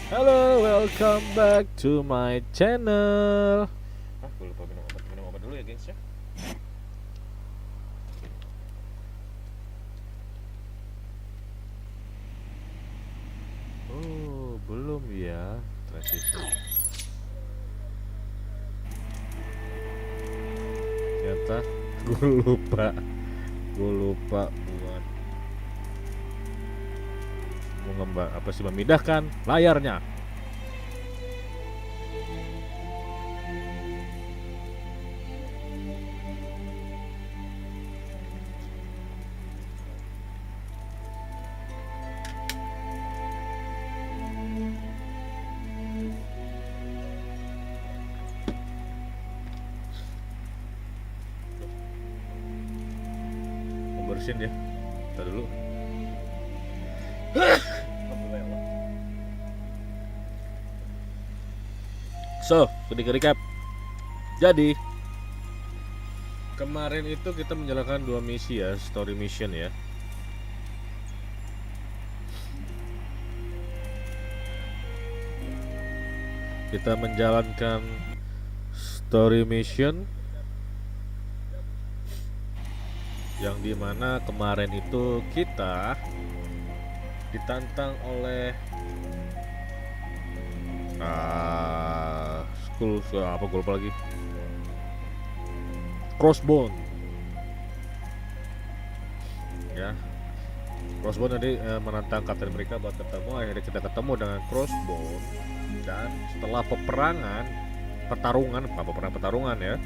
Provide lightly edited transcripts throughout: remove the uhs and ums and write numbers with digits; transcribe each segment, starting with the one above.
Halo, welcome back to my channel. Gue lupa minum obat dulu ya, gengs ya. Oh, belum ya transisi. Ternyata gue lupa. Gue lupa buat memindahkan layarnya. Bersihin ya. Kita dulu. So, sedikit recap. Jadi, kemarin itu kita menjalankan 2 misi ya, story mission ya. Kita menjalankan story mission yang dimana kemarin itu kita ditantang oleh school apa gue lupa lagi, Crossbone ya. Crossbone tadi menantang Captain America buat ketemu. Akhirnya kita ketemu dengan Crossbone, dan setelah pertarungan ya,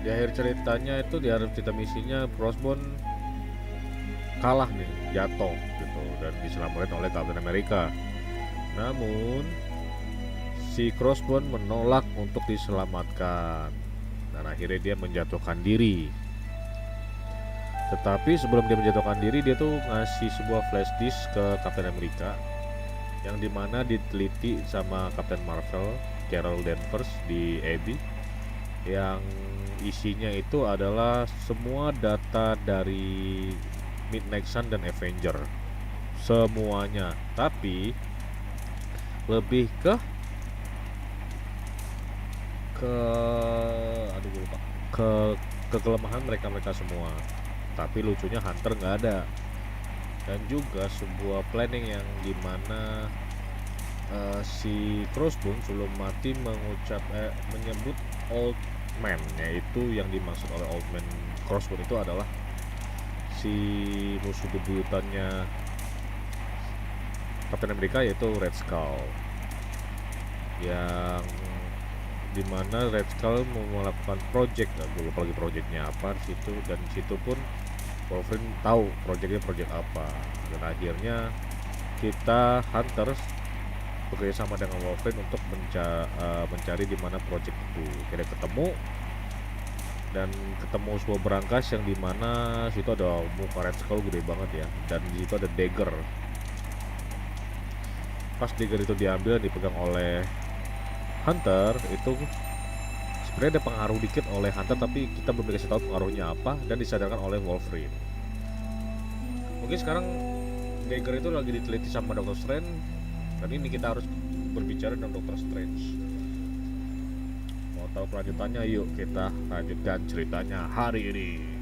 di akhir ceritanya itu, di akhir cerita misinya, Crossbone kalah nih, jatuh gitu, dan diselamatkan oleh Captain America. Namun si Crossbone menolak untuk diselamatkan, dan akhirnya dia menjatuhkan diri. Tetapi sebelum dia menjatuhkan diri, dia tuh ngasih sebuah flash disk ke Captain America, yang dimana diteliti sama Captain Marvel, Carol Danvers di Abby, yang isinya itu adalah semua data dari Midnight Sun dan Avenger semuanya, tapi lebih ke aduh gue lupa, ke kelemahan mereka semua. Tapi lucunya Hunter nggak ada, dan juga sebuah planning yang dimana si Crossbone sebelum mati menyebut Old Man, yaitu yang dimaksud oleh Old Man Crossbone itu adalah si musuh bebuyutannya Captain America, yaitu Red Skull, yang dimana Red Skull mau melakukan project, gue lupa lagi projectnya apa di situ, dan di situ pun Wolverine tahu projectnya project apa. Dan akhirnya kita Hunters bekerja sama dengan Wolverine untuk mencari di mana project itu. Kira ketemu, dan ketemu sebuah berangkas yang dimana situ ada muka Red Skull gede banget ya, dan di situ ada dagger. Pas dagger itu diambil dan dipegang oleh Hunter, itu sebenarnya ada pengaruh dikit oleh Hunter, tapi kita belum dikasih tahu pengaruhnya apa, dan disadarkan oleh Wolverine. Mungkin sekarang dagger itu lagi diteliti sama Doctor Strange, dan ini kita harus berbicara dengan Doctor Strange. Mau tahu kelanjutannya? Yuk kita lanjutkan ceritanya hari ini.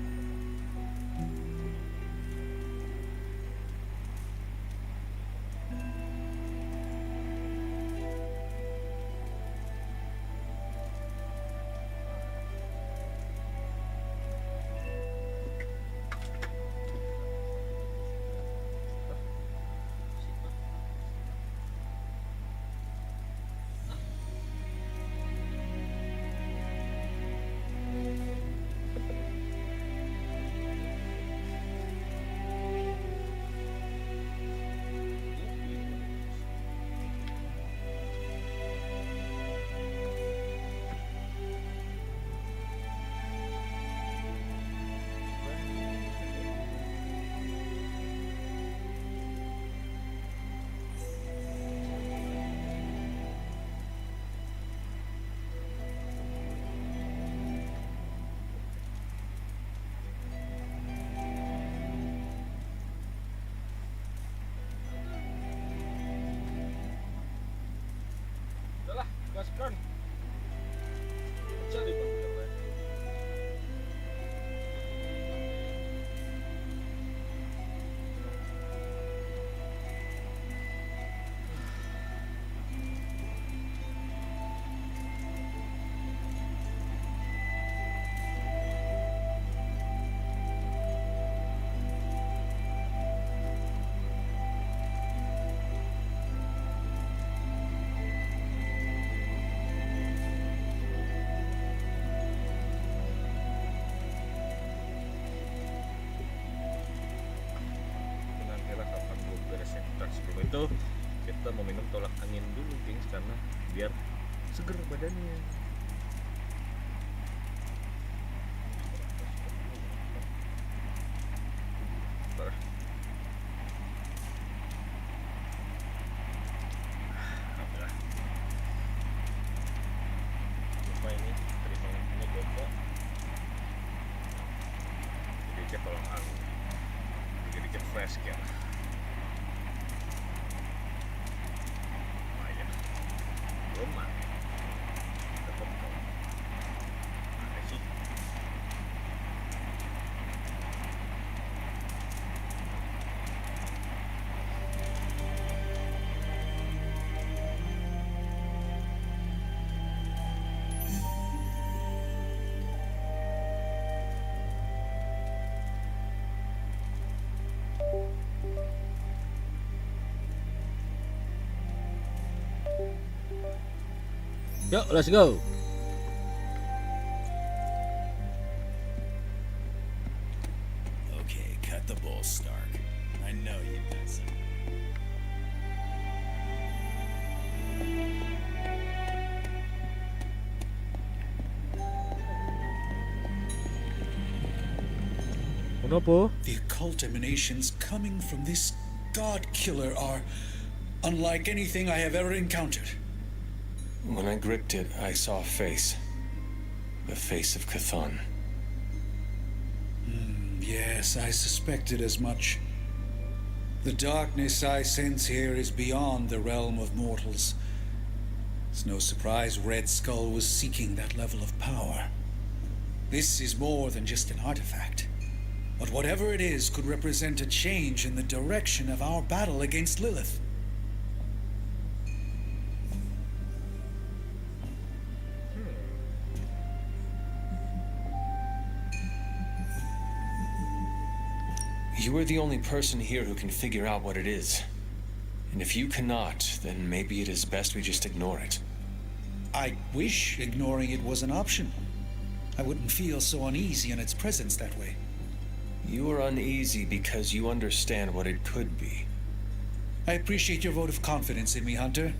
itu kita mau minum tolak angin dulu, gengs, karena biar seger badannya. Bentar. Alhamdulillah. Lupa ini terima ini GoPro. Dikit tolak angin. Dikit fresh ya. Rumah tetap kau aneh sih. Yuk, let's go. Okay, cut the bull, Stark. I know you've got some. Kenapa? The occult emanations coming from this god killer are unlike anything I have ever encountered. When I gripped it, I saw a face. The face of Cthulhu. Yes, I suspected as much. The darkness I sense here is beyond the realm of mortals. It's no surprise Red Skull was seeking that level of power. This is more than just an artifact. But whatever it is could represent a change in the direction of our battle against Lilith. You are the only person here who can figure out what it is. And if you cannot, then maybe it is best we just ignore it. I wish ignoring it was an option. I wouldn't feel so uneasy in its presence that way. You are uneasy because you understand what it could be. I appreciate your vote of confidence in me, Hunter.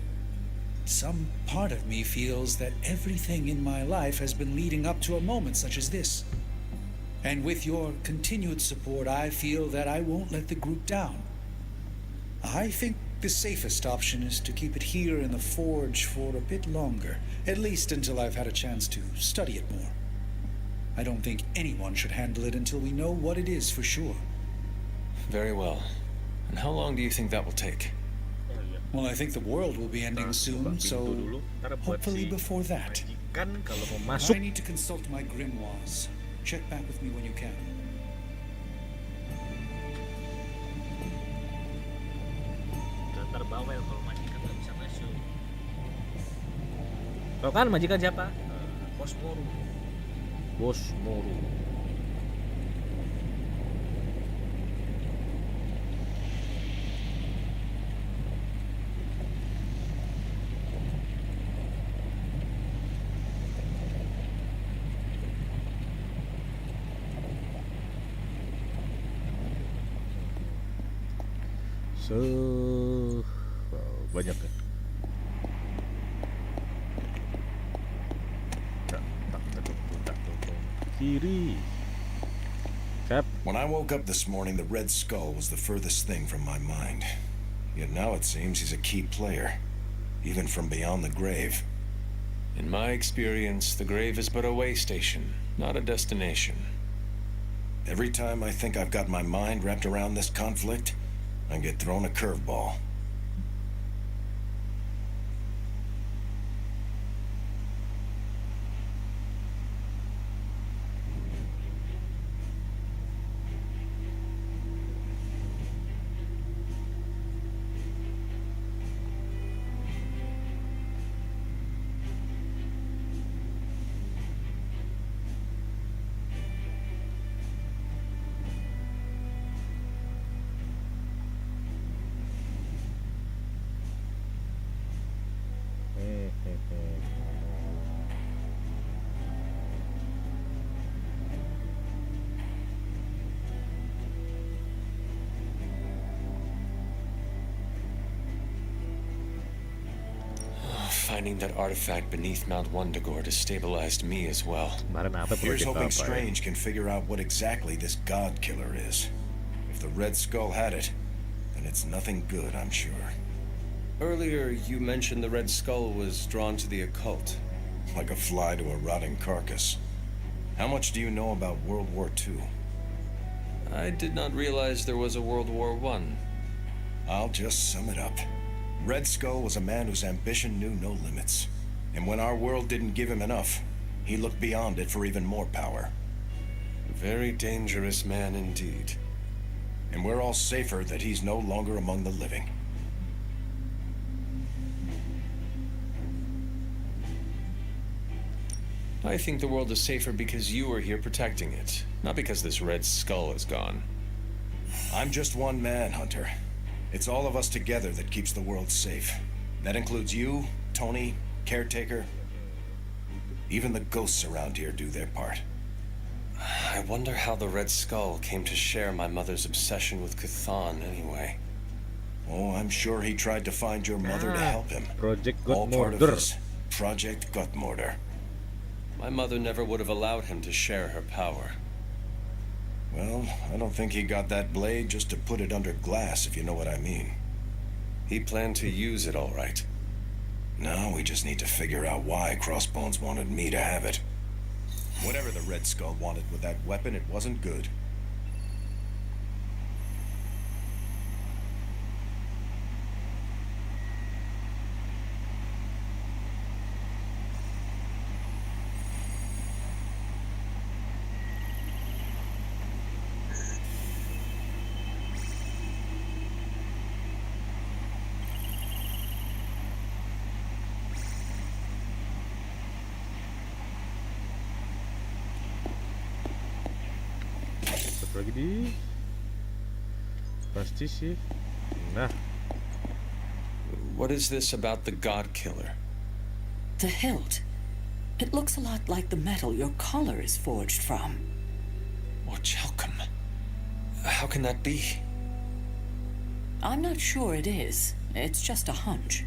Some part of me feels that everything in my life has been leading up to a moment such as this. And with your continued support, I feel that I won't let the group down. I think the safest option is to keep it here in the forge for a bit longer, at least until I've had a chance to study it more. I don't think anyone should handle it until we know what it is for sure. Very well. And how long do you think that will take? Oh iya. Well, I think the world will be ending Buka soon, pintu so dulu. Ntar buat hopefully si before that. majikan kalau mau I masuk. need to consult my grimoires. Check back with me when you can. Ntar bawel kalau majikan nggak bisa masuk. Tau kan majikan siapa? Bos Moru. Bos Moru. Banyak ya. Tak tutup. Kiri. Cap. When I woke up this morning, the Red Skull was the furthest thing from my mind. Yet now it seems he's a key player, even from beyond the grave. In my experience, the grave is but a way station, not a destination. Every time I think I've got my mind wrapped around this conflict, I get thrown a curveball. finding that artifact beneath Mount Wundagore destabilized me as well. Kemarin apa Here's project hoping apa ya? Strange can figure out what exactly this God Killer is. If the Red Skull had it, then it's nothing good, I'm sure. Earlier, you mentioned the Red Skull was drawn to the occult. Like a fly to a rotting carcass. How much do you know about World War II? I did not realize there was a World War I. I'll just sum it up. Red Skull was a man whose ambition knew no limits. And when our world didn't give him enough, he looked beyond it for even more power. A very dangerous man indeed. And we're all safer that he's no longer among the living. I think the world is safer because you are here protecting it, not because this Red Skull is gone. I'm just one man, Hunter. It's all of us together that keeps the world safe. That includes you, Tony, Caretaker. Even the ghosts around here do their part. I wonder how the Red Skull came to share my mother's obsession with Cthulhu anyway. Oh, I'm sure he tried to find your mother to help him. Project All part of Godmorder. his Project Gutmorder. My mother never would have allowed him to share her power. Well, I don't think he got that blade just to put it under glass, if you know what I mean. He planned to use it all right. Now we just need to figure out why Crossbones wanted me to have it. Whatever the Red Skull wanted with that weapon, it wasn't good. Satu lagi di pasti sih. Nah, What is this about the God Killer? The hilt. It looks a lot like the metal your collar is forged from. Orichalcum. How can that be? I'm not sure it is. It's just a hunch.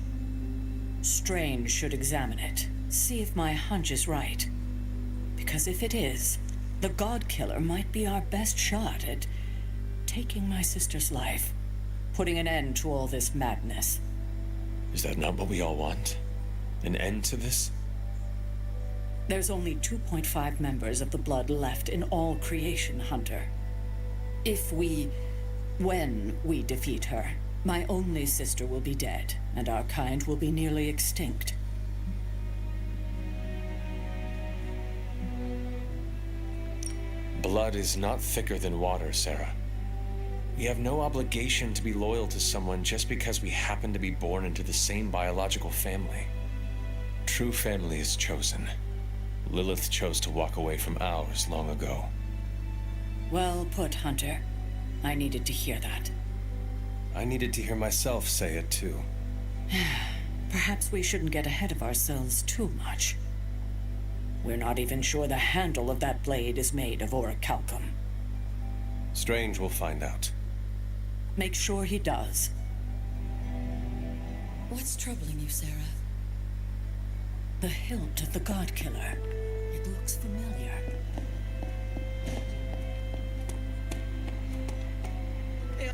Strange should examine it, see if my hunch is right. Because if it is, the God Killer might be our best shot at taking my sister's life, putting an end to all this madness. Is that not what we all want? An end to this? There's only 2.5 members of the Blood left in all creation, Hunter. When we defeat her, my only sister will be dead, and our kind will be nearly extinct. Blood is not thicker than water, Sarah. We have no obligation to be loyal to someone just because we happen to be born into the same biological family. True family is chosen. Lilith chose to walk away from ours long ago. Well put, Hunter. I needed to hear that. I needed to hear myself say it too. Perhaps we shouldn't get ahead of ourselves too much. We're not even sure the handle of that blade is made of orichalcum. Strange will find out. Make sure he does. What's troubling you, Sarah? The hilt of the God Killer. It looks familiar.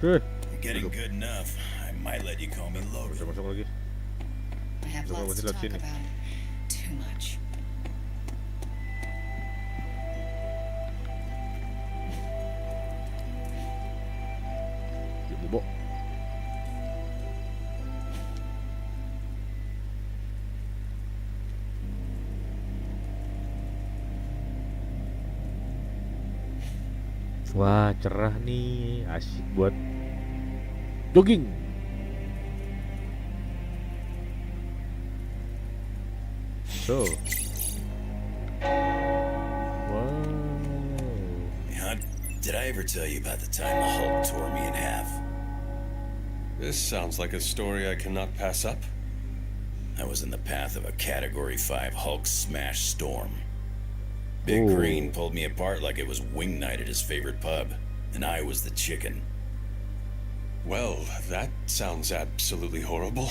good. You're getting good enough. I might let you call me Logan. Masuk lagi. I have Coba lots to lihat talk sini. about. Too much. Yuk, bobo. Wah, cerah nih, asik buat jogging. So, wow. Hunt, did I ever tell you about the time the Hulk tore me in half? This sounds like a story I cannot pass up. I was in the path of a Category 5 Hulk smash storm. Big Ooh. Green pulled me apart like it was wing night at his favorite pub, and I was the chicken. Well, that sounds absolutely horrible.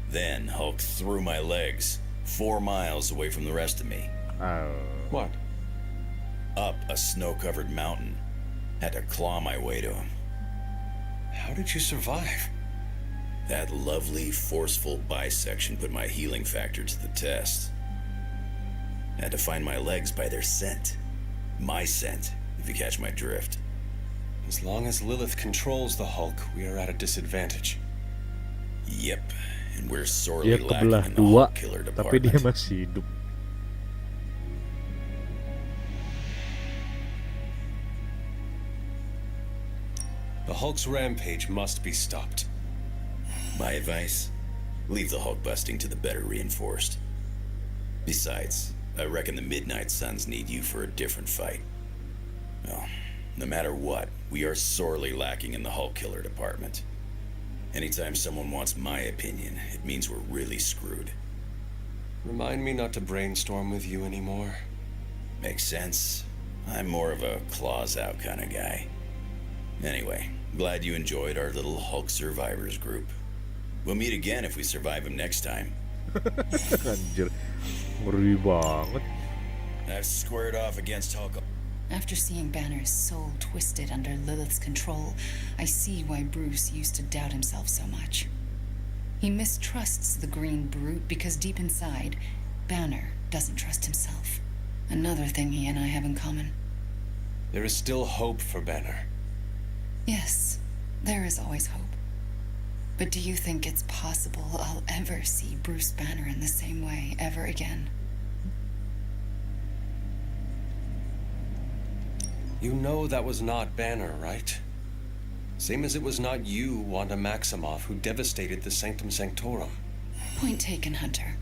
Then Hulk threw my legs 4 miles away from the rest of me, What? up a snow-covered mountain. Had to claw my way to him. How did you survive? That lovely, forceful bisection put my healing factor to the test. Had to find my legs by their scent. My scent, if you catch my drift. As long as Lilith controls the Hulk, we are at a disadvantage. Yep, and we're Dia sorely kebelah lacking in the dua, Hulk killer tapi dia department. masih hidup. The Hulk's rampage must be stopped. My advice? Leave the Hulk busting to the better reinforced. Besides, I reckon the Midnight Suns need you for a different fight. Well, no matter what, we are sorely lacking in the Hulk killer department. Anytime someone wants my opinion, it means we're really screwed. Remind me not to brainstorm with you anymore. Makes sense. I'm more of a claws out kind of guy. Anyway, glad you enjoyed our little Hulk survivors group. We'll meet again if we survive him next time. Anjir, ngeri banget. I've squared off against Hulk. After seeing Banner's soul twisted under Lilith's control, I see why Bruce used to doubt himself so much. He mistrusts the green brute because deep inside, Banner doesn't trust himself. Another thing he and I have in common. There is still hope for Banner. Yes, there is always hope. But do you think it's possible I'll ever see Bruce Banner in the same way ever again? You know that was not Banner, right? Same as it was not you, Wanda Maximoff, who devastated the Sanctum Sanctorum. Point taken, Hunter.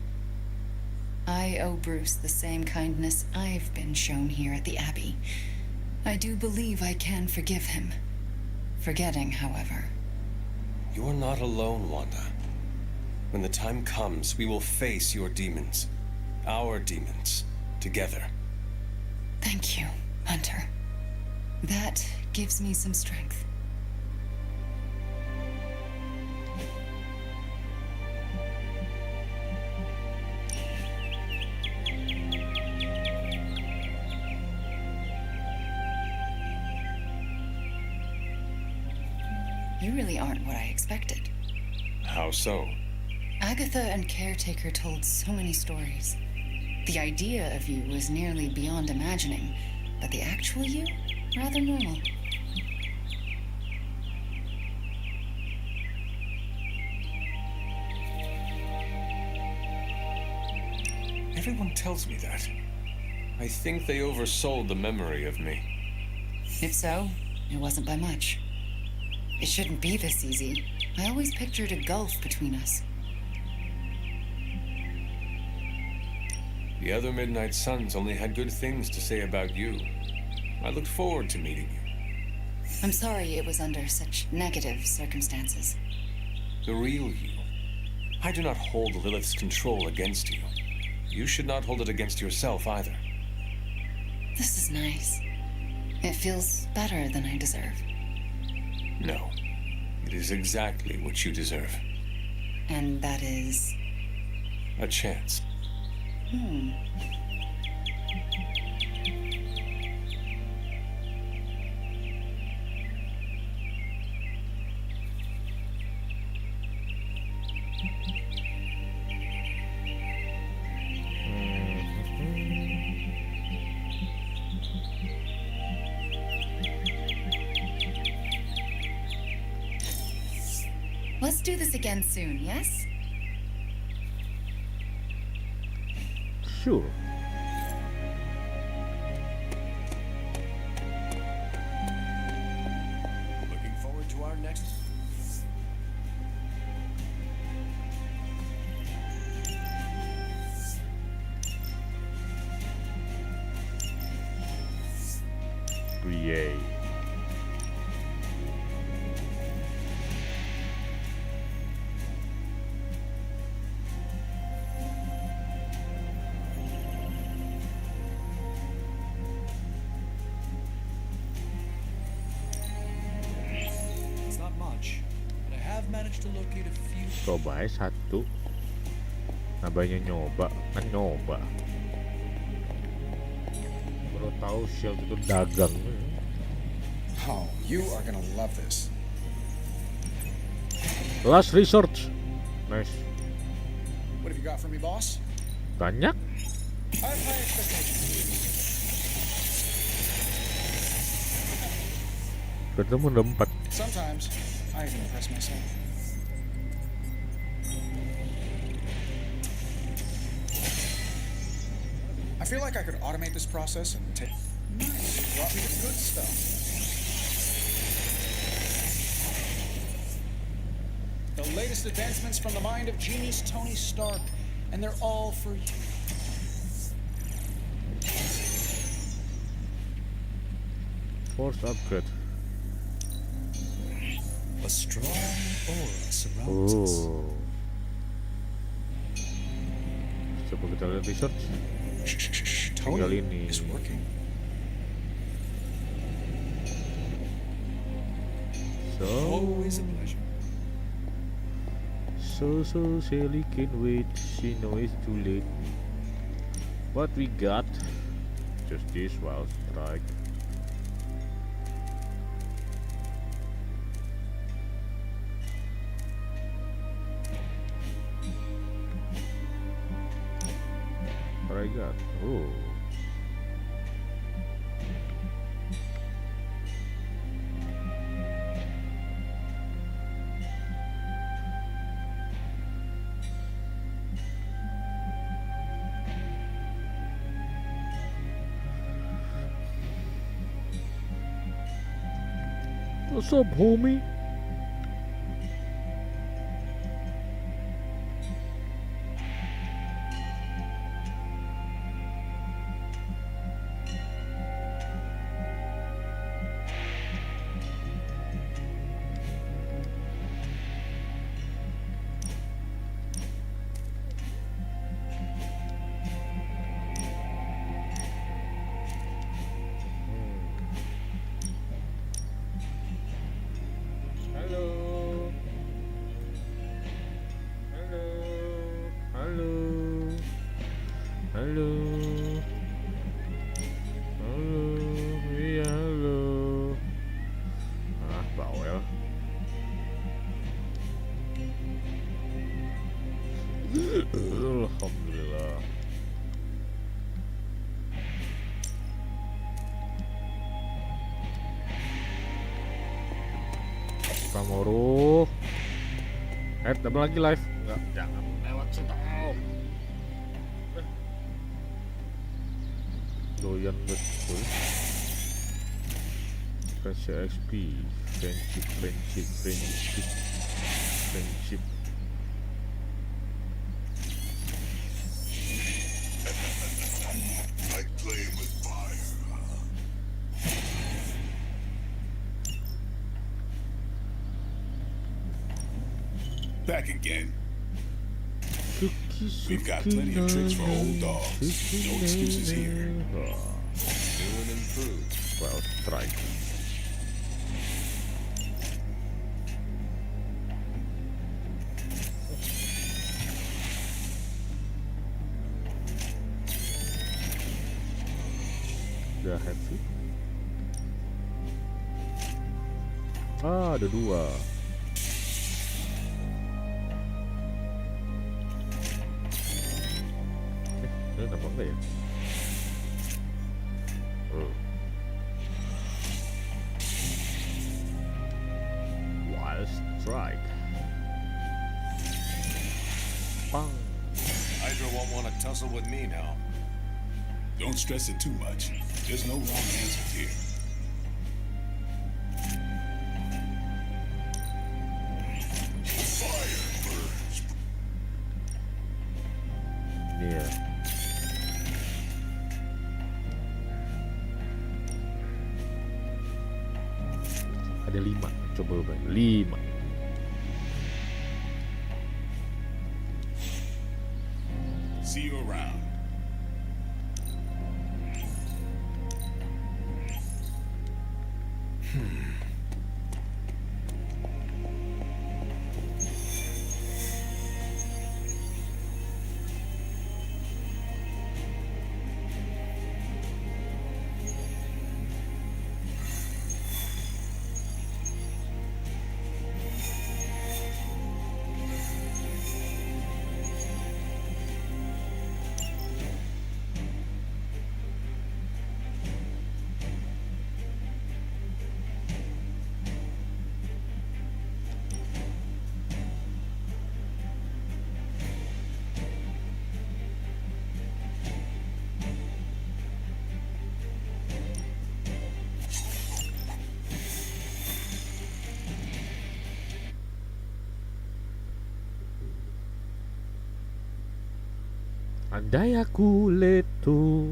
I owe Bruce the same kindness I've been shown here at the Abbey. I do believe I can forgive him. Forgetting, however. You're not alone, Wanda. When the time comes, we will face your demons. Our demons. Together. Thank you, Hunter. That gives me some strength. You really aren't what I expected. How so? Agatha and Caretaker told so many stories. The idea of you was nearly beyond imagining, but the actual you, rather normal. Everyone tells me that. I think they oversold the memory of me. If so, it wasn't by much. It shouldn't be this easy. I always pictured a gulf between us. The other Midnight Suns only had good things to say about you. I looked forward to meeting you. I'm sorry it was under such negative circumstances. The real you. I do not hold Lilith's control against you. You should not hold it against yourself either. This is nice. It feels better than I deserve. No. It is exactly what you deserve. And that is... A chance. Let's do this again soon, yes? Sure. Looking forward to our next. Yay. It's not much, but I have managed to locate a few. Coba ya satu. Nabanya nyoba, kan nyoba. Baru tahu Shield itu dagang. Oh, you are gonna love this. Last resort. Nice. What have you got for me, boss? Banyak. I have high expectations. Ketemu ada 4. Sometimes, I even impress myself. I feel like I could automate this process and take... Nice, brought me the good stuff. The latest advancements from the mind of genius Tony Stark, and they're all for you. Force upgrade. A strong aura surrounds us. Oh. Coba kita lihat research. Tinggal Tony ini. is working. So Always a pleasure. So Sally can't wait. She knows it's too late. What we got? Just this wild strike. What I got? Oh. What's up, homie? Halo. Halo. Halo. Halo. Halo. Iya, halo. Ah, bawel. Alhamdulillah. Kamoru. Double lagi live. Enggak, jangan lewat situ. Doyan betul. Kasih XP. Friendship. Like playing with fire. Back again. We've got plenty of tricks for old dogs. No excuses here. New and improved. Well, strike. Udah heavy. Ah, ada 2. Ini kenapa enggak ya? Wild strike. Bang. Hydra won't want to tussle with me now. Don't stress it too much. There's no wrong answers here. Fire burns. Iya. Ada 5. Coba 5. See you around. Andai aku Leto.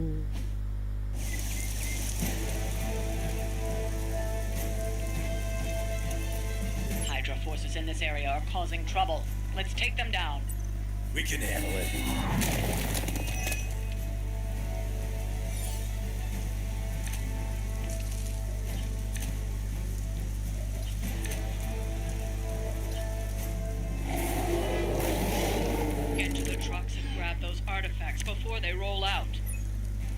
Hydra forces in this area are causing trouble. Let's take them down. We can handle it. Get to the trucks and grab those artifacts before they roll out.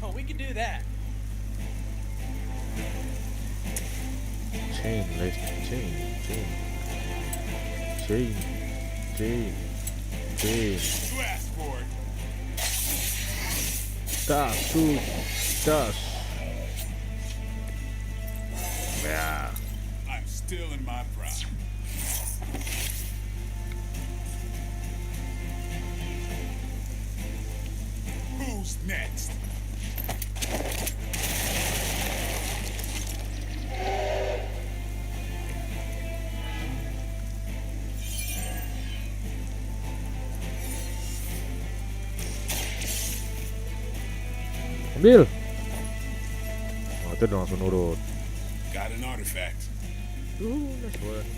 Oh, we can do that. Chain, let's chain. You asked for it. Das. Yeah. I'm still in my prime. Who's next? Ambil. Oh, itu udah langsung nurut. Got an artifact. Nice one.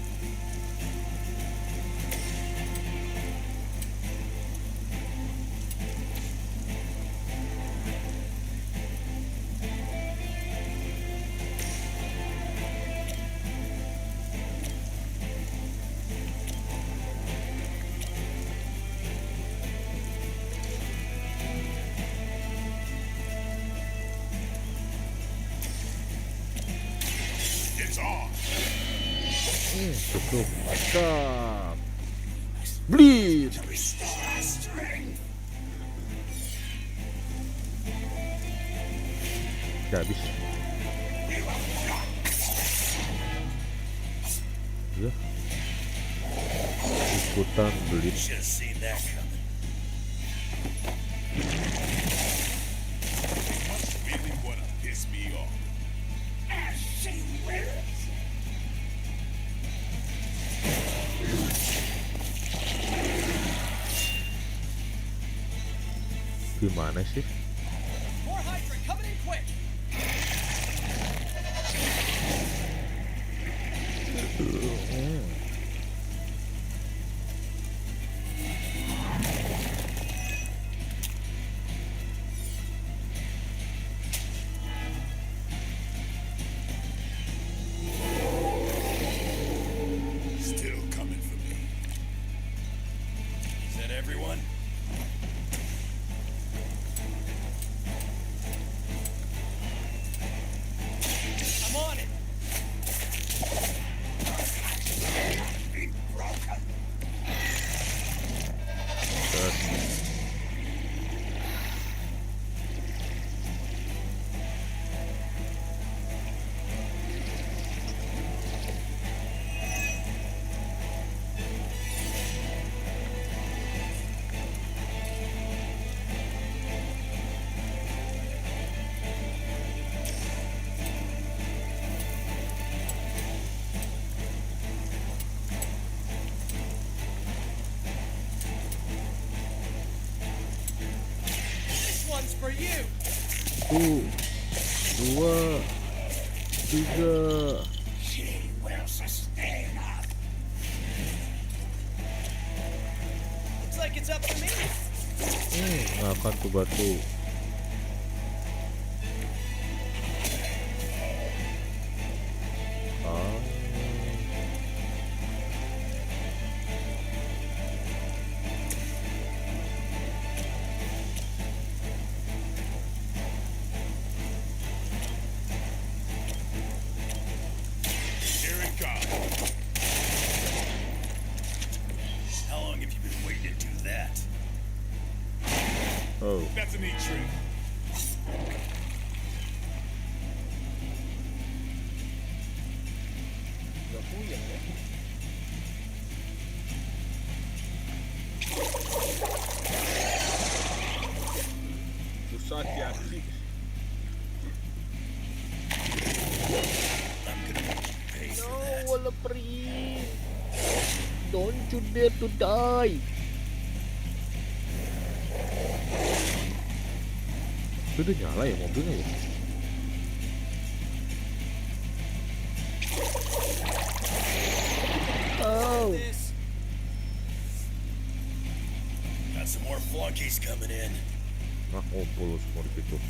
It's on. Cukup. Mantap. Bleed. Udah habis. Ya. Ikutan bleed. Should have seen that coming. Really wanna piss me off. Gimana sih? More Hydra coming in quick. Still coming for me. Is that everyone? I'm on it. This one's for you. 1, 2, 3. Looks like it's up to me. Makan tuh batu. Ah. Here it comes. How long have you been waiting to do that? Oh. That's a neat trick. Susah hati-hati. No, wala pri. Don't you dare to die. Itu udah nyala ya mobilnya ya? Oh. Got some more flunkies coming in. Nah, ngumpul semua di situ.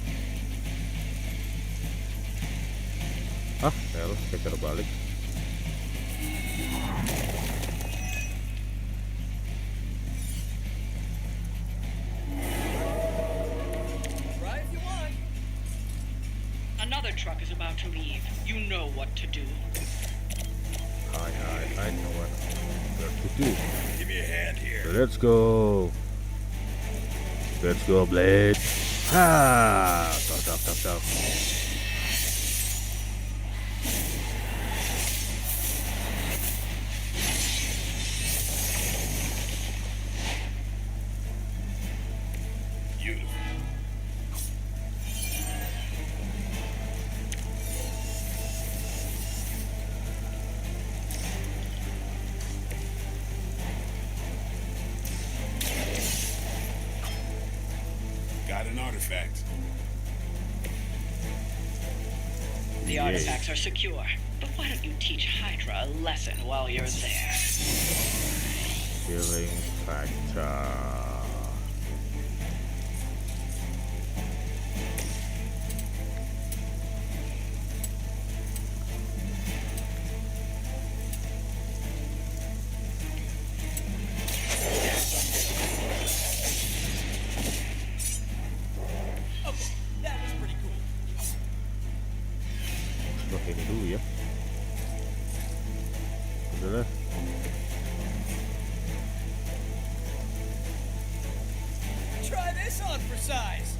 Ah, harus kejar balik. Another truck is about to leave. You know what to do. I know what to do. Give me a hand here. So let's go. Let's go, Blade. Ha! Tap. Beautiful. Got an artifact. The artifacts are secure, but why don't you teach Hydra a lesson while you're there? Healing factor. Pakai ini dulu ya. Udahlah. Try this on for size.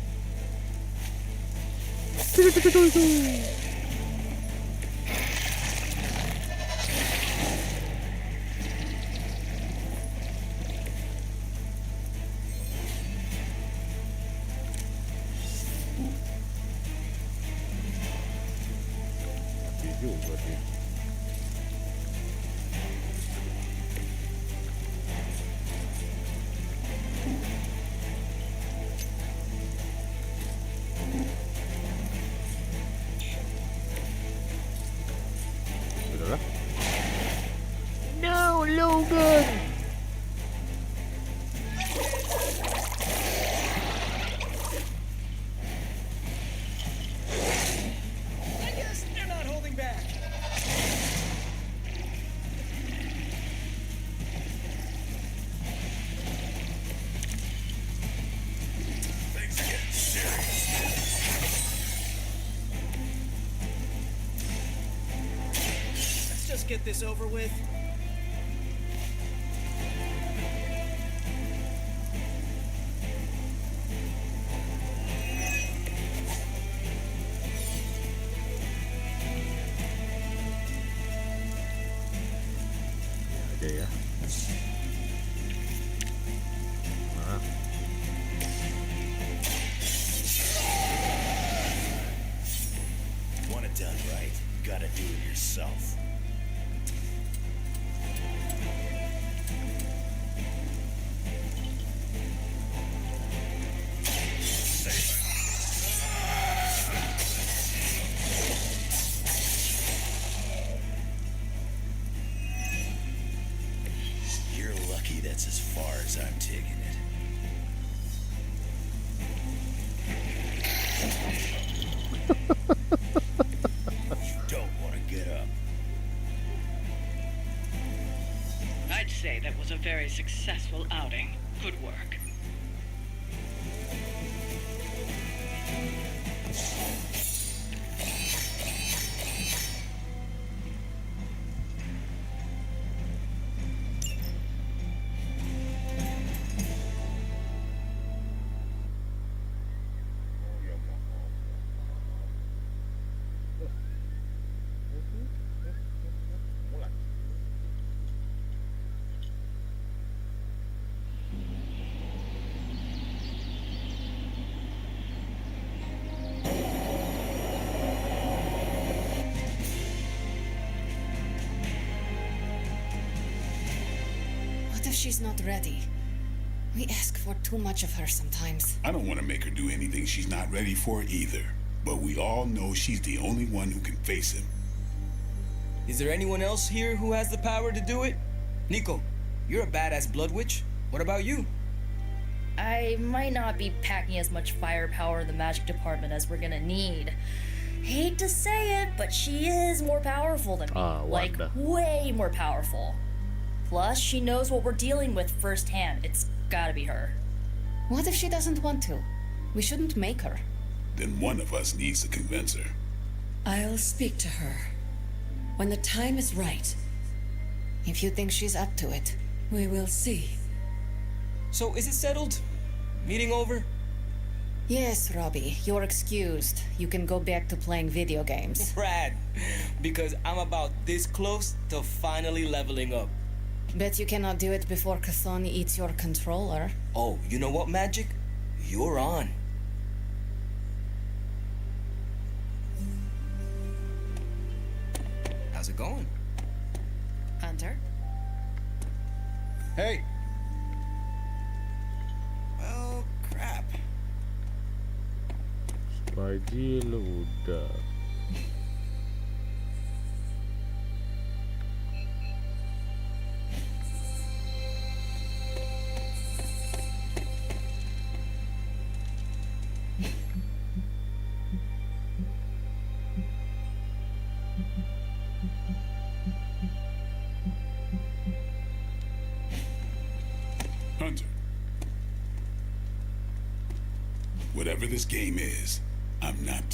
Mati juga sih. Udahlah. No, Logan. I guess they're not holding back. Things are getting serious. Let's just get this over with. Aja ya. Nah, Want it done right, you gotta do it yourself. You're lucky that's as far as I'm taking it. You don't want to get up. I'd say that was a very successful outing. Good work. What if she's not ready? We ask for too much of her sometimes. I don't want to make her do anything she's not ready for either. But we all know she's the only one who can face him. Is there anyone else here who has the power to do it? Nico, you're a badass blood witch. What about you? I might not be packing as much firepower in the magic department as we're gonna need. Hate to say it, but she is more powerful than me. Like, Wanda. way more powerful. Plus, she knows what we're dealing with firsthand. It's gotta be her. What if she doesn't want to? We shouldn't make her. Then one of us needs to convince her. I'll speak to her. When the time is right, If you think she's up to it. we will see. So is it settled? Meeting over? Yes, Robbie, you're excused. You can go back to playing video games. Rad. Because I'm about this close to finally leveling up. Bet you cannot do it before Cathoni eats your controller. Oh, you know what, Magic? You're on. How's it going? Hunter? Hey, Well, crap. Spidey lu udah. Hunter. Whatever this game is, I'm not.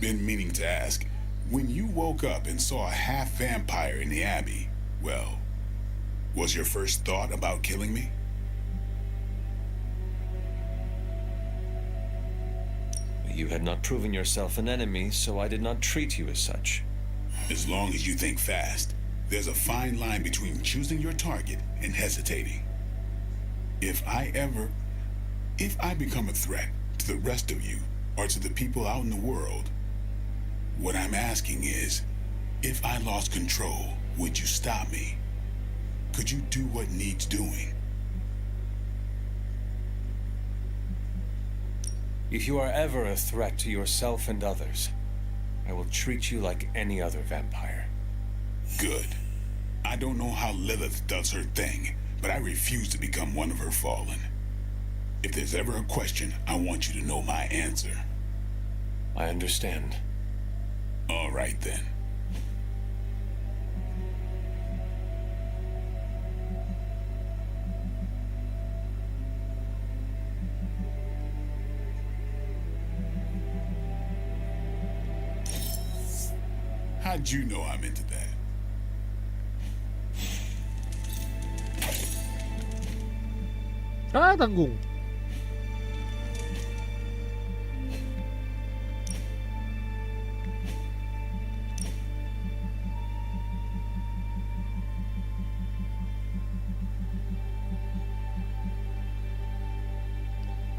Been meaning to ask, when you woke up and saw a half vampire in the Abbey, well, was your first thought about killing me? You had not proven yourself an enemy, so I did not treat you as such. As long as you think fast, there's a fine line between choosing your target and hesitating. If I become a threat to the rest of you or to the people out in the world, what I'm asking is, if I lost control, would you stop me? Could you do what needs doing? If you are ever a threat to yourself and others, I will treat you like any other vampire. Good. I don't know how Lilith does her thing, but I refuse to become one of her fallen. If there's ever a question, I want you to know my answer. I understand. All right then. How'd you know I'm into that? Ah, tanggung.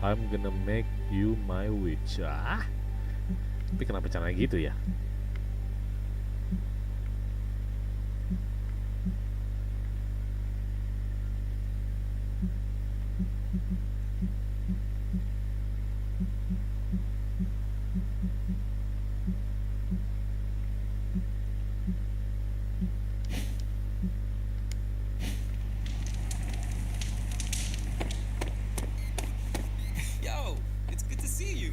I'm gonna make you my witch. Ah. Tapi kenapa caranya gitu ya? Yo, it's good to see you.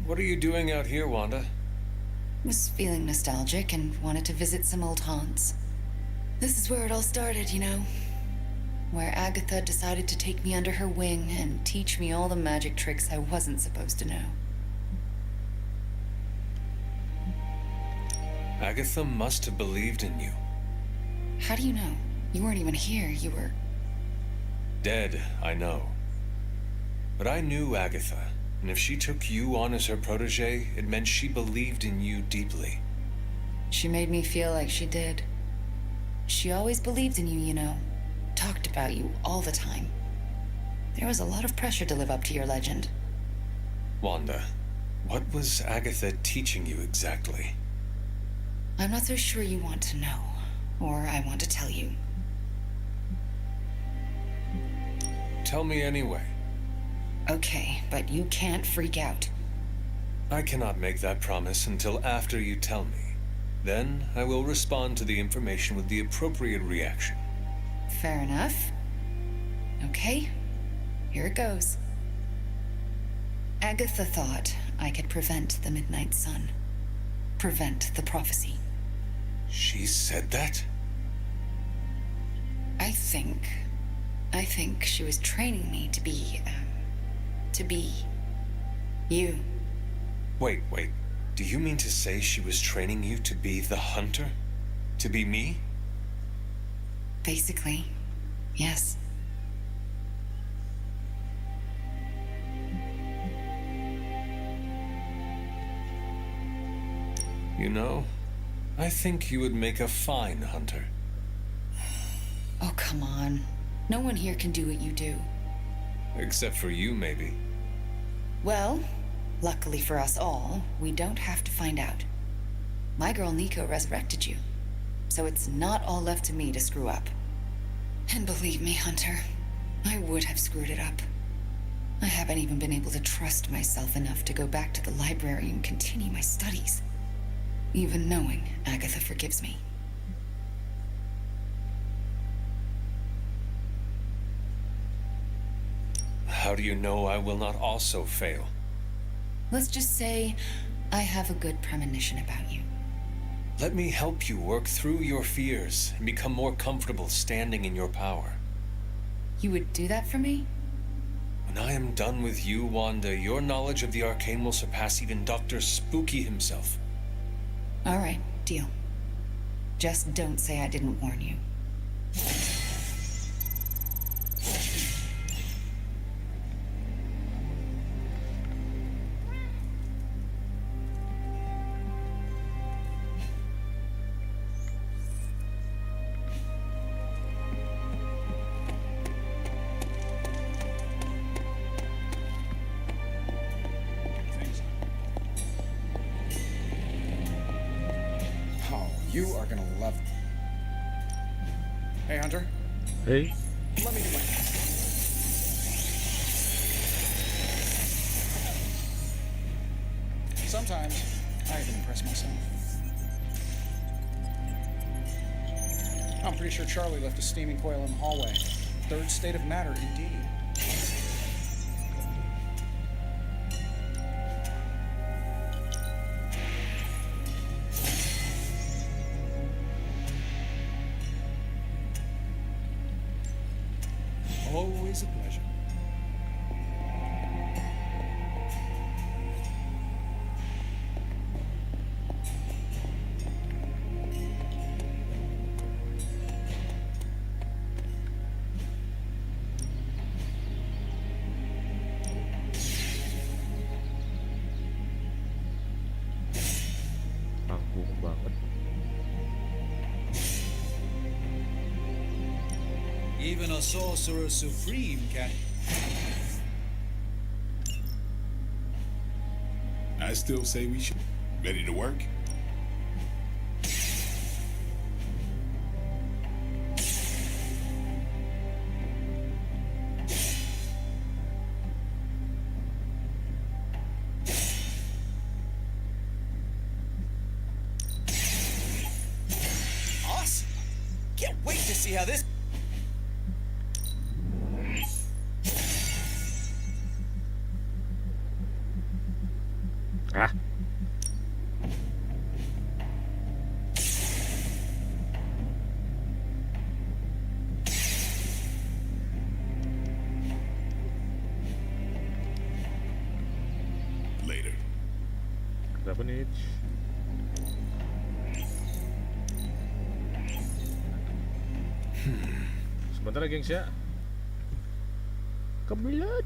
What are you doing out here, Wanda? Was feeling nostalgic and wanted to visit some old haunts. This is where it all started, you know. where Agatha decided to take me under her wing and teach me all the magic tricks I wasn't supposed to know. Agatha must have believed in you. How do you know? You weren't even here. You were... Dead, I know. But I knew Agatha, and if she took you on as her protege, it meant she believed in you deeply. She made me feel like she did. She always believed in you, you know. Talked about you all the time. There was a lot of pressure to live up to your legend. Wanda, what was Agatha teaching you exactly? I'm not so sure you want to know, or I want to tell you. Tell me anyway. Okay, but you can't freak out. I cannot make that promise until after you tell me. Then I will respond to the information with the appropriate reaction. Fair enough. Okay, here it goes. Agatha thought I could prevent the Midnight Sun. Prevent the prophecy. She said that? I think she was training me to be you. Wait. Do you mean to say she was training you to be the hunter? To be me? Basically, yes. You know, I think you would make a fine hunter. Oh, come on. No one here can do what you do. Except for you, maybe. Well, luckily for us all, we don't have to find out. My girl Nico resurrected you, so it's not all left to me to screw up. And believe me, Hunter, I would have screwed it up. I haven't even been able to trust myself enough to go back to the library and continue my studies, even knowing Agatha forgives me. How do you know I will not also fail? Let's just say I have a good premonition about you. Let me help you work through your fears and become more comfortable standing in your power. You would do that for me? When I am done with you, Wanda, your knowledge of the arcane will surpass even Dr. Spooky himself. All right, deal. Just don't say I didn't warn you. You are gonna love it. Hey, Hunter. Hey, Let me do my... Sometimes I even impress myself. I'm pretty sure Charlie left a steaming coil in the hallway. Third state of matter, indeed. Always a pleasure. tanggung banget. Even a sorcerer supreme can... I still say we should. Ready to work? Awesome! Can't wait to see how this... Ah, menit. Sebentar ya gengs ya. Kebelet.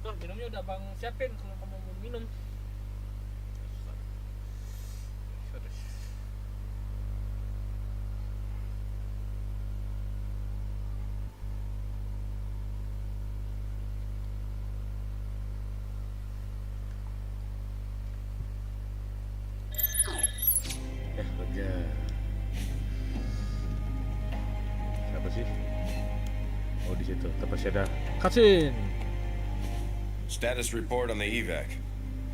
Tuh, minumnya udah Bang siapin kalau kamu mau minum. Lega. Siapa sih? Oh, di situ. Terpaksa ada cutscene. Status report on the evac.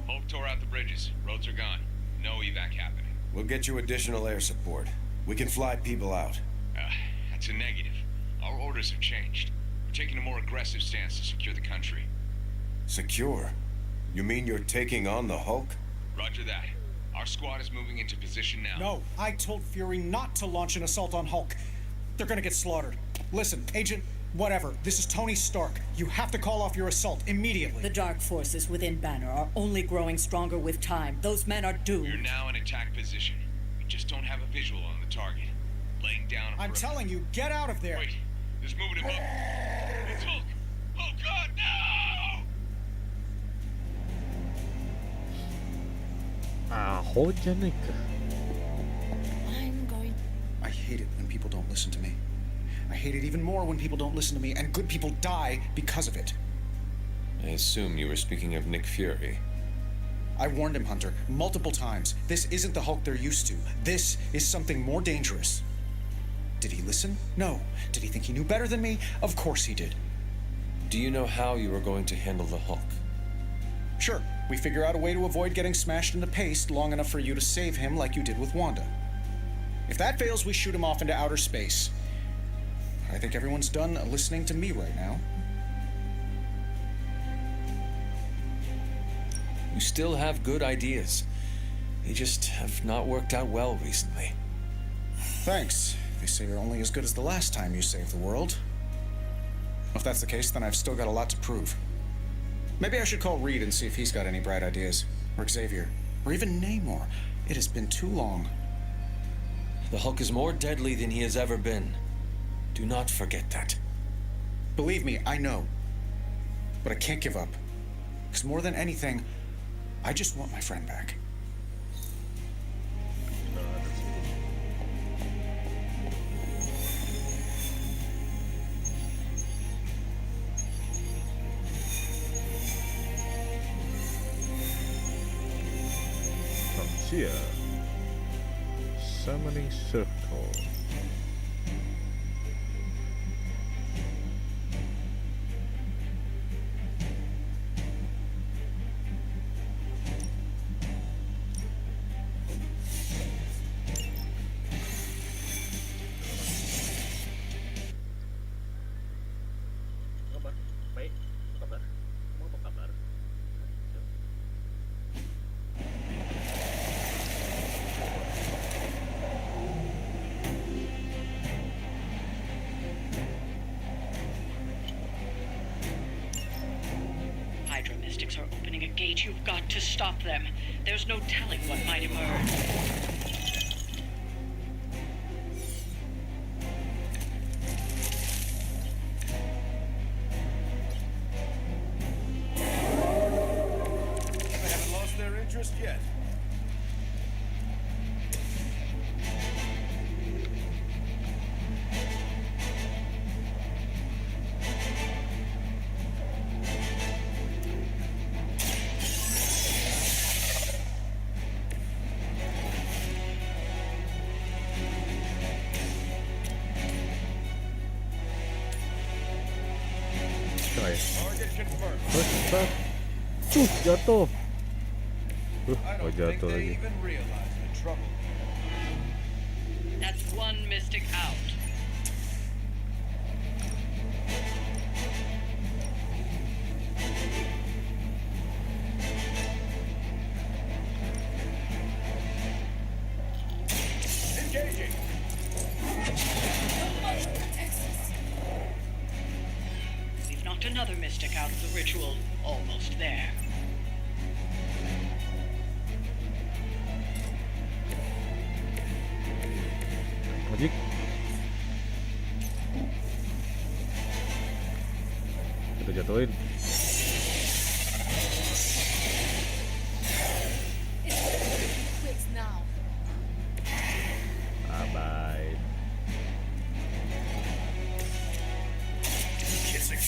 Hope tore out the bridges. Roads are gone. No evac happening. We'll get you additional air support. We can fly people out. That's a negative. Our orders have changed. We're taking a more aggressive stance to secure the country. Secure? You mean you're taking on the Hulk? Roger that. Our squad is moving into position now. No, I told Fury not to launch an assault on Hulk. They're gonna get slaughtered. Listen, Agent, whatever, this is Tony Stark. You have to call off your assault immediately. The dark forces within Banner are only growing stronger with time. Those men are doomed. We're now in attack position. We just don't have a visual on the target. Laying down a I'm perimeter. telling you, get out of there. Wait, Just moving him up. It's Hulk! Oh God, no! Aho Janika. I'm going. I hate it when people don't listen to me. I hate it even more when people don't listen to me, and good people die because of it. I assume you were speaking of Nick Fury. I warned him, Hunter, multiple times. This isn't the Hulk they're used to. This is something more dangerous. Did he listen? No. Did he think he knew better than me? Of course he did. Do you know how you are going to handle the Hulk? Sure, we figure out a way to avoid getting smashed into paste long enough for you to save him like you did with Wanda. If that fails, we shoot him off into outer space. I think everyone's done listening to me right now. You still have good ideas. They just have not worked out well recently. Thanks. They say you're only as good as the last time you saved the world. If that's the case, then I've still got a lot to prove. Maybe I should call Reed and see if he's got any bright ideas. Or Xavier. Or even Namor. It has been too long. The Hulk is more deadly than he has ever been. Do not forget that. Believe me, I know. But I can't give up. Because more than anything, I just want my friend back. Frontier. Summoning Circle. Kabar baik, kabar. Kamu apa kabar? Hydra Mystics are opening a gate. You've got to stop them. There's no telling what might emerge. They haven't lost their interest yet. Target confirmed. Terus, jatuh. I Oh, don't think jatuh they lagi. even realize the trouble. That's one Mystic out. Engaging. We've knocked another Mystic out of the ritual. Almost there. Magic. Kita jatuhin. Quits now. Bye bye. Kissing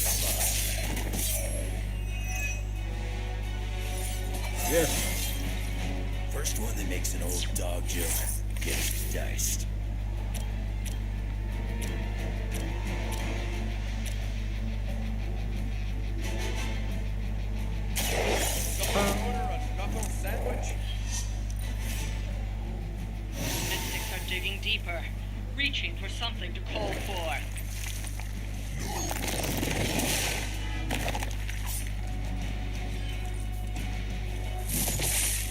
Yes. First one that makes an old dog joke gets diced. a knuckle sandwich. Mystics are digging deeper, reaching for something to call for.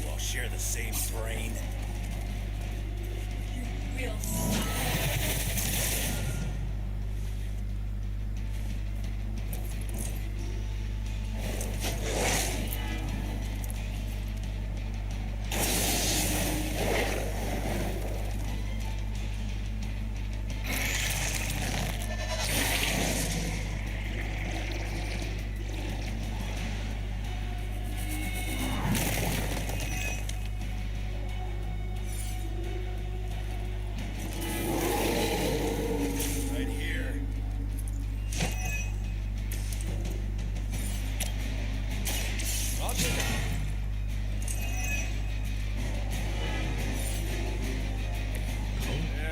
You all share the same brain.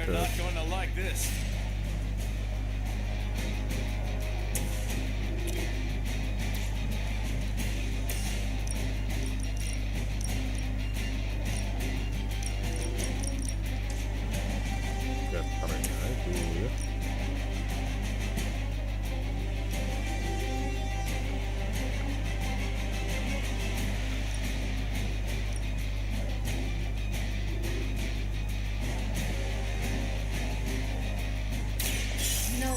You're not going to like this. Gatarnya itu ya. No.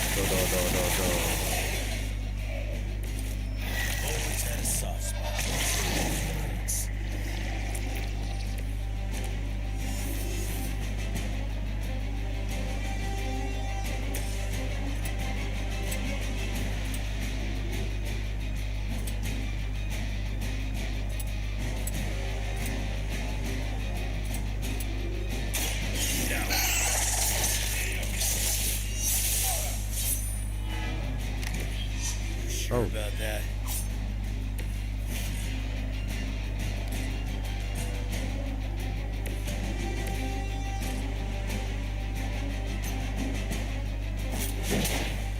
Do. Always had a soft spot for experience. Sure Oh. about that?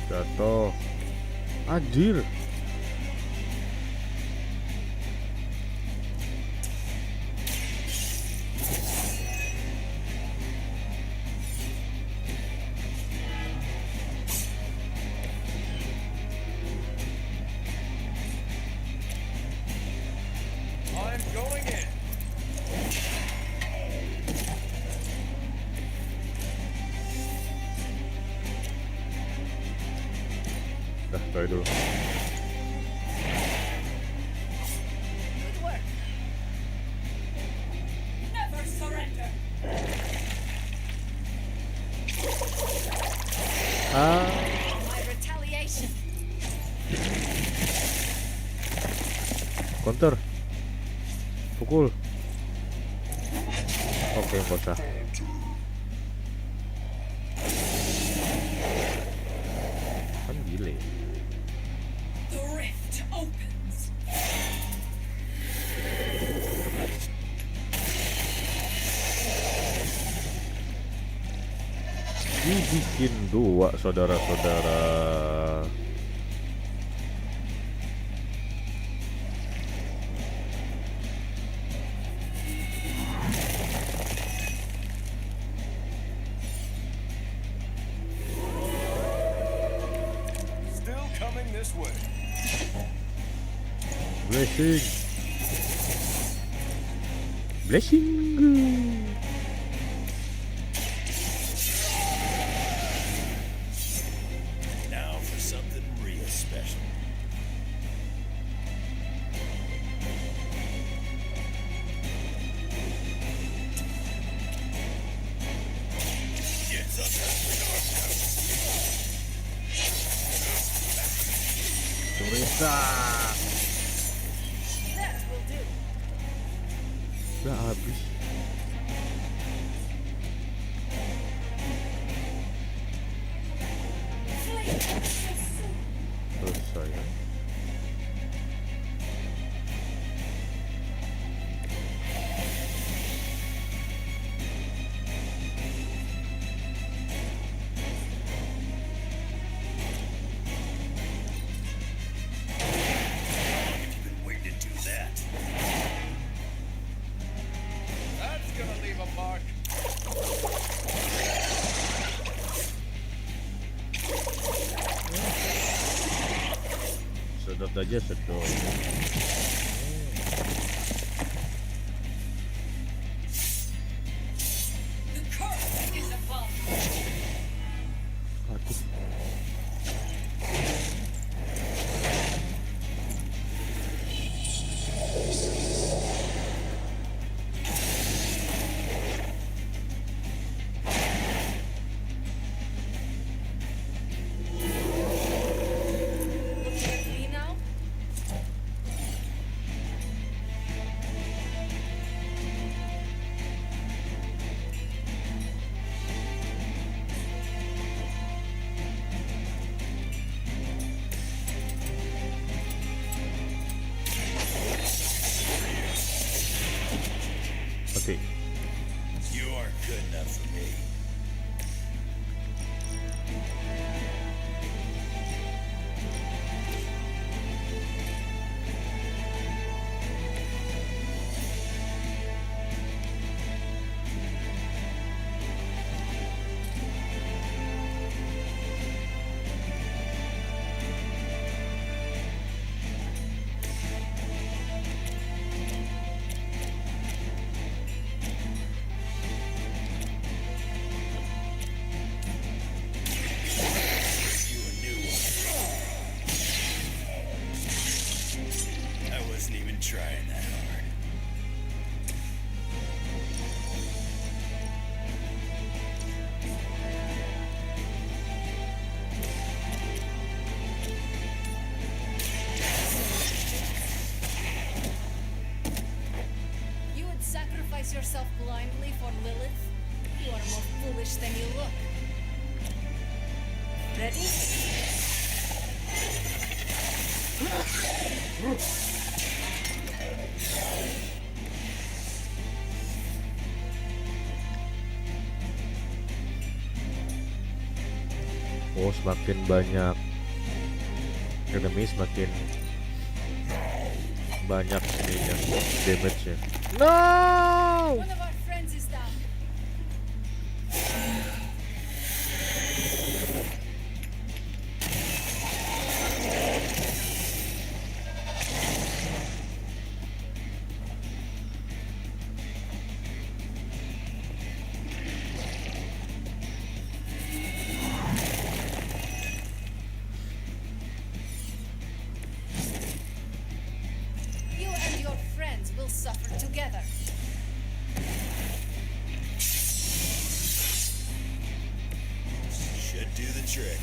Jatuh. Anjir. I'm going in. Dah, cari dulu. Good work. Never surrender. Ah, My retaliation. counter. Pukul. Oke, nggak usah. Kan gile. The rift opens. Dibikin dua, saudara-saudara. Still coming this way. Blessing. Blessing. Now for something real special. Gets Teresa. That will do. Udah habis. Selesai ya. been waiting to do that. That's gonna leave a mark. Sedot aja sedot. The curse is above. Aduh. Looking at me now? ready? Oh, semakin banyak enemy semakin banyak ininya damage-nya. No! One of our friends is down. You and your friends will suffer together. Should do the trick.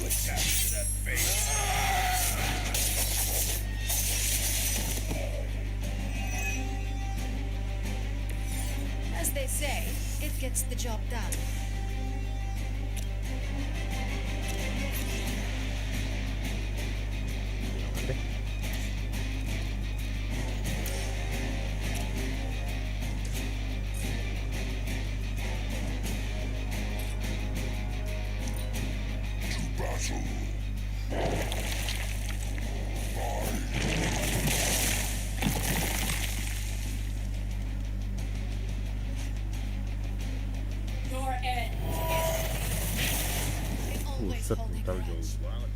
What's happened to that face? As they say, it gets the job done. Your end. Always Buset, holding ntar grudge. jauh banget.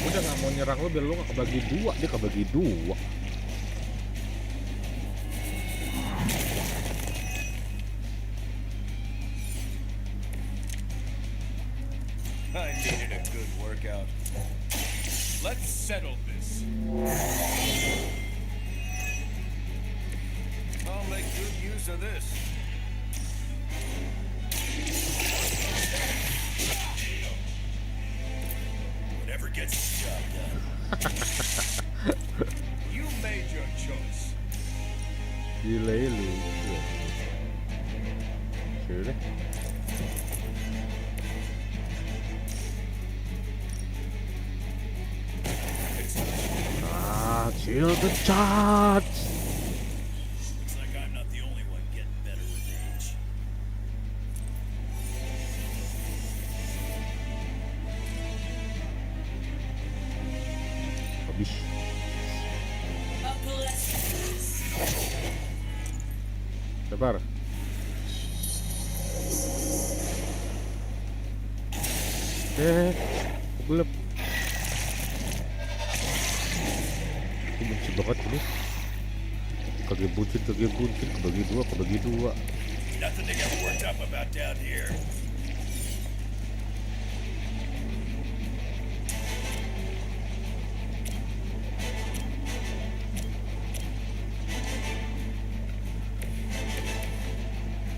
Udah nggak mau nyerang lo biar lo nggak kebagi dua, dia kebagi dua. I needed a good workout. Let's settle this. I'll make good use of this. Whatever gets the job done. You made your choice. Gila ya lu. Sudah. Ah, chill the charge. Looks like I'm not the only one getting better with age. Habis. Uncle Estes. Sabar. Gelap. Aku benci banget ini. Kagak buncit, kebagi dua. Nothing to get worked up about down here.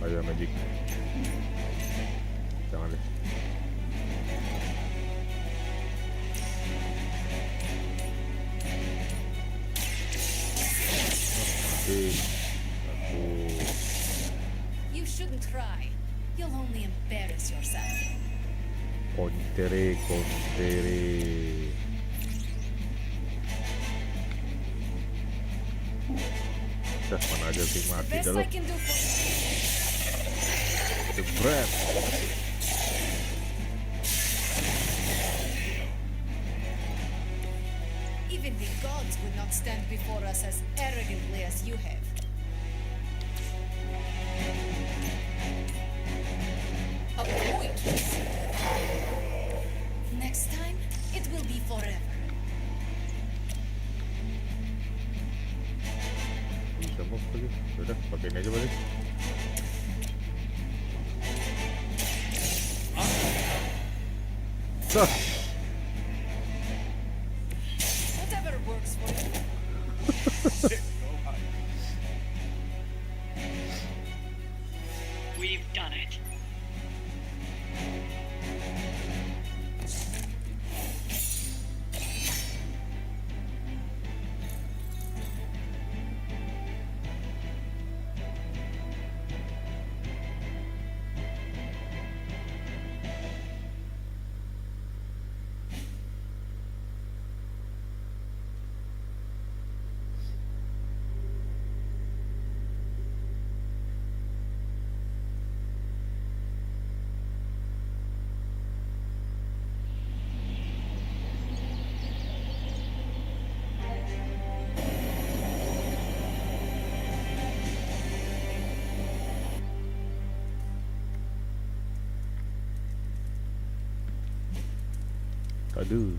Ayo magic. Jangan deh. Aku You shouldn't try. You'll only embarrass yourself. kontere. Dah mana aja sih mati Best dah lo. I can do for The breath. even the gods would not stand before us as arrogantly as you have. A point. Next time, it will be forever. Bisa move lagi. Udah, pakein aja balik. Dah. Whatever works for you. Aduh.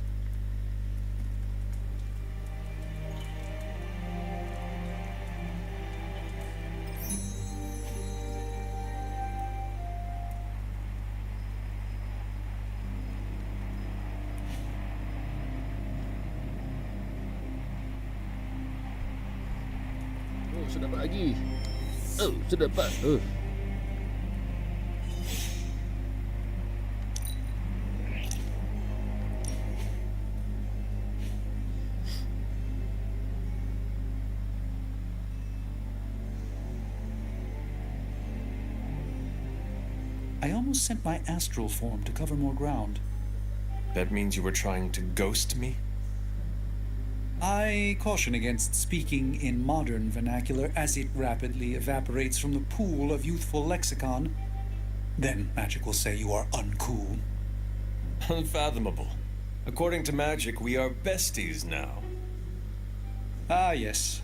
Oh, sudah pagi. Oh, sudah pagi. I almost sent my astral form to cover more ground. That means you were trying to ghost me? I caution against speaking in modern vernacular as it rapidly evaporates from the pool of youthful lexicon. Then magic will say you are uncool. Unfathomable. According to magic, we are besties now. Ah, yes.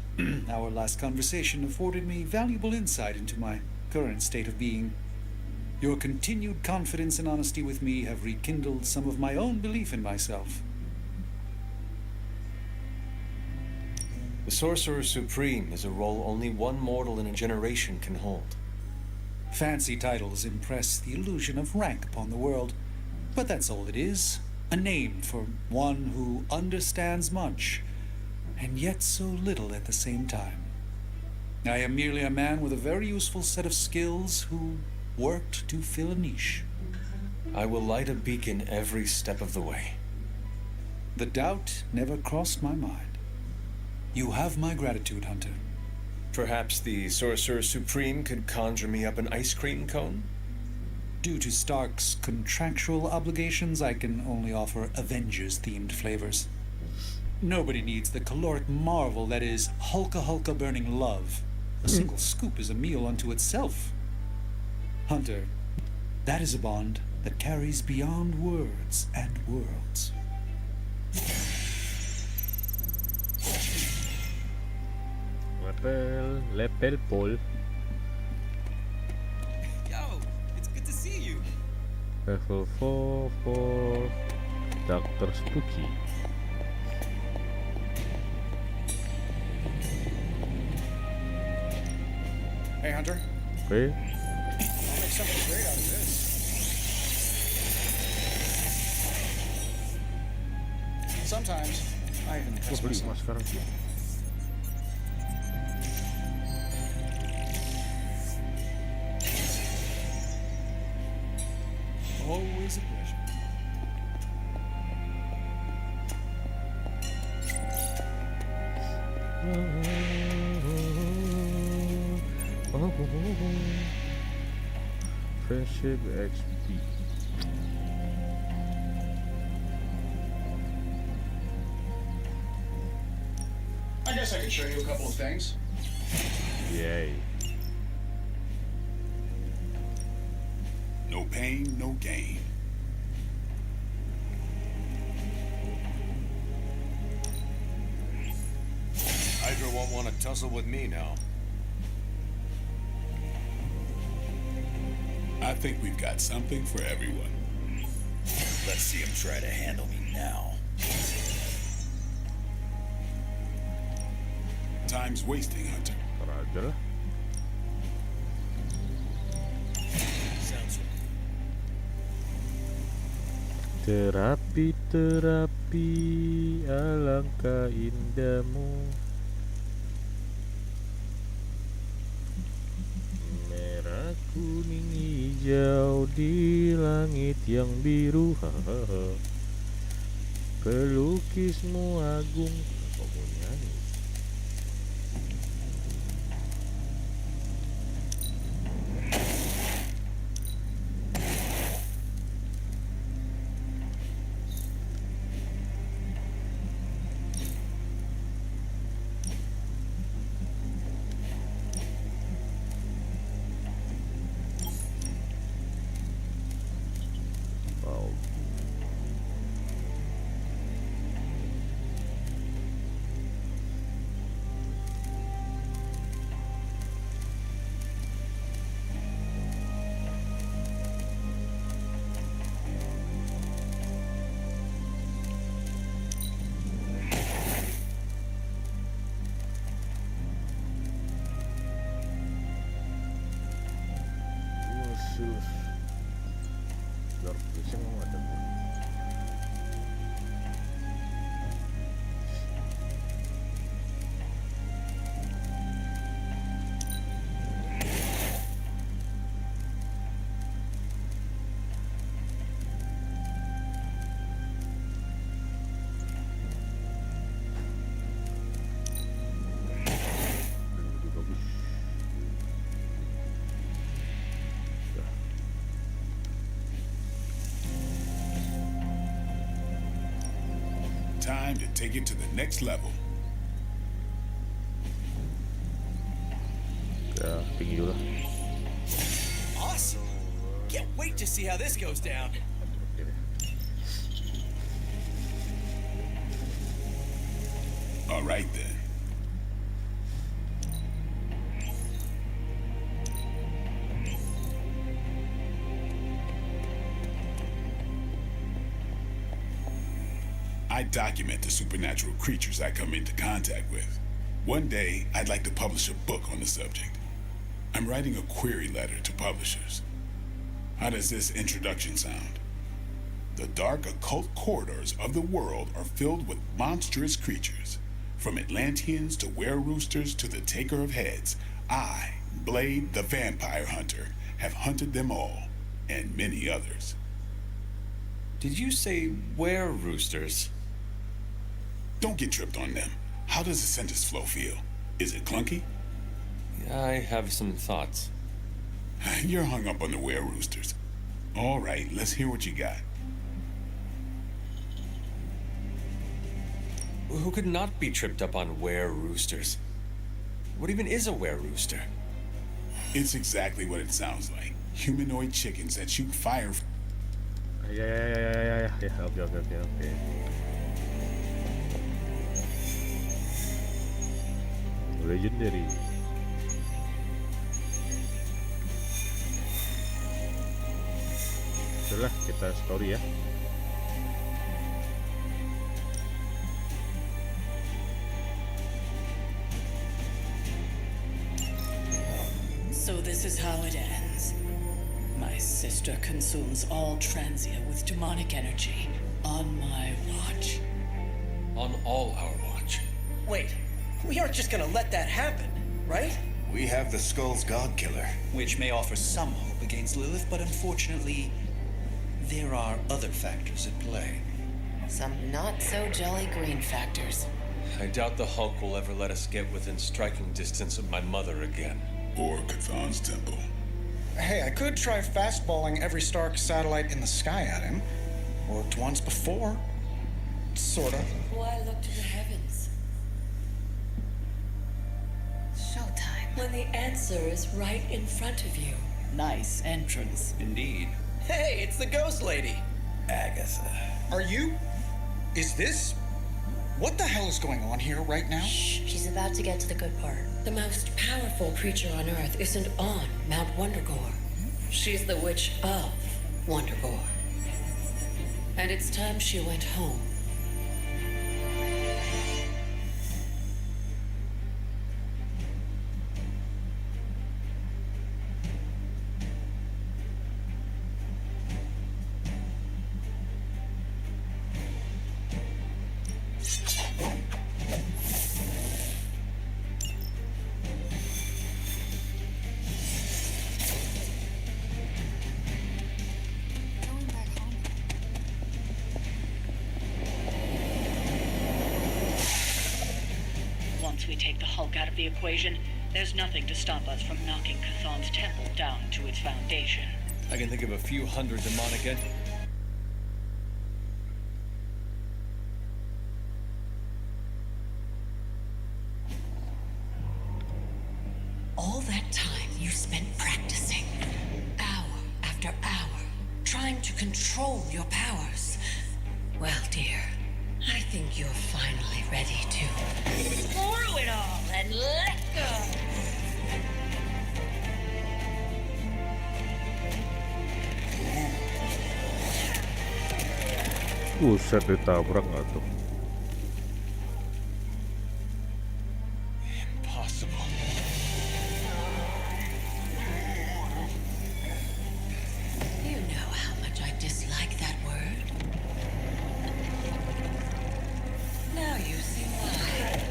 Our last conversation afforded me valuable insight into my current state of being. Your continued confidence and honesty with me have rekindled some of my own belief in myself. The Sorcerer Supreme is a role only one mortal in a generation can hold. Fancy titles impress the illusion of rank upon the world, but that's all it is. A name for one who understands much, and yet so little at the same time. I am merely a man with a very useful set of skills who worked to fill a niche. I will light a beacon every step of the way. The doubt never crossed my mind. You have my gratitude, Hunter. Perhaps the Sorcerer Supreme could conjure me up an ice cream cone? Due to Stark's contractual obligations, I can only offer Avengers-themed flavors. Nobody needs the caloric marvel that is Hulka burning love. A single scoop is a meal unto itself. Hunter, that is a bond that carries beyond words and worlds. Lepel Pol. Yo, it's good to see you. Level 4 for Dr. Spooky. Hey, Hunter. Okay. I'll make something great out of this. Sometimes I even Gua impress beli myself. emas sekarang sih. Always a pleasure. Friendship XP. I guess I could show you a couple of things. Yay. No pain, no gain. Hydra won't want to tussle with me now. I think we've got something for everyone. Let's see him try to handle me now. Time's wasting, Hunter. Ntar aja lah. Sounds Terapi, alangkah indahmu. Merah, kuning, hijau di langit yang biru. Pelukismu agung. Kok mau nyanyi? Wow. time to take it to the next level. Ya, tinggi dulu. Awesome. Can't wait to see how this goes down. Oke deh. All right then. I document the supernatural creatures I come into contact with. One day, I'd like to publish a book on the subject. I'm writing a query letter to publishers. How does this introduction sound? The dark occult corridors of the world are filled with monstrous creatures. From Atlanteans to were-roosters to the Taker of Heads, I, Blade the Vampire Hunter, have hunted them all, and many others. Did you say were-roosters? Don't get tripped on them. How does the sentence flow feel? Is it clunky? I have some thoughts. You're hung up on the were-roosters. All right, let's hear what you got. Who could not be tripped up on were-roosters? What even is a were-rooster? It's exactly what it sounds like. Humanoid chickens that shoot fire. Ya, oke. Legendary. Itulah kita story ya. So this is how it ends. My sister consumes all Transia with demonic energy on my watch. On all our watch. Wait, we aren't just gonna let that happen, right? We have the Skull's God Killer. Which may offer some hope against Lilith, but unfortunately, there are other factors at play. Some not so jolly green factors. I doubt the Hulk will ever let us get within striking distance of my mother again. Or Cathan's temple. Hey, I could try fastballing every Stark satellite in the sky at him. Worked once before. Sorta. Why look to the heavens Showtime. when the answer is right in front of you? Nice entrance. Indeed. Hey, it's the ghost lady. Agatha. Are you? Is this? What the hell is going on here right now? She's about to get to the good part. The most powerful creature on Earth isn't on Mount Wondergore. She's the witch of Wondergore. And it's time she went home. Going back home. Once we take the Hulk out of the equation, there's nothing to stop us from knocking Cathan's temple down to its foundation. I can think of a few hundred demonic All that time you spent practicing, hour after hour, trying to control your powers. Well, dear, I think you're finally ready to. Through it all and let go. Buset, ditabrak nggak tuh? Impossible. You know how much I dislike that word. Now you see why.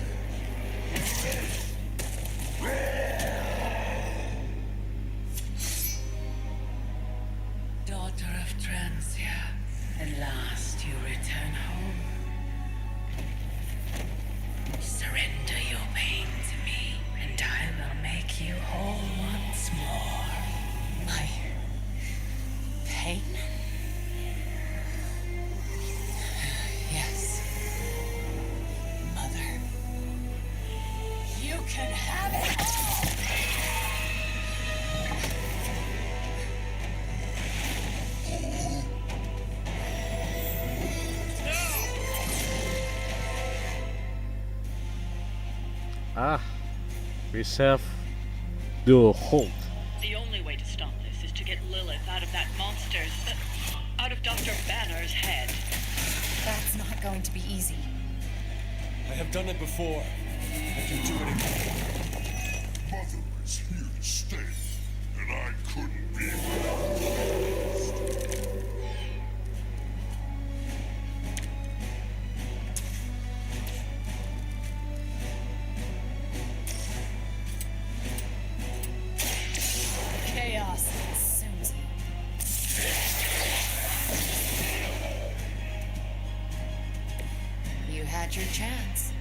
Daughter of Transia, at last you return home. We save the hold. The only way to stop this is to get Lilith out of that monster's... out of Dr. Banner's head. That's not going to be easy. I have done it before. I can do it again. Mother is here to stay, and I couldn't be more. Chaos consumes you. You had your chance.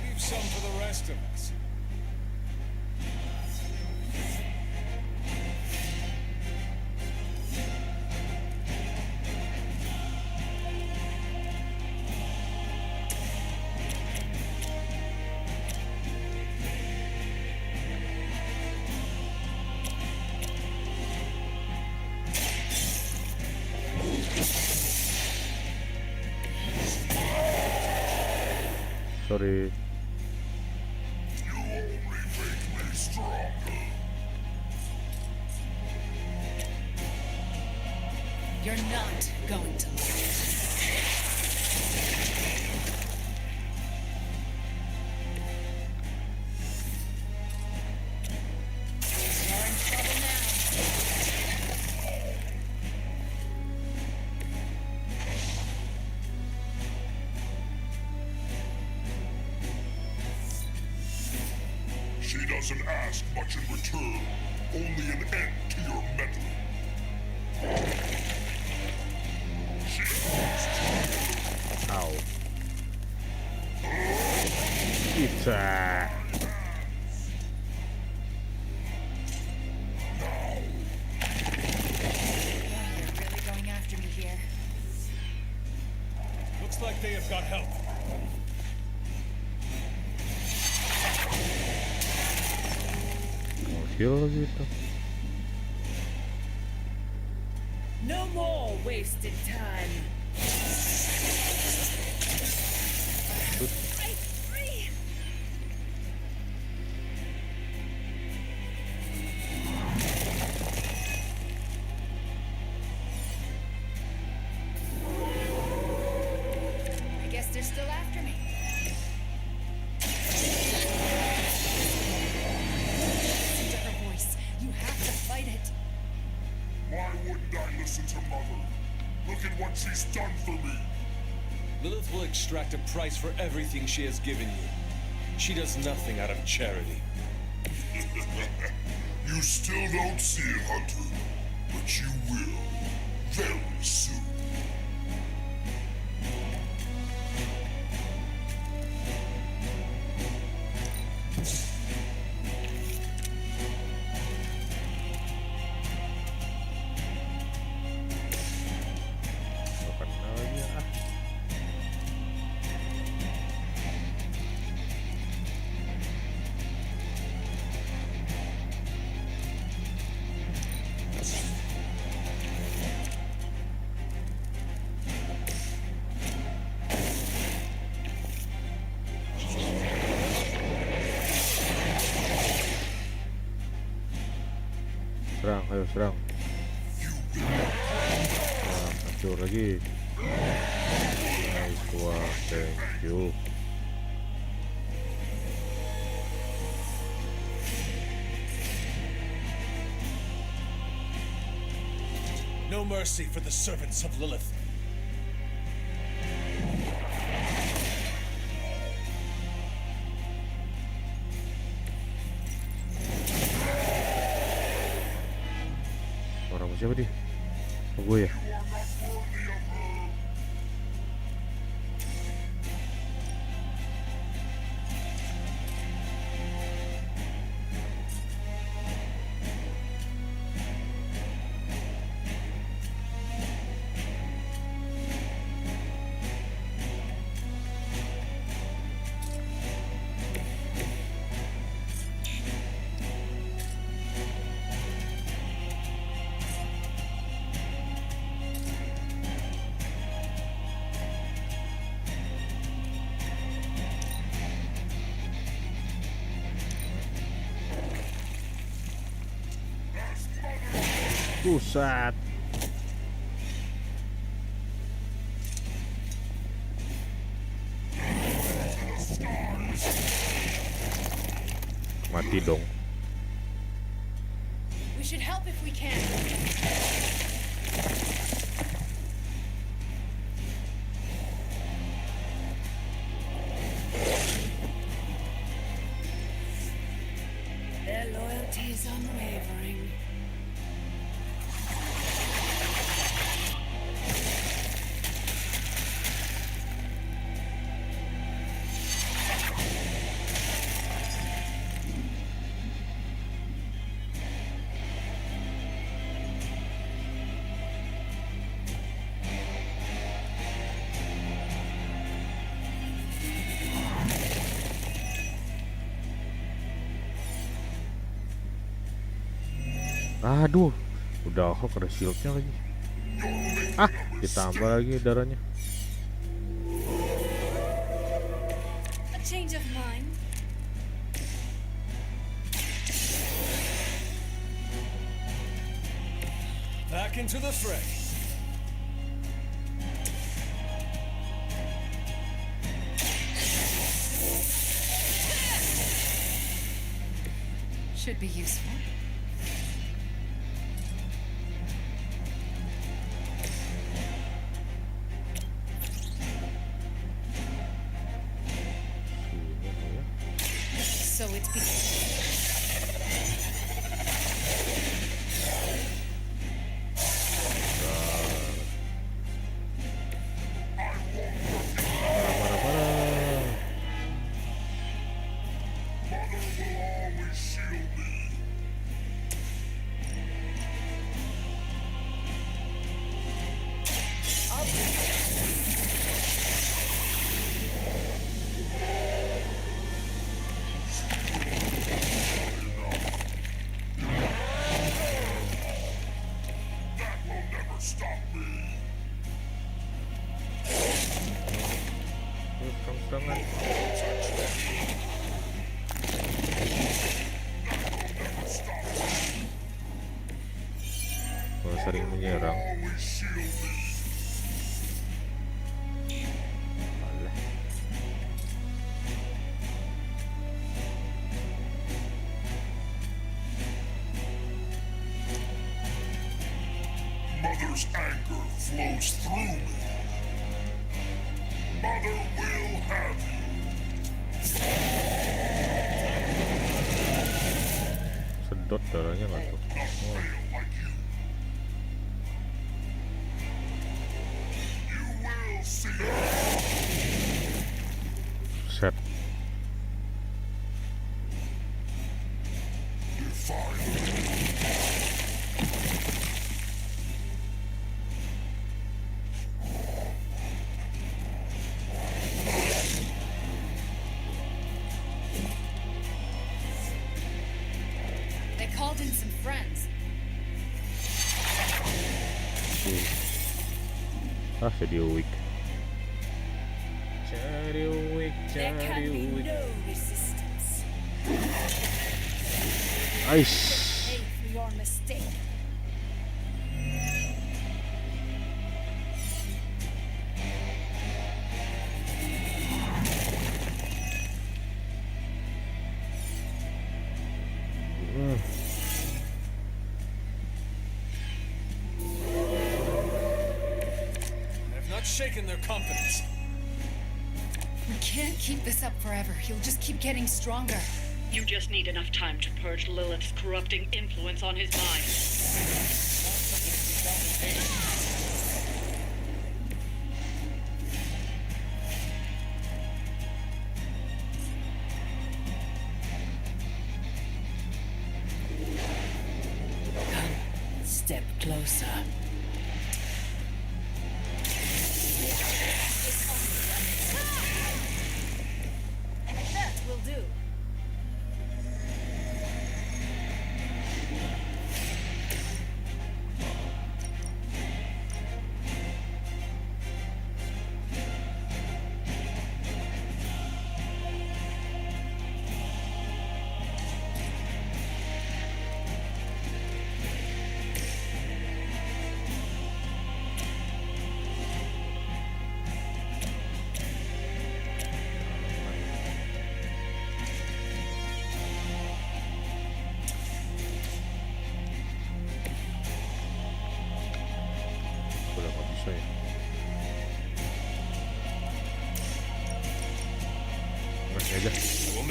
Leave some for the rest of us. Sorry. You only make me stronger. You're not going to live. You're in trouble now. She doesn't ask much in return, only an end to your meddling. She asks Ow. Kita. You're really going after me here. Looks like they have got help. Mau heal gitu. No more wasted time. I guess they're still after me. Listen to her voice. You have to fight it. why wouldn't I listen to Mother? Look at what she's done for me. Lilith will extract a price for everything she has given you. She does nothing out of charity. You still don't see it, Hunter, but you will very soon. Makan lagi ah. Serang, ayo serang. Nah, hancur lagi. Nice one, thank you. No mercy for the servants of Lilith. Orang siapa dia? Oh, gue ya? Buset. Mati dong. We should help if we can. Their loyalty is unwavering. Aduh, udah Hulk ada shieldnya lagi. Ah, ditambah lagi darahnya. A change of mind. Back into the fray. Should be useful. So it's sering menyerang. Alah. Mother's anger flows through me. Mother will have you. Sedot darahnya nggak tuh? Oh. Set. They called in some friends. Ah, jadi weak. There can be no resistance. Aish. Pay for your mistake. I've not shaken their confidence. We can't keep this up forever. He'll just keep getting stronger. You just need enough time to purge Lilith's corrupting influence on his mind. Step closer. That will do.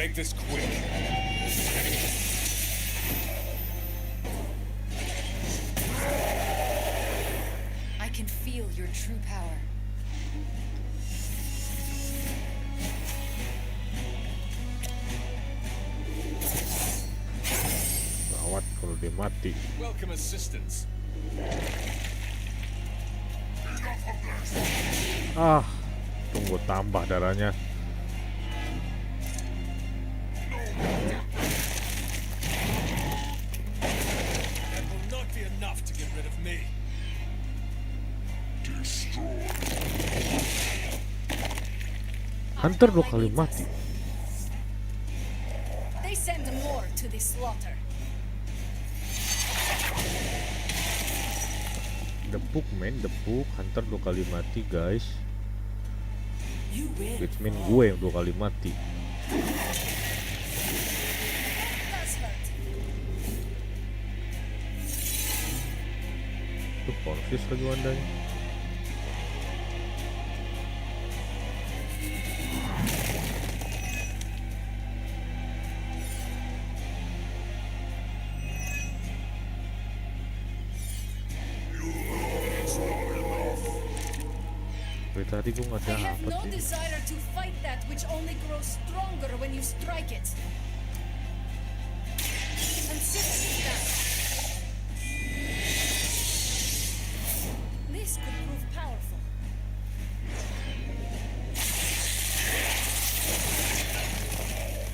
make this quick. I can feel your true power. Gawat kalau dia mati. Welcome assistance. Ah, tunggu tambah darahnya. That will not be enough to get rid of me. Hunter 2 kali mati. They send more to the slaughter. Depuk men, depuk. Hunter 2 kali mati guys. You win. Which mean gue yang 2 kali mati. Does hurt. Tuh confuse lagi Wandanya. Dari tadi gue nggak I have dapet no sih. desire to fight that which only grows stronger when you strike it. And sit down. This could prove powerful.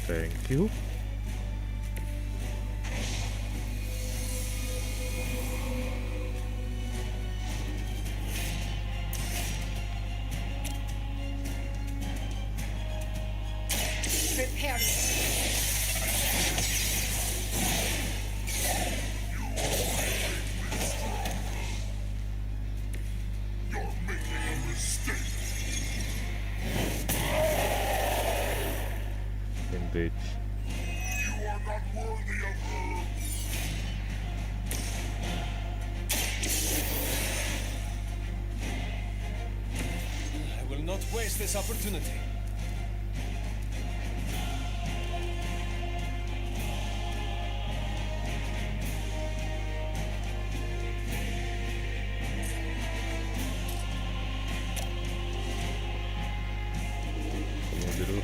Thank you. Prepare it. Vintage. I will not waste this opportunity. Tunggu dulu.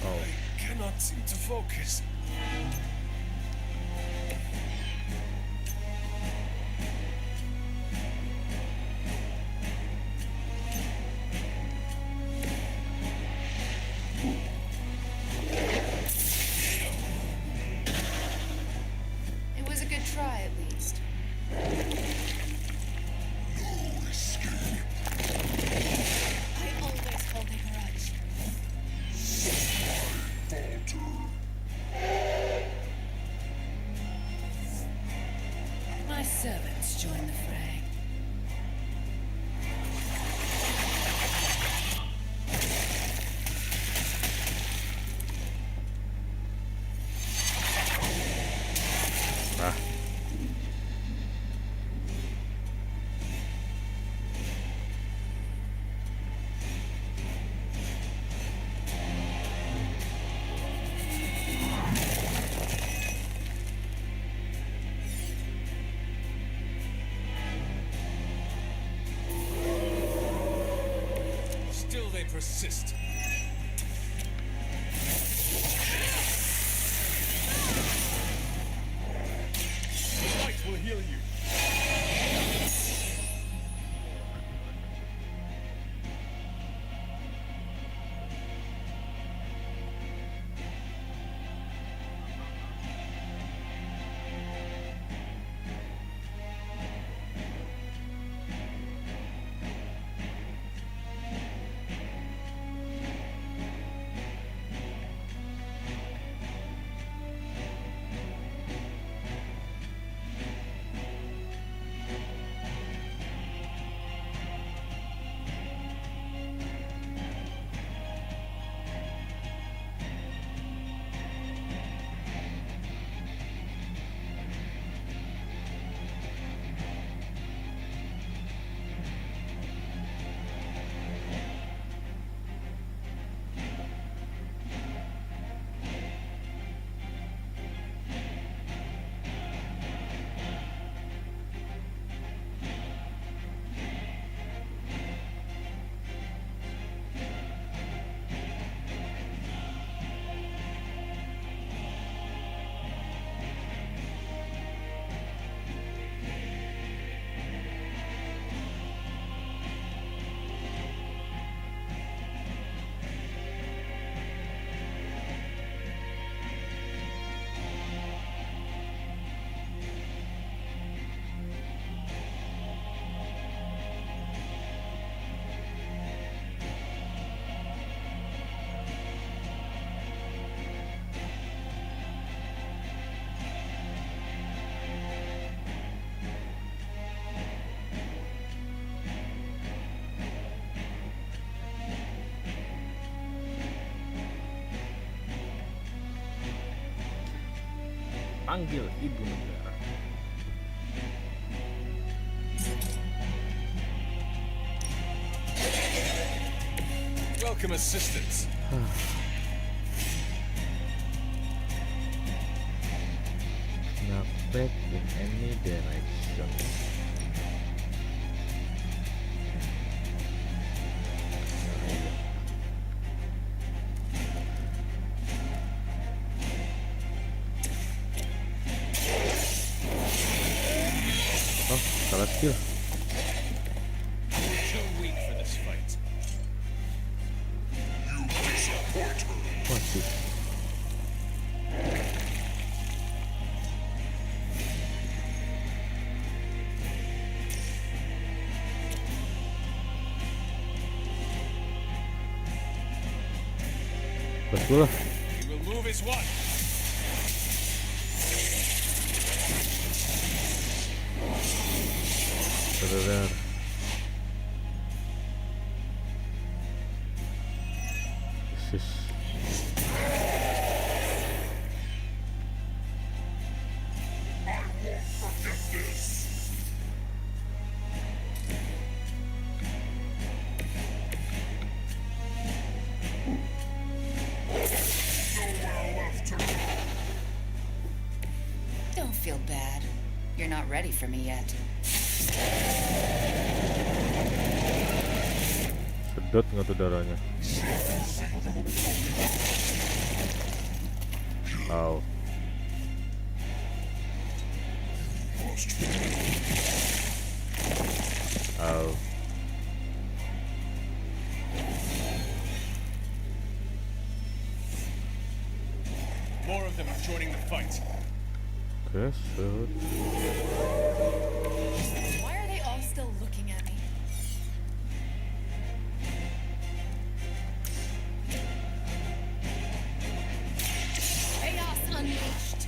Oh, Cannot seem to focus. It was a good try, at least. I always hold a grudge. My servants join the fray. nah. Still they persist. Light will heal you. Panggil Ibu Negara. Welcome assistance. Not back in any direction. Oh, salah skill. Too weak for this fight. Waduh. Betul lah. He will move his one. Benar. This is Don't feel bad. You're not ready for me yet. sedot nggak tuh darahnya? Au. Au. More of them are joining the fight. Kesut. Why are they all still looking at me? Chaos unleashed.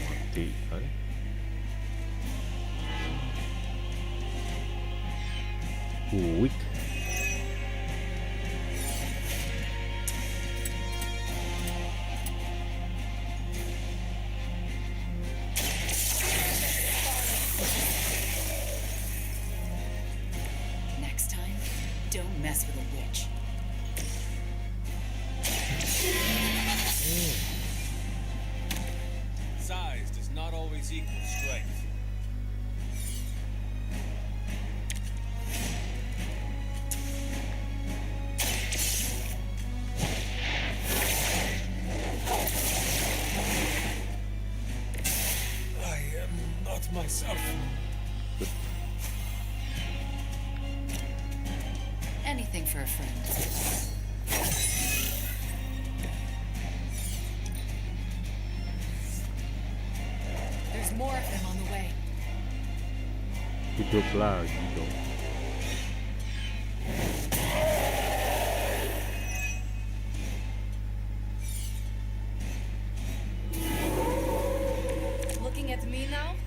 Mati kan? Weak. Next time, don't mess with a witch. Size does not always equal strength. I am not myself. Anything for a friend. There's more of them on the way. Hidup lagi dong. Looking at me now?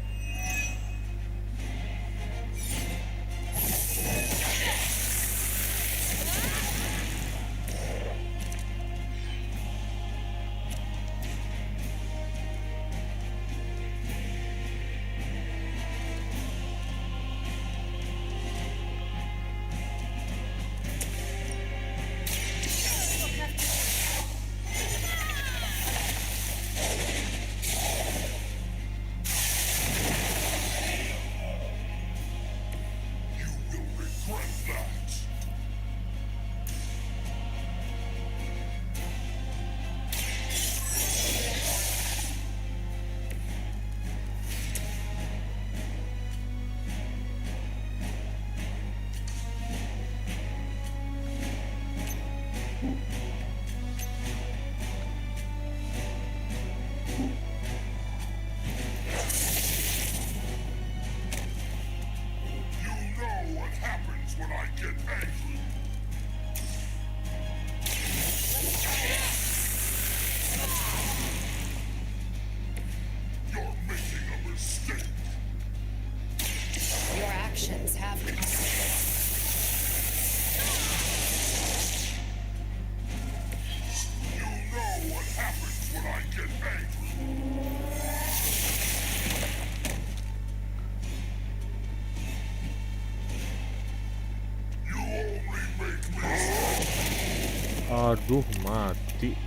Aduh, mati.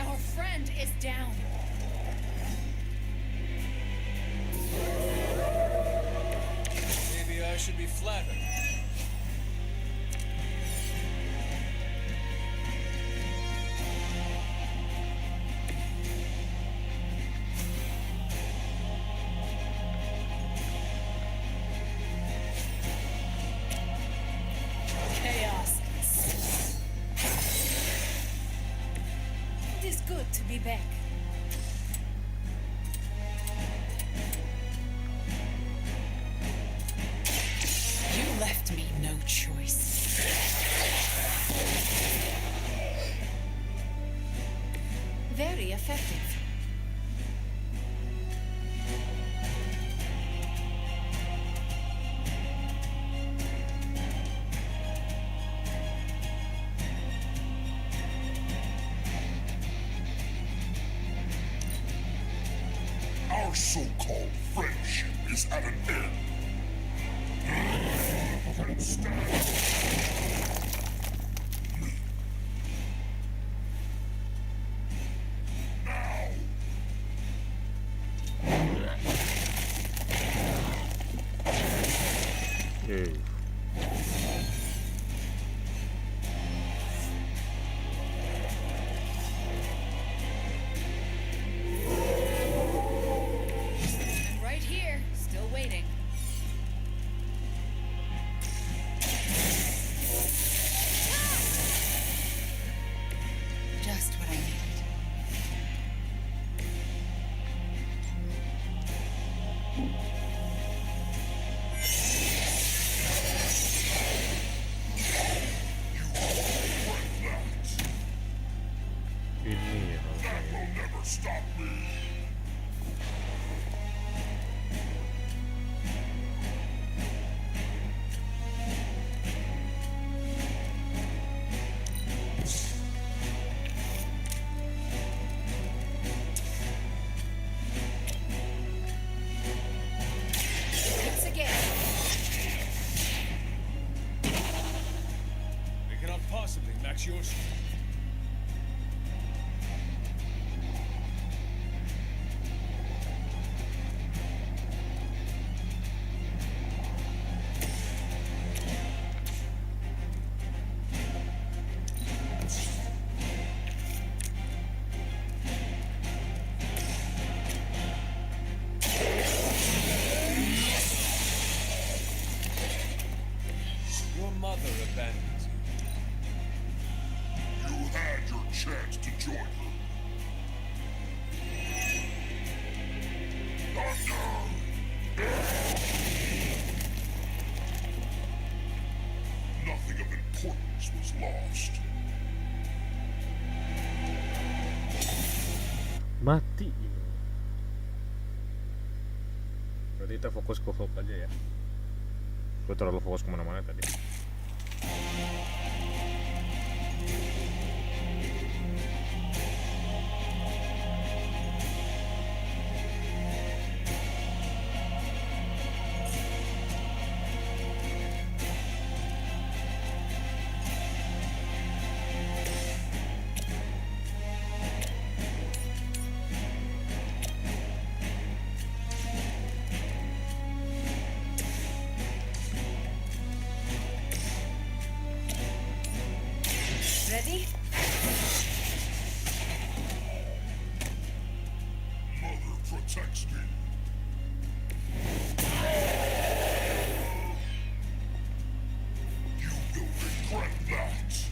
Our friend is down. Maybe I should be flattered. Chaos. It is good to be back. You left me no choice. Very effective. Our so-called friendship is at an end. And stand me. Now. Oke. I'm right here, still waiting. Just what I needed. Ini ya That will never stop me. Once again. We cannot possibly match your strength. Your mother abandons you. You had your chance to join her. Nothing of importance was lost. mati. Berarti kita fokus ke Hulk aja ya. Gue terlalu fokus kemana-mana tadi. Ready? Mother protects me. You will regret that.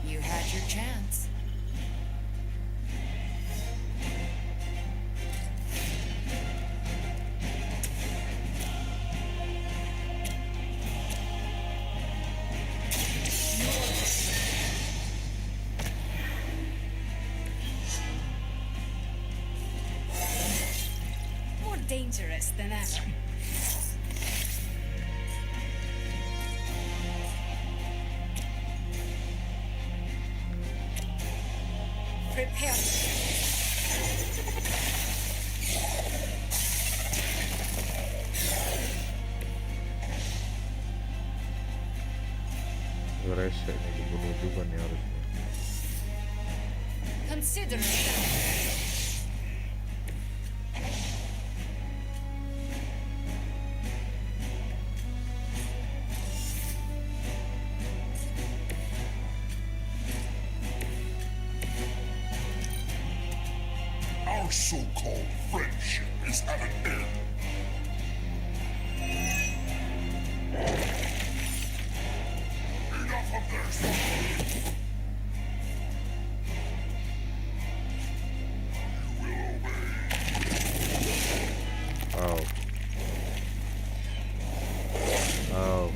You had your chance. More dangerous than ever. Rese ini dibunuh juga nih harusnya. Consider yourself. Our so-called friendship is at an end. Enough of this! You will obey. Oh. Oh.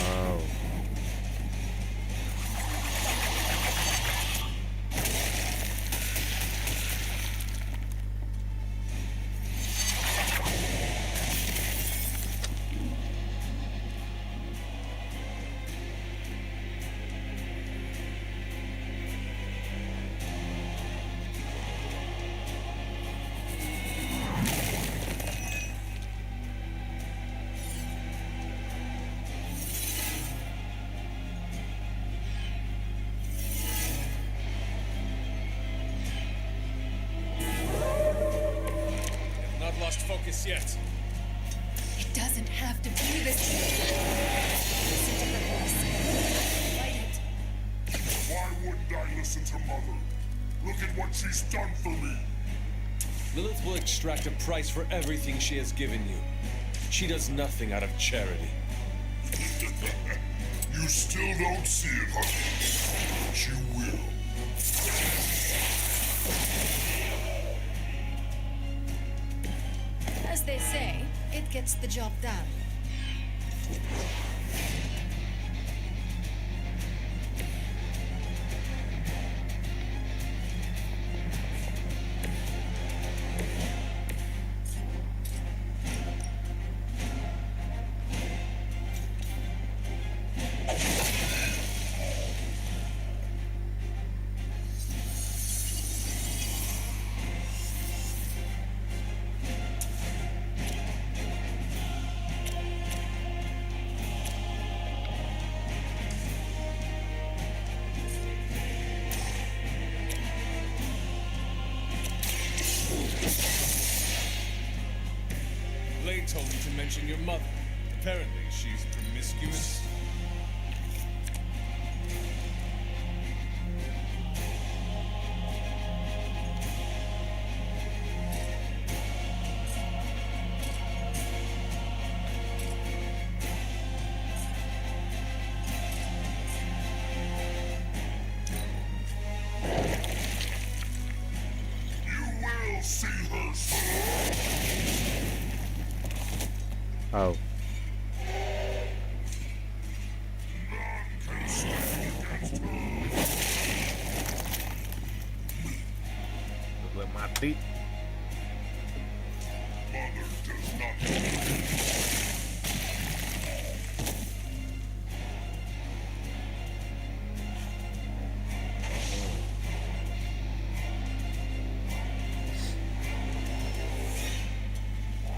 Oh. Not lost focus yet. It doesn't have to be this way. Listen to her voice. Fight it. Why wouldn't I listen to Mother? Look at what she's done for me. Lilith will extract a price for everything she has given you. She does nothing out of charity. You still don't see it, Hunter. But you will. As they say, it gets the job done. Blade told me to mention your mother. Apparently, she's promiscuous. You will see her soon. Oh. None can stand against her. Gue mati. Mother does not.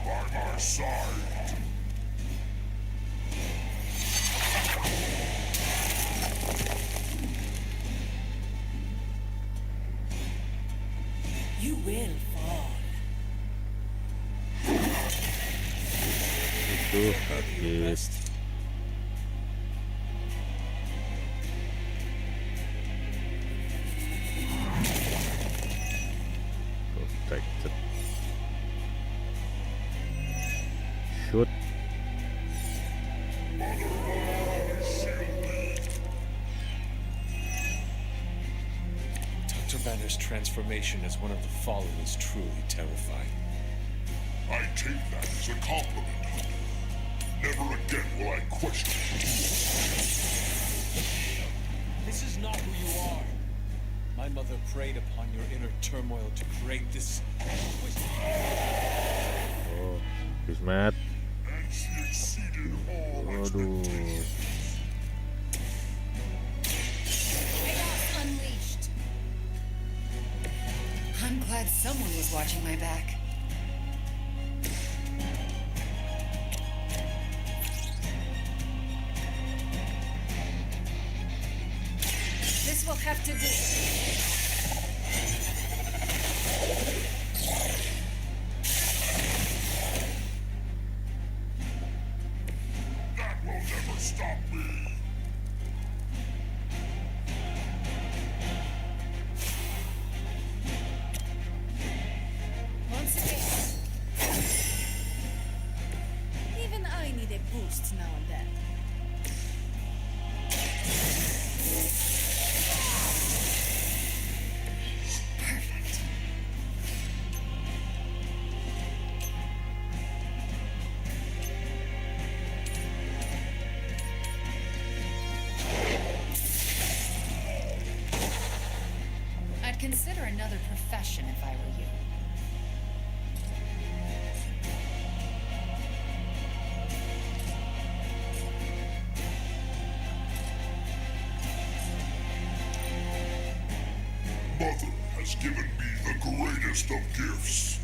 By my side. You will fall. Itu kaget. Protected. Shoot. Dr. Banner's transformation as one of the fallen is truly terrifying. I take that as a compliment. Never again will I question you. This is not who you are. My mother preyed upon your inner turmoil to create this. Oh, he's mad. And she exceeded all Waduh. expectations. Chaos unleashed. I'm glad someone was watching my back. This will have to do. That will never stop me. Once again. Even I need a boost now and then. Perfect. I'd consider another profession if I were you. Mother has given me the greatest of gifts.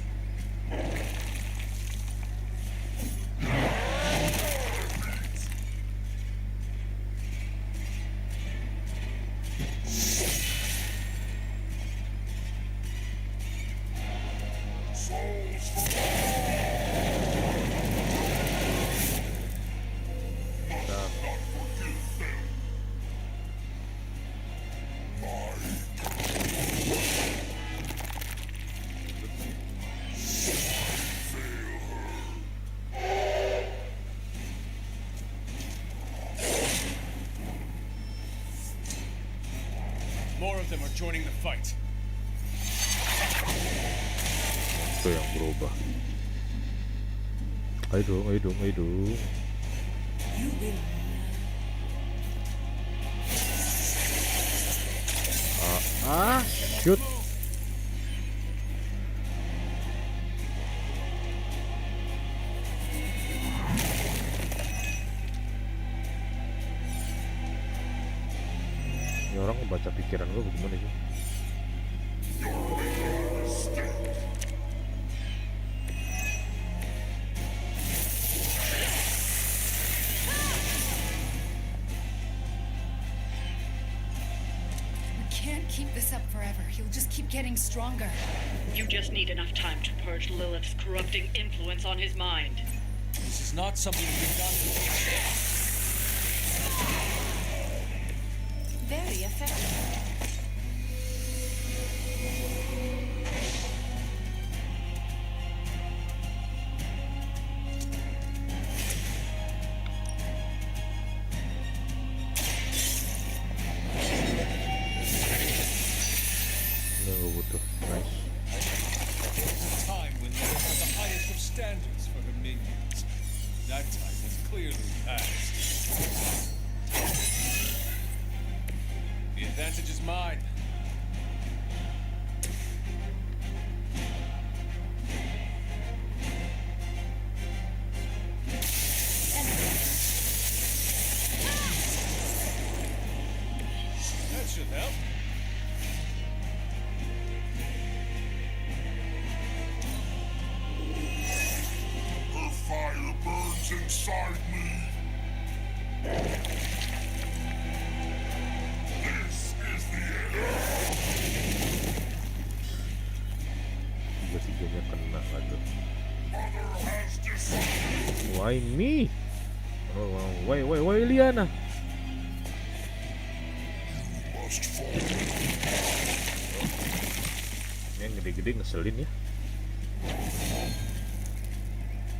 More of them are joining the fight. Itu yang berubah. Ayo dong, ayo dong, ayo dong. Shoot. Ini orang ngebaca pikiran gue bagaimana sih? Can't keep this up forever. He'll just keep getting stronger. You just need enough time to purge Lilith's corrupting influence on his mind. This is not something to be done. Very effective. Ini gue butuh. Nice. Time when Lilith had the highest of standards for her minions. That time is clearly past. The advantage is mine. That should help. Her fire burns inside me. This is the end. Tiga-tiganya kena aduh. Mother has decided. Why me? Oh, why Liana? Must fall. Ini yang gede-gede ngeselin ya.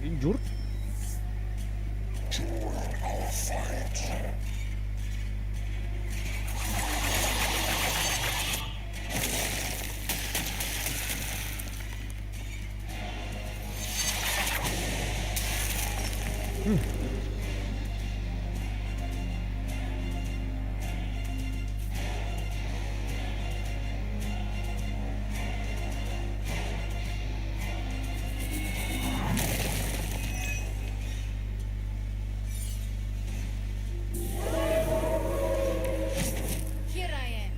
Injured. Join our fight. Here I am.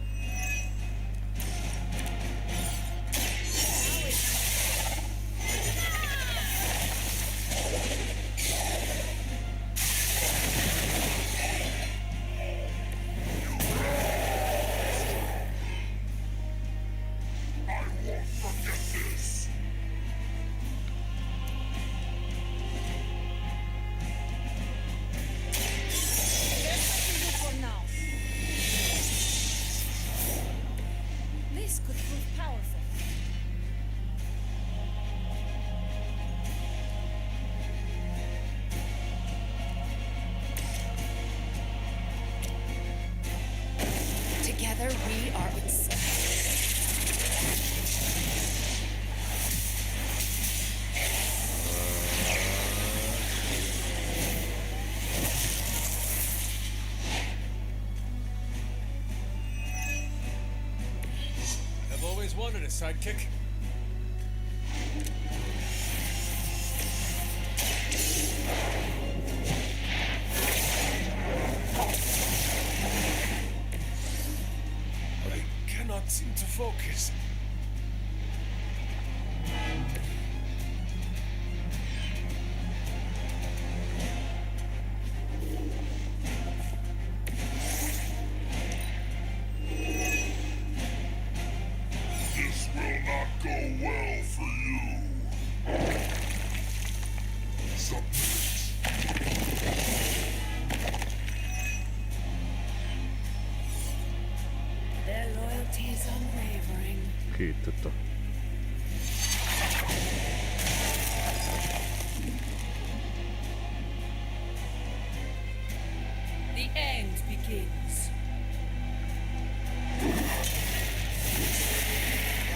sidekick? I cannot seem to focus. This will not go well for you. Submit. Their loyalty is unwavering. Gitu tuh. The end begins.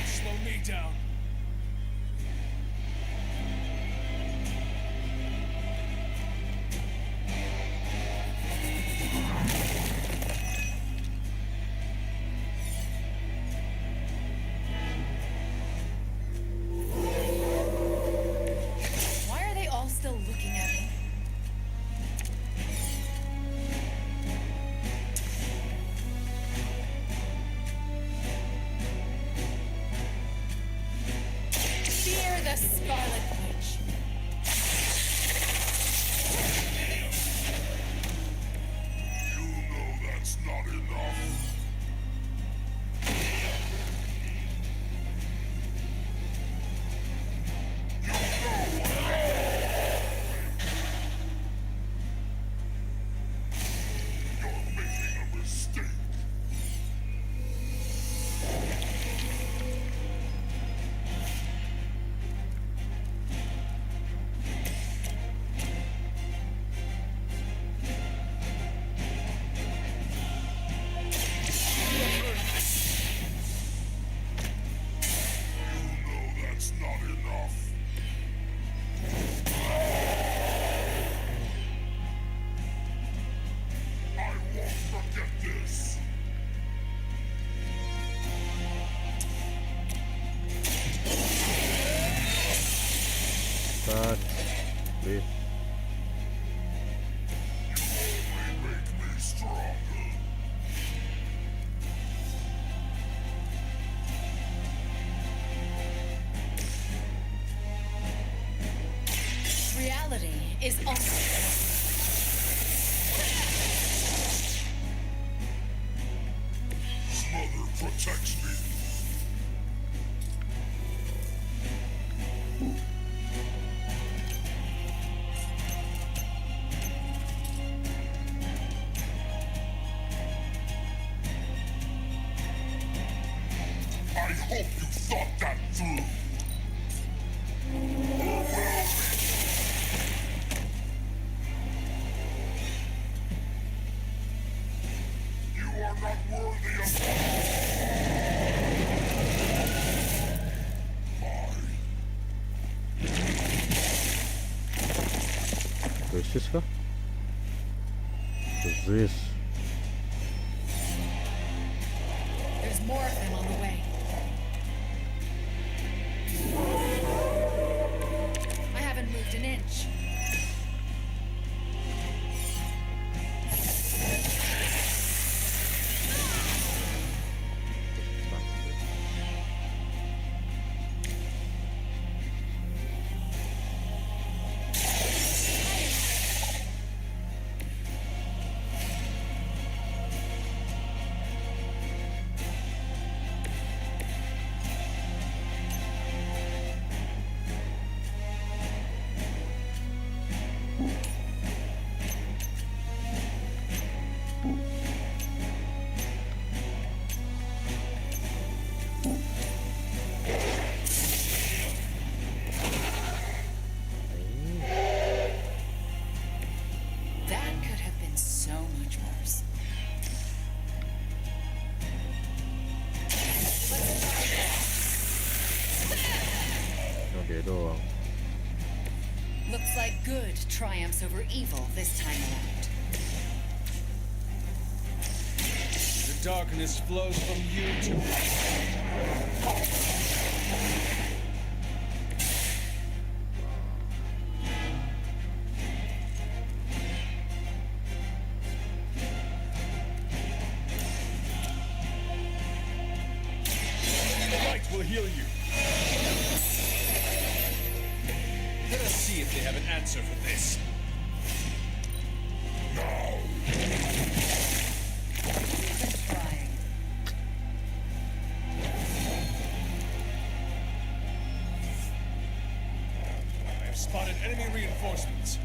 Slow me down. Why are they all still looking at me? Fear the Scarlet Witch. You know that's not enough. You're making a mistake. You know that's not enough. I won't forget this. Kan. Please. Only make me stronger. Reality is also. Mother protects me. I hope you thought that through. You are not worthy of Resist kah? Resist. There's more of them on the way. I haven't moved an inch. That could have been so much worse. Oh, dia doang. Looks like good triumphs over evil this time around. The darkness flows from you to me. The light will heal you. Let us see if they have an answer for this. Trying. I have spotted enemy reinforcements.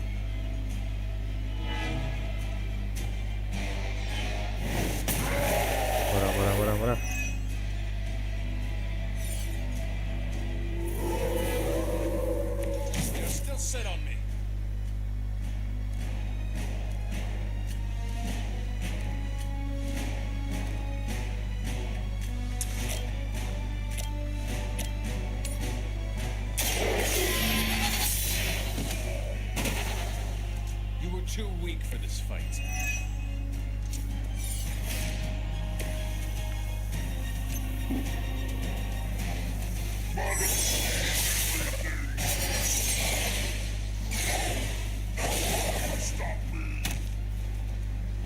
Murah. They are still set on me. You were too weak for this fight.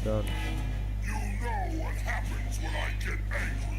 Done. You know what happens when I get angry.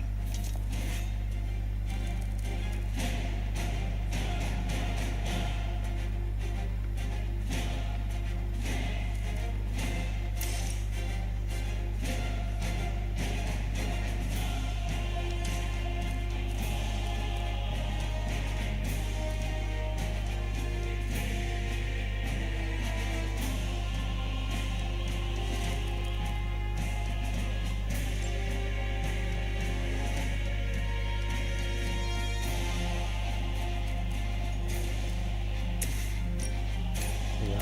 Ya.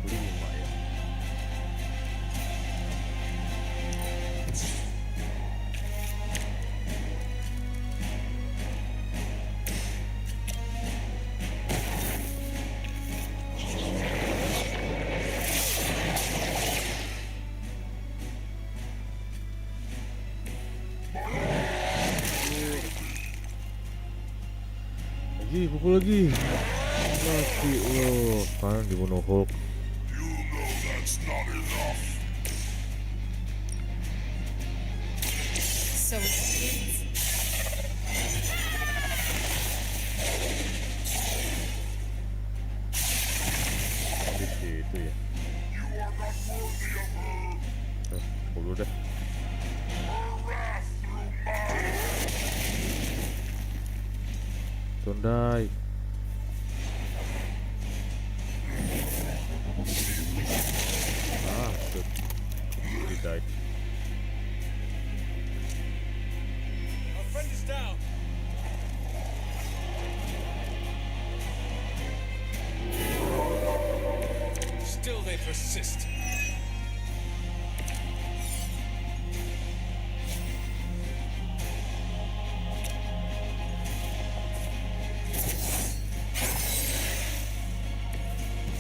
Lima ya. Lagi, pukul lagi. Mati lo. Kan dibunuh Hulk. You know that's not enough. So it's Di situ ya. You are not worthy of her. 10 dah. Her wrath through mine. Tundai. Ah, shit. He died. Our friend is down. Still they persist.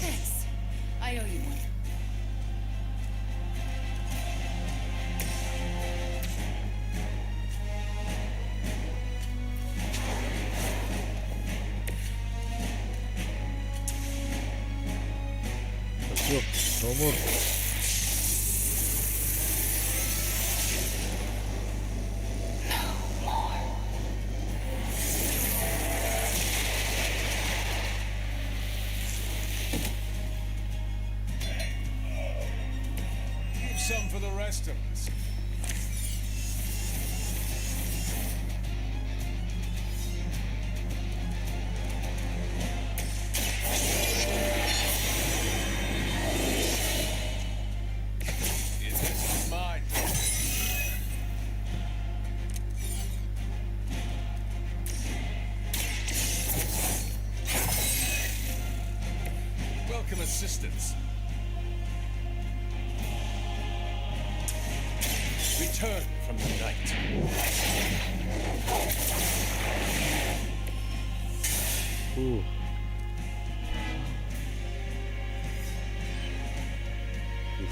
Thanks. I owe you one. Let's go. No more. Leave some for the rest of us. It is mine. Welcome assistance. Return from the night.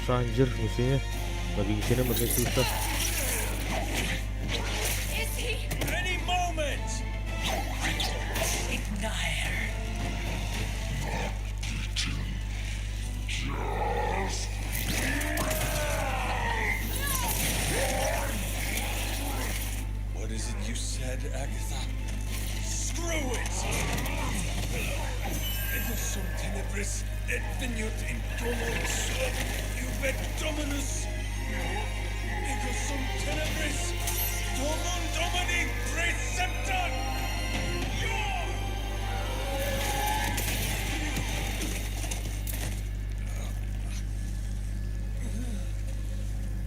susah anjir musuhnya. Makin sini makin susah. Is he? Any moment! Ignite. What is it you said, Agatha? Screw it! Ego sum tenebris et veniut in domo suum iube dominus. Ego sum tenebris domum domini preceptor.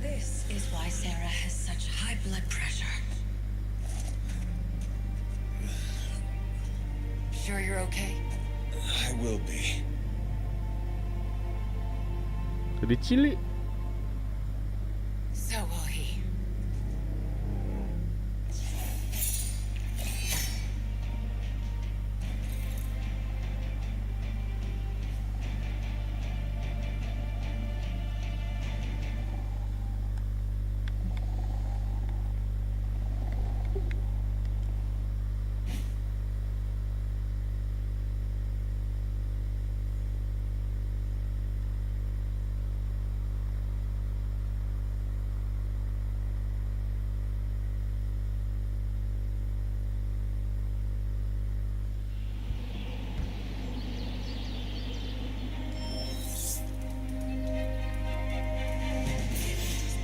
This is why Sarah has such high blood pressure. Sure you're okay? I will be. Jadi cilik. So will he.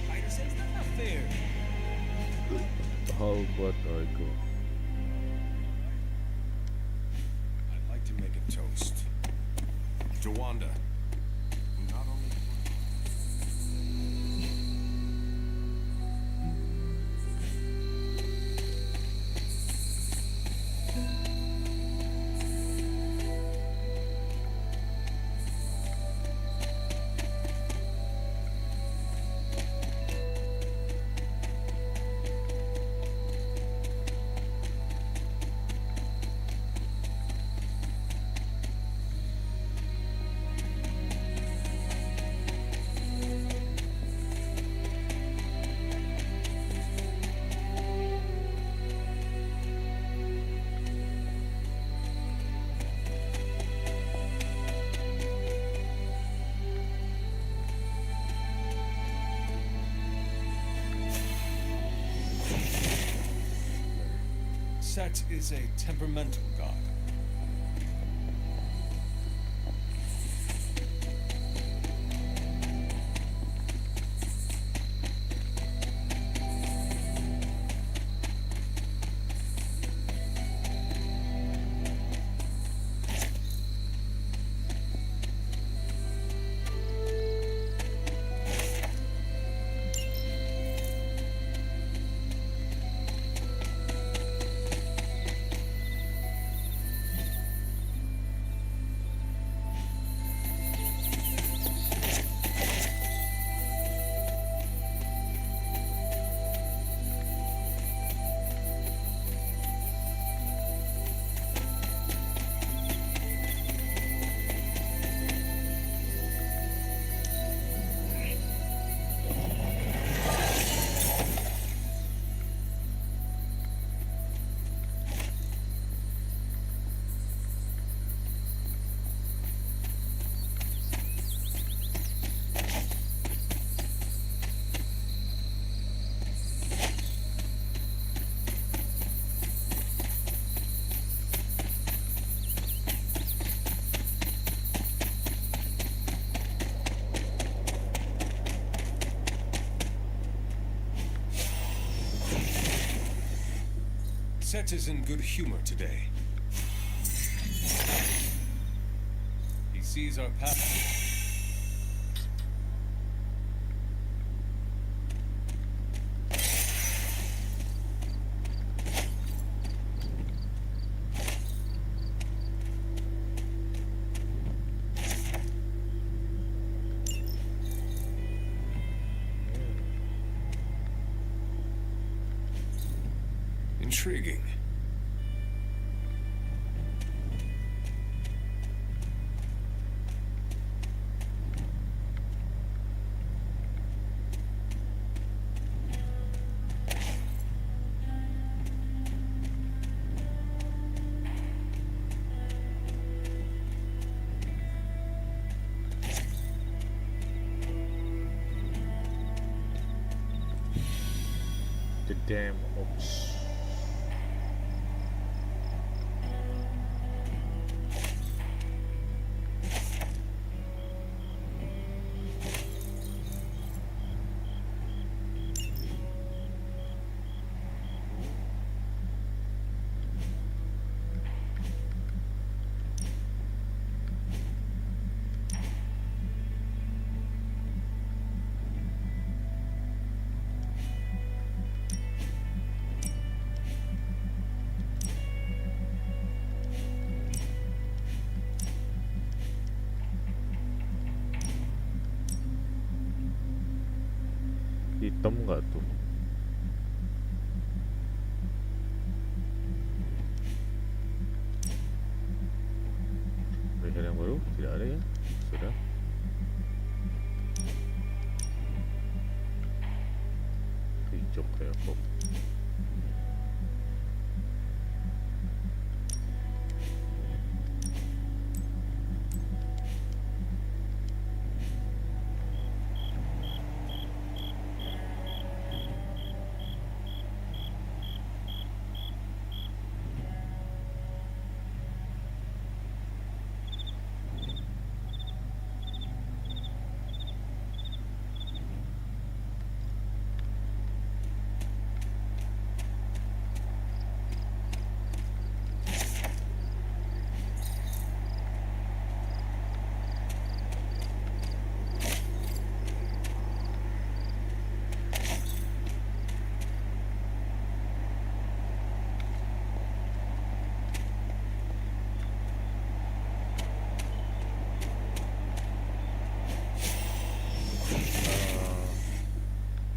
Spider says that's not fair. How buat Oiko. I'd like to make a toast to Wanda. Who not only Set is a temperamental god. Set is in good humor today. He sees our path. Intriguing. Damn ops. Hitam nggak tuh? Leher yang baru tidak ada ya? Sudah. Hijau kayak kok.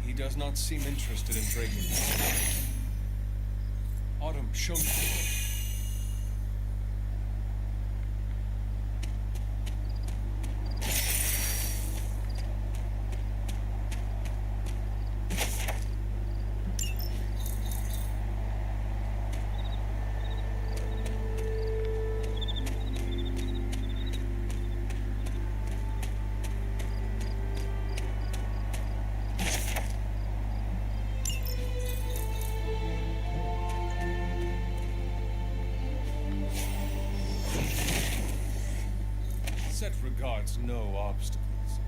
He does not seem interested in breaking this. Autumn, show me. Set regards no obstacles.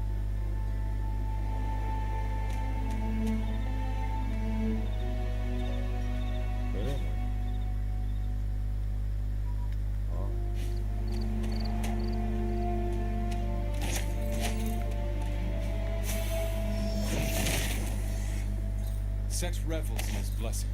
Boleh. Oh. Set revels in his blessing.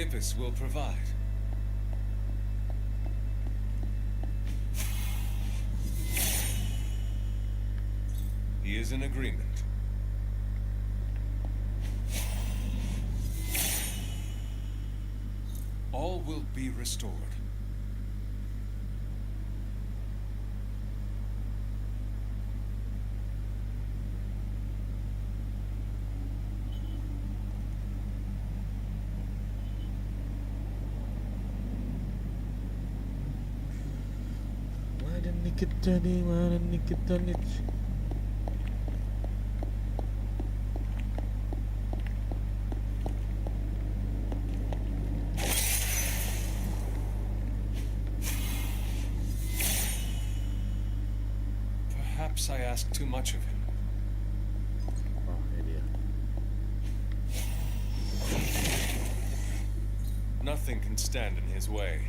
Hippus will provide. He is in agreement. All will be restored. Mana nih kita nih? Perhaps I ask too much of him. Oh, ini dia. Nothing can stand in his way.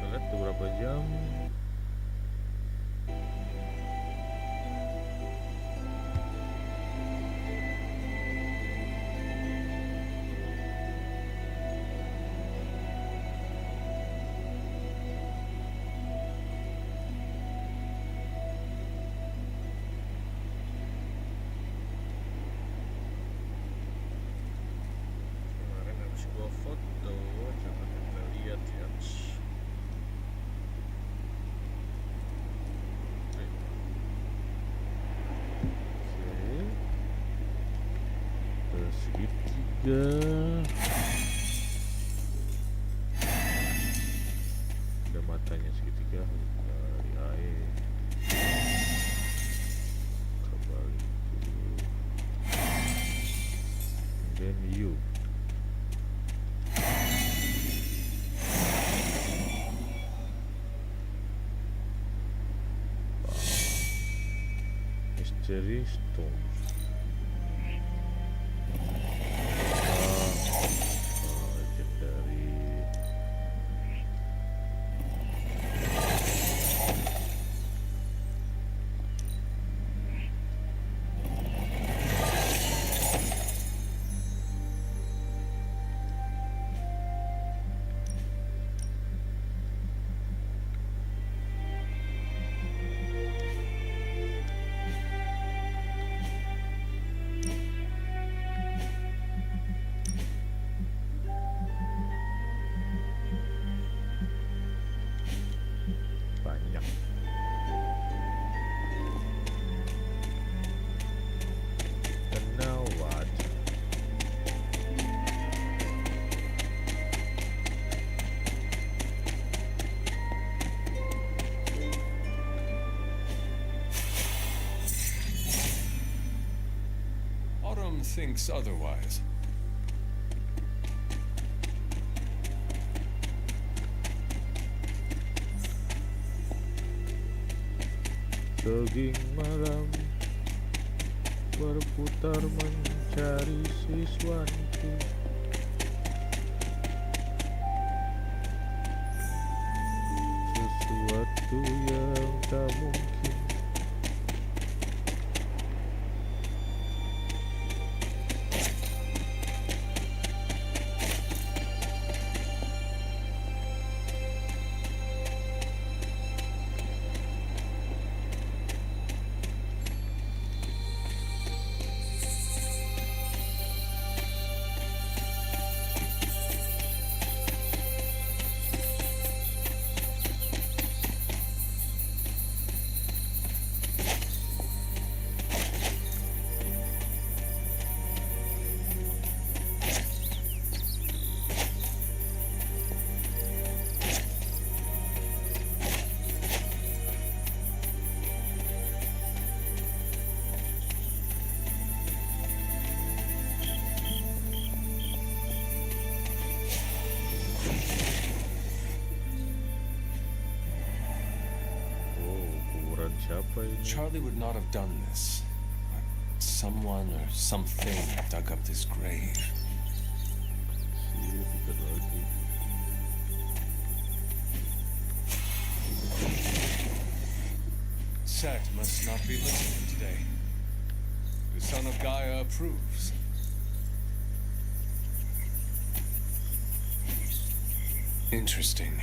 Kita lihat beberapa jam. Kemarin habis gua foto, coba kita lihat ya. Oke, segitiga. Ada matanya segitiga dari air. Kembali dulu. And then you. Mystery Stone. Legendary. Banyak. And now what? Autumn thinks otherwise. Jogging malam berputar mencari siswanku. Sesuatu yang tak mungkin. apa ini? Charlie would not have done this. Someone or something dug up this grave. Iya, pikir lagi. Set must not be listening today. The son of Gaia approves. Interesting.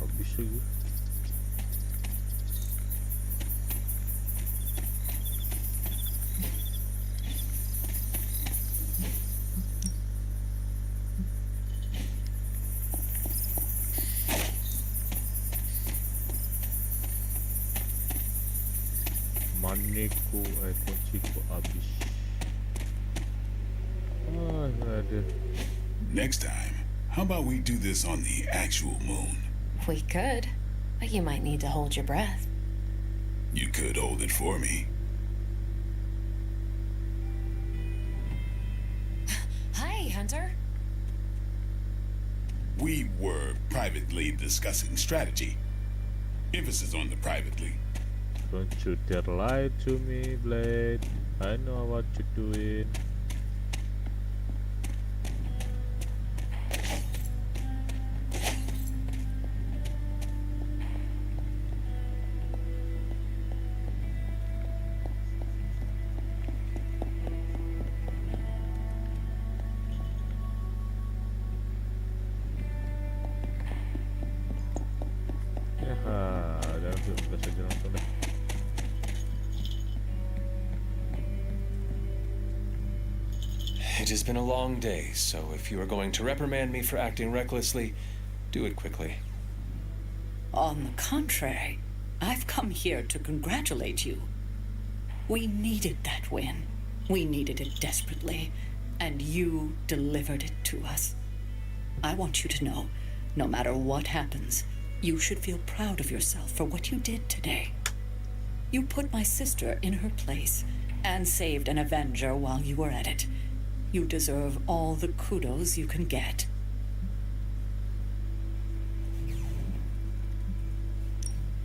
Habis lagi. Maniku, kunciku habis. Ah, nggak ada. Next time, how about we do this on the actual moon? We could, but you might need to hold your breath. You could hold it for me. Hi, Hunter. We were privately discussing strategy. Emphasis on the privately. Don't you dare lie to me, Blade. I know what you're doing. Ya, udah saja langsung deh. It has been a long day, so if you are going to reprimand me for acting recklessly, do it quickly. On the contrary, I've come here to congratulate you. We needed that win. We needed it desperately, and you delivered it to us. I want you to know, no matter what happens, you should feel proud of yourself for what you did today. You put my sister in her place and saved an Avenger while you were at it. You deserve all the kudos you can get.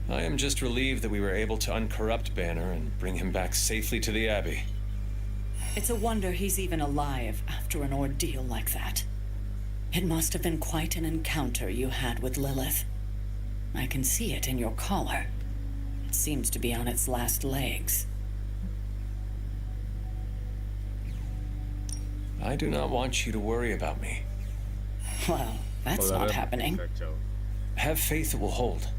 I am just relieved that we were able to uncorrupt Banner and bring him back safely to the Abbey. It's a wonder he's even alive after an ordeal like that. It must have been quite an encounter you had with Lilith. I can see it in your collar. It seems to be on its last legs. I do not want you to worry about me. Well, that's not happening. Have faith it will hold.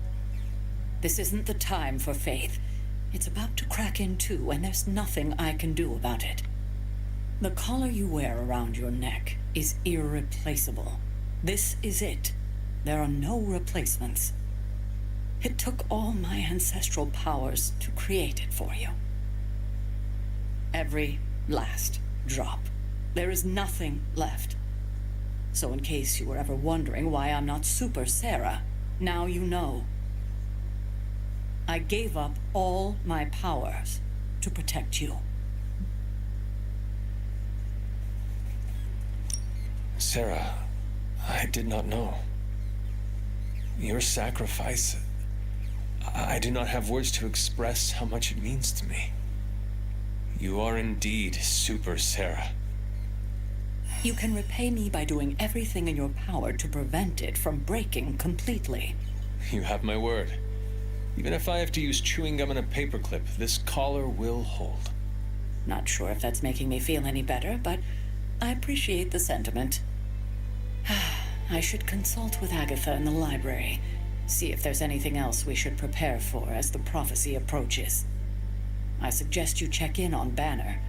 This isn't the time for faith. It's about to crack in too, and there's nothing I can do about it. The collar you wear around your neck is irreplaceable. This is it. There are no replacements. It took all my ancestral powers to create it for you. Every last drop. There is nothing left. So in case you were ever wondering why I'm not Super Sarah, now you know. I gave up all my powers to protect you. Sarah, I did not know. Your sacrifice... I do not have words to express how much it means to me. You are indeed Super Sarah. You can repay me by doing everything in your power to prevent it from breaking completely. You have my word. Even if I have to use chewing gum and a paperclip, this collar will hold. Not sure if that's making me feel any better, but I appreciate the sentiment. I should consult with Agatha in the library, see if there's anything else we should prepare for as the prophecy approaches. I suggest you check in on Banner.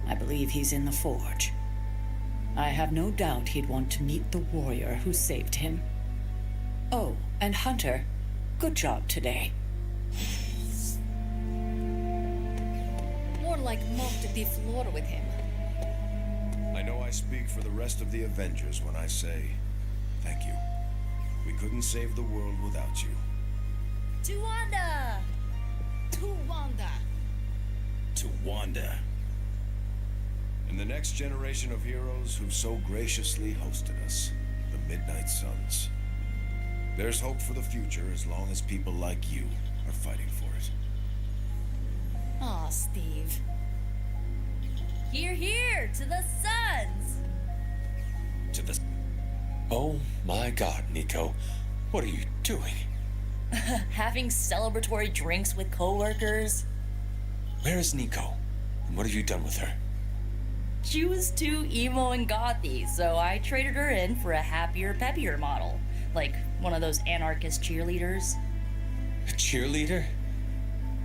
I believe he's in the forge. I have no doubt he'd want to meet the warrior who saved him. Oh, and Hunter, good job today. More like mopped the floor with him. I know I speak for the rest of the Avengers when I say thank you. We couldn't save the world without you. To Wanda! To Wanda. to Wanda. And the next generation of heroes who so graciously hosted us, the Midnight Suns. There's hope for the future as long as people like you are fighting for it. Aw, Steve. Here, to the Suns! To the... Oh my god, Nico. What are you doing? Having celebratory drinks with coworkers. Where is Nico? And what have you done with her? She was too emo and gothy, so I traded her in for a happier, peppier model. Like one of those anarchist cheerleaders. A cheerleader?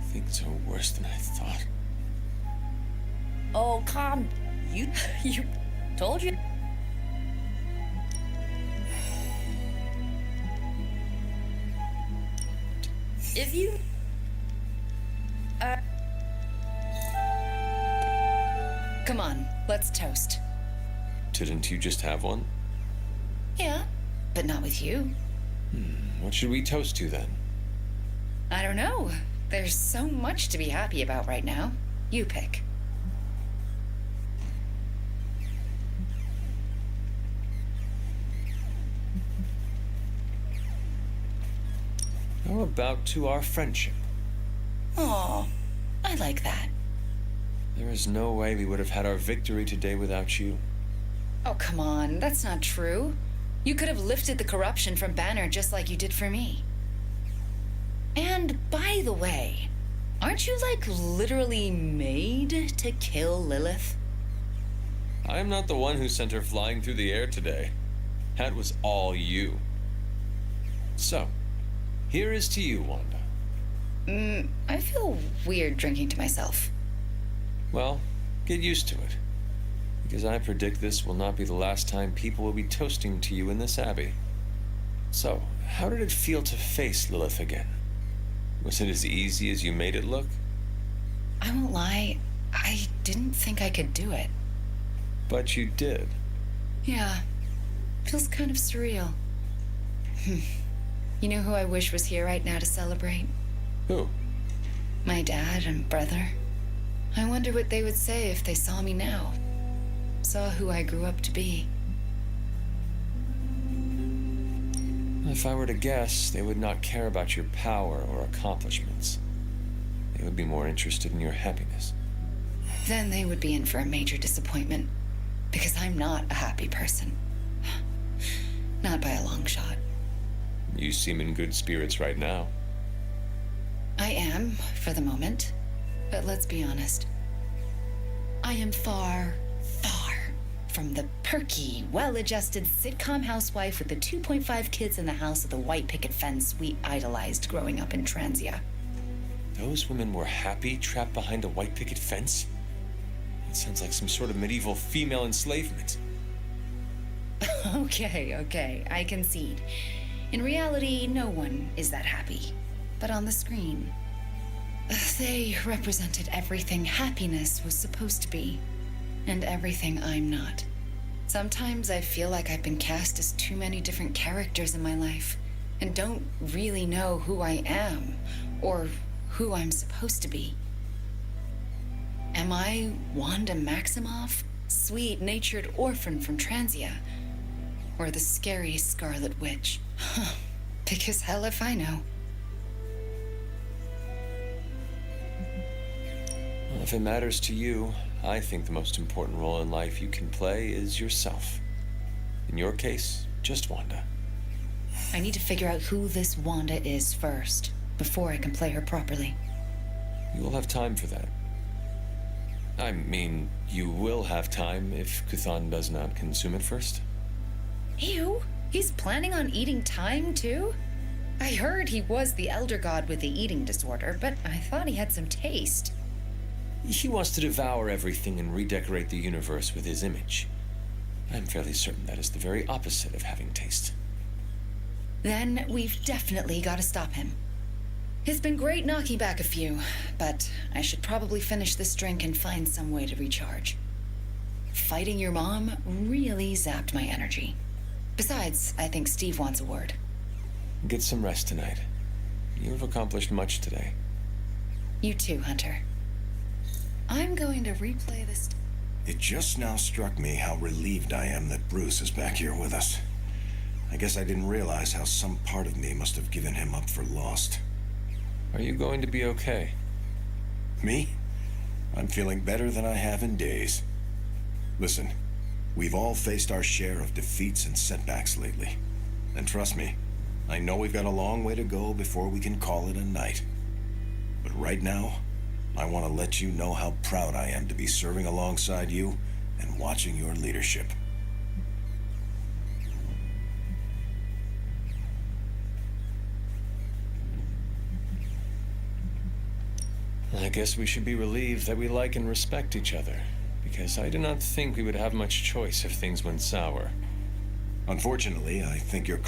Things are worse than I thought. Oh, calm. You told you. If you... Come on, let's toast. Didn't you just have one? Yeah, but not with you. What should we toast to then? I don't know. There's so much to be happy about right now. You pick. How about to our friendship? Aw, I like that. There is no way we would have had our victory today without you. Oh, come on, that's not true. You could have lifted the corruption from Banner just like you did for me. And by the way, aren't you like literally made to kill Lilith? I am not the one who sent her flying through the air today. That was all you. So, here is to you, Wanda. I feel weird drinking to myself. Well, get used to it. Because I predict this will not be the last time people will be toasting to you in this abbey. So, how did it feel to face Lilith again? Was it as easy as you made it look? I won't lie, I didn't think I could do it. But you did. Yeah, feels kind of surreal. You know who I wish was here right now to celebrate? Who? My dad and brother. I wonder what they would say if they saw me now. Saw who I grew up to be. If I were to guess, they would not care about your power or accomplishments. They would be more interested in your happiness. Then they would be in for a major disappointment. Because I'm not a happy person. Not by a long shot. You seem in good spirits right now. I am, for the moment. But let's be honest. I am far, far from the perky, well-adjusted sitcom housewife with the 2.5 kids in the house of the white picket fence we idolized growing up in Transia. Those women were happy trapped behind a white picket fence? It sounds like some sort of medieval female enslavement. Okay, I concede. In reality, no one is that happy. But on the screen, they represented everything happiness was supposed to be, and everything I'm not. Sometimes I feel like I've been cast as too many different characters in my life, and don't really know who I am, or who I'm supposed to be. Am I Wanda Maximoff, sweet-natured orphan from Transia? Or the scary Scarlet Witch? Because hell if I know. Well, if it matters to you, I think the most important role in life you can play is yourself. In your case, just Wanda. I need to figure out who this Wanda is first, before I can play her properly. You will have time for that. I mean, you will have time if Kuthan does not consume it first. Ew, he's planning on eating time too? I heard he was the elder god with the eating disorder, but I thought he had some taste. He wants to devour everything and redecorate the universe with his image. I'm fairly certain that is the very opposite of having taste. Then we've definitely got to stop him. It's been great knocking back a few, but I should probably finish this drink and find some way to recharge. Fighting your mom really zapped my energy. Besides, I think Steve wants a word. Get some rest tonight. You have accomplished much today. You too, Hunter. I'm going to replay this. It just now struck me how relieved I am that Bruce is back here with us. I guess I didn't realize how some part of me must have given him up for lost. Are you going to be okay? Me? I'm feeling better than I have in days. Listen, we've all faced our share of defeats and setbacks lately. And trust me, I know we've got a long way to go before we can call it a night. But right now, I want to let you know how proud I am to be serving alongside you and watching your leadership. I guess we should be relieved that we like and respect each other, because I do not think we would have much choice if things went sour. Unfortunately, I think a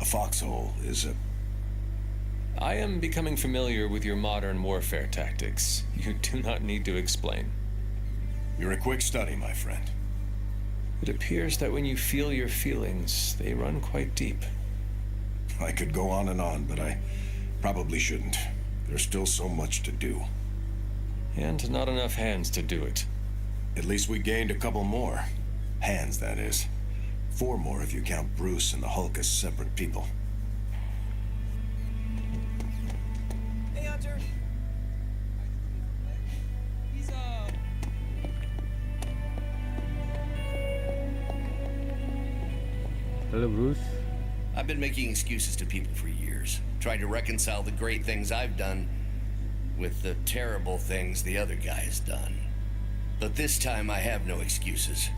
foxhole is a... I am becoming familiar with your modern warfare tactics. You do not need to explain. You're a quick study, my friend. It appears that when you feel your feelings, they run quite deep. I could go on, but I probably shouldn't. There's still so much to do. And not enough hands to do it. At least we gained a couple more. Hands, that is. 4 more if you count Bruce and the Hulk as separate people. Hey, Hunter. He's Hello, Bruce. I've been making excuses to people for years, trying to reconcile the great things I've done with the terrible things the other guy's done. But this time I have no excuses.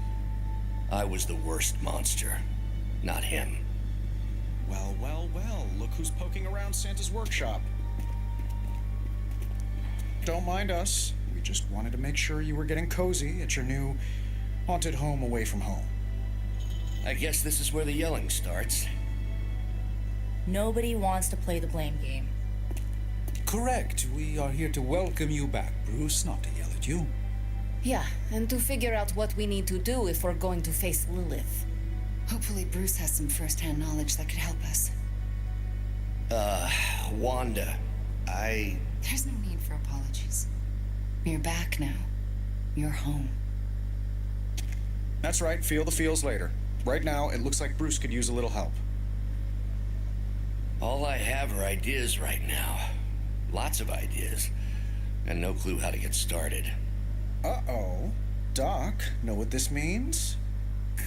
I was the worst monster, not him. Well, well, well, look who's poking around Santa's workshop. Don't mind us. We just wanted to make sure you were getting cozy at your new haunted home away from home. I guess this is where the yelling starts. Nobody wants to play the blame game. Correct. We are here to welcome you back, Bruce, not to yell at you. Yeah, and to figure out what we need to do if we're going to face Lilith. Hopefully Bruce has some first-hand knowledge that could help us. Wanda, There's no need for apologies. You're back now. You're home. That's right, feel the feels later. Right now, it looks like Bruce could use a little help. all I have are ideas right now. Lots of ideas. And no clue how to get started. Uh-oh. Doc, know what this means?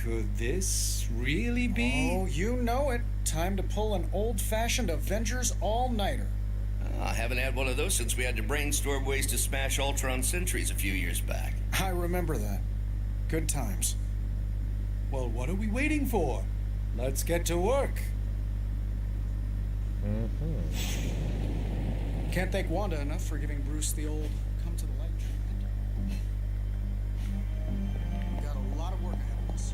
Could this really be? Oh, you know it. Time to pull an old-fashioned Avengers all-nighter. I haven't had one of those since we had to brainstorm ways to smash Ultron sentries a few years back. I remember that. Good times. Well, what are we waiting for? Let's get to work. Can't thank Wanda enough for giving Bruce the old come-to-the-light treatment. We've got a lot of work ahead of us.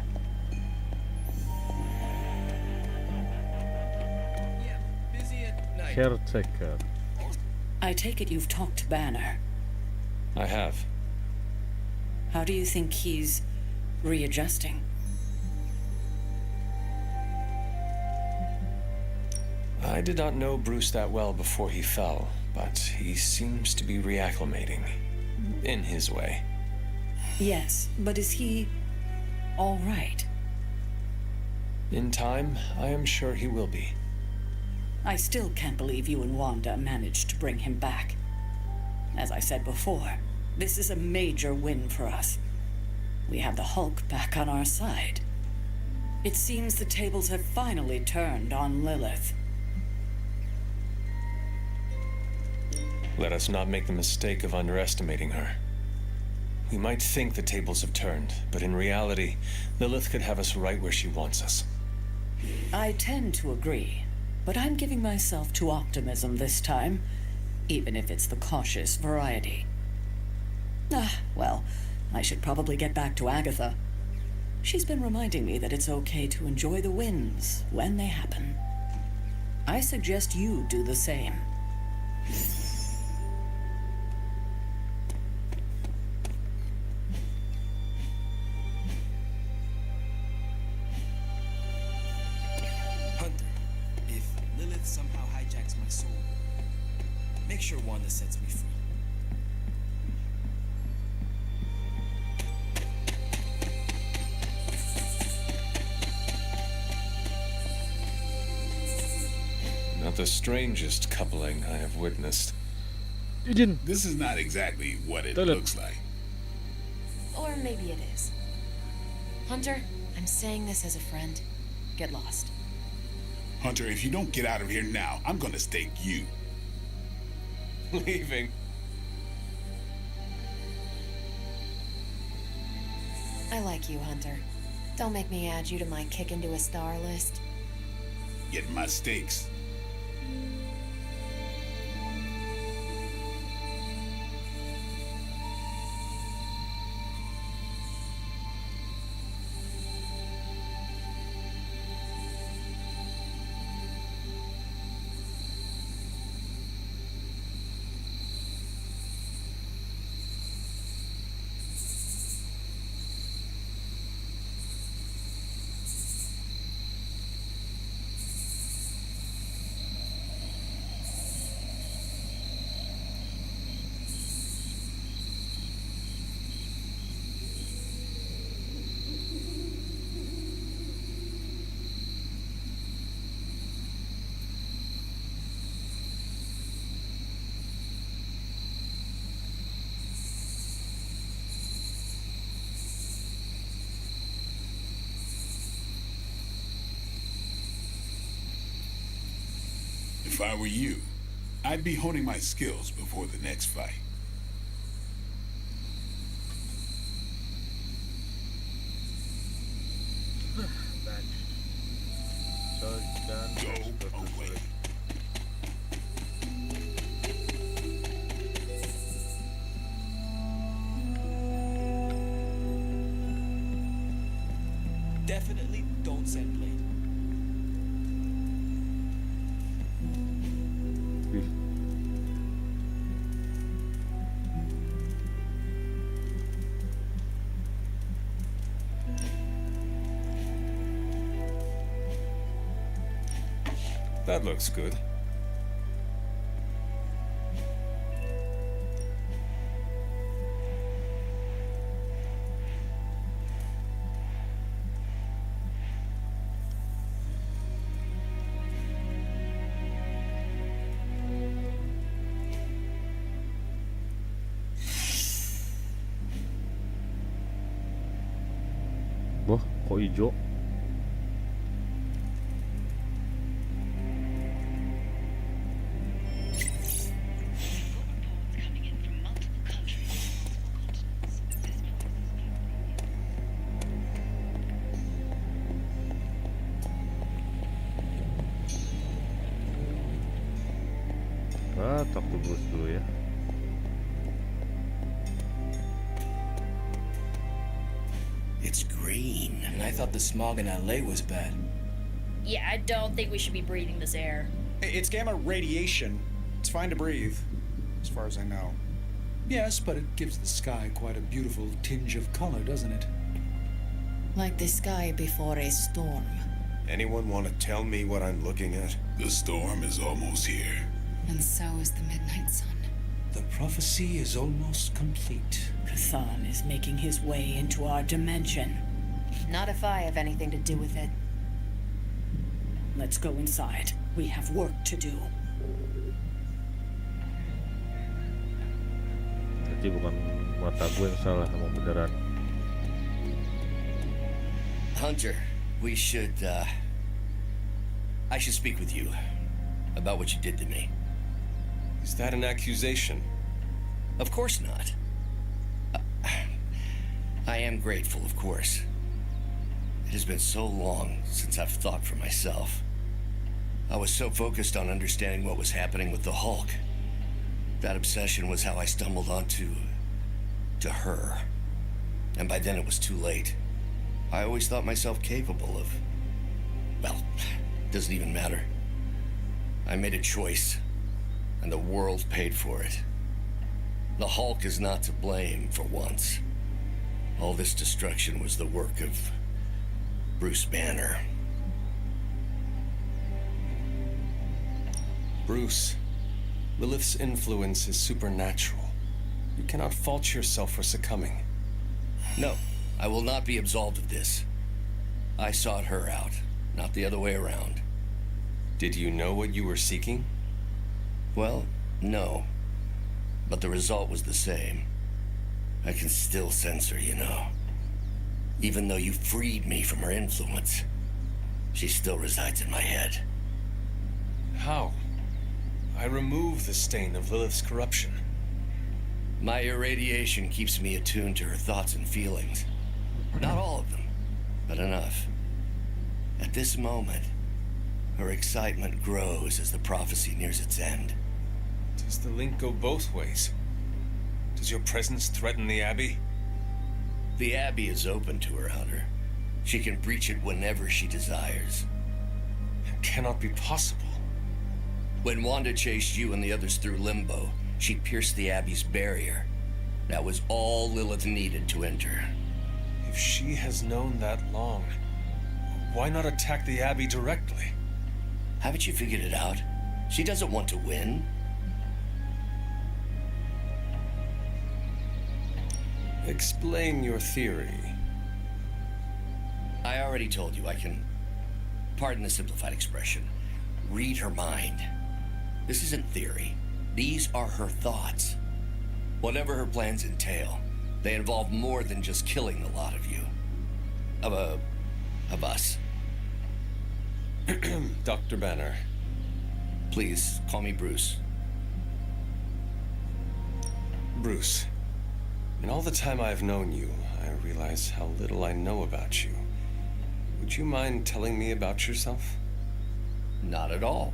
Yeah, busy at night. Caretaker. I take it you've talked to Banner. I have. How do you think he's readjusting? I did not know Bruce that well before he fell, but he seems to be reacclimating. In his way. Yes, but is he all right? In time, I am sure he will be. I still can't believe you and Wanda managed to bring him back. As I said before, this is a major win for us. We have the Hulk back on our side. It seems the tables have finally turned on Lilith. Let us not make the mistake of underestimating her. We might think the tables have turned, but in reality, Lilith could have us right where she wants us. I tend to agree, but I'm giving myself to optimism this time, even if it's the cautious variety. Well, I should probably get back to Agatha. She's been reminding me that it's okay to enjoy the wins when they happen. I suggest you do the same. Hunter, if Lilith somehow hijacks my soul, make sure Wanda sets me free. Not the strangest coupling I have witnessed. This is not exactly what it Toilet. looks like. Or maybe it is. Hunter, I'm saying this as a friend. Get lost. Hunter, if you don't get out of here now, I'm gonna stake you. Leaving. I like you, Hunter. Don't make me add you to my kick into a star list. Get my stakes. If I were you, I'd be honing my skills before the next fight. Go away. Definitely don't send Blade. That looks good. Wah, kok hijau? Ah, talk to Bruce dulu ya. It's green. And I thought the smog in LA was bad. Yeah, I don't think we should be breathing this air. It's gamma radiation. It's fine to breathe, as far as I know. Yes, but it gives the sky quite a beautiful tinge of color, doesn't it? Like the sky before a storm. Anyone want to tell me what I'm looking at? The storm is almost here. And so is the midnight sun. The prophecy is almost complete. K'than is making his way into our dimension. Not if I have anything to do with it. Let's go inside. We have work to do. Jadi bukan mata gue yang salah, emang beneran. Hunter, we should, I should speak with you about what you did to me. Is that an accusation? Of course not. I am grateful, of course. It has been so long since I've thought for myself. I was so focused on understanding what was happening with the Hulk. That obsession was how I stumbled onto her. And by then it was too late. I always thought myself capable of, well, it doesn't even matter. I made a choice, and the world paid for it. The Hulk is not to blame for once. All this destruction was the work of Bruce Banner. Bruce, Lilith's influence is supernatural. You cannot fault yourself for succumbing. No, I will not be absolved of this. I sought her out, not the other way around. Did you know what you were seeking? Well, no. But the result was the same. I can still sense her, you know. Even though you freed me from her influence, she still resides in my head. How? I remove the stain of Lilith's corruption. My irradiation keeps me attuned to her thoughts and feelings. Not all of them, but enough. At this moment, her excitement grows as the prophecy nears its end. Does the link go both ways? Does your presence threaten the Abbey? The Abbey is open to her, Hunter. She can breach it whenever she desires. It cannot be possible. When Wanda chased you and the others through Limbo, she pierced the Abbey's barrier. That was all Lilith needed to enter. If she has known that long, why not attack the Abbey directly? Haven't you figured it out? She doesn't want to win. Explain your theory. I already told you I can, pardon the simplified expression, read her mind. This isn't theory. These are her thoughts. Whatever her plans entail, they involve more than just killing the lot of you. Of us. Dr. Banner. Please, call me Bruce. Bruce, in all the time I've known you, I realize how little I know about you. Would you mind telling me about yourself? Not at all.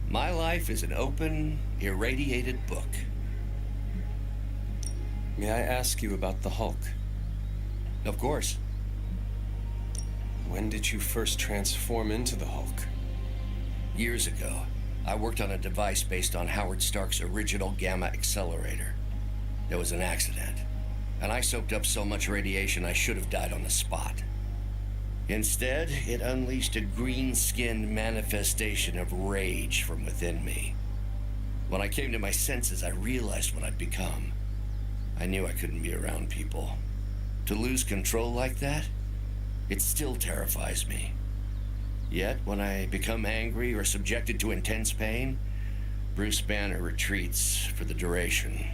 My life is an open, irradiated book. May I ask you about the Hulk? Of course. When did you first transform into the Hulk? Years ago. I worked on a device based on Howard Stark's original gamma accelerator. There was an accident, and I soaked up so much radiation I should have died on the spot. Instead, it unleashed a green-skinned manifestation of rage from within me. When I came to my senses, I realized what I'd become. I knew I couldn't be around people. To lose control like that, it still terrifies me. Yet, when I become angry or subjected to intense pain, Bruce Banner retreats for the duration.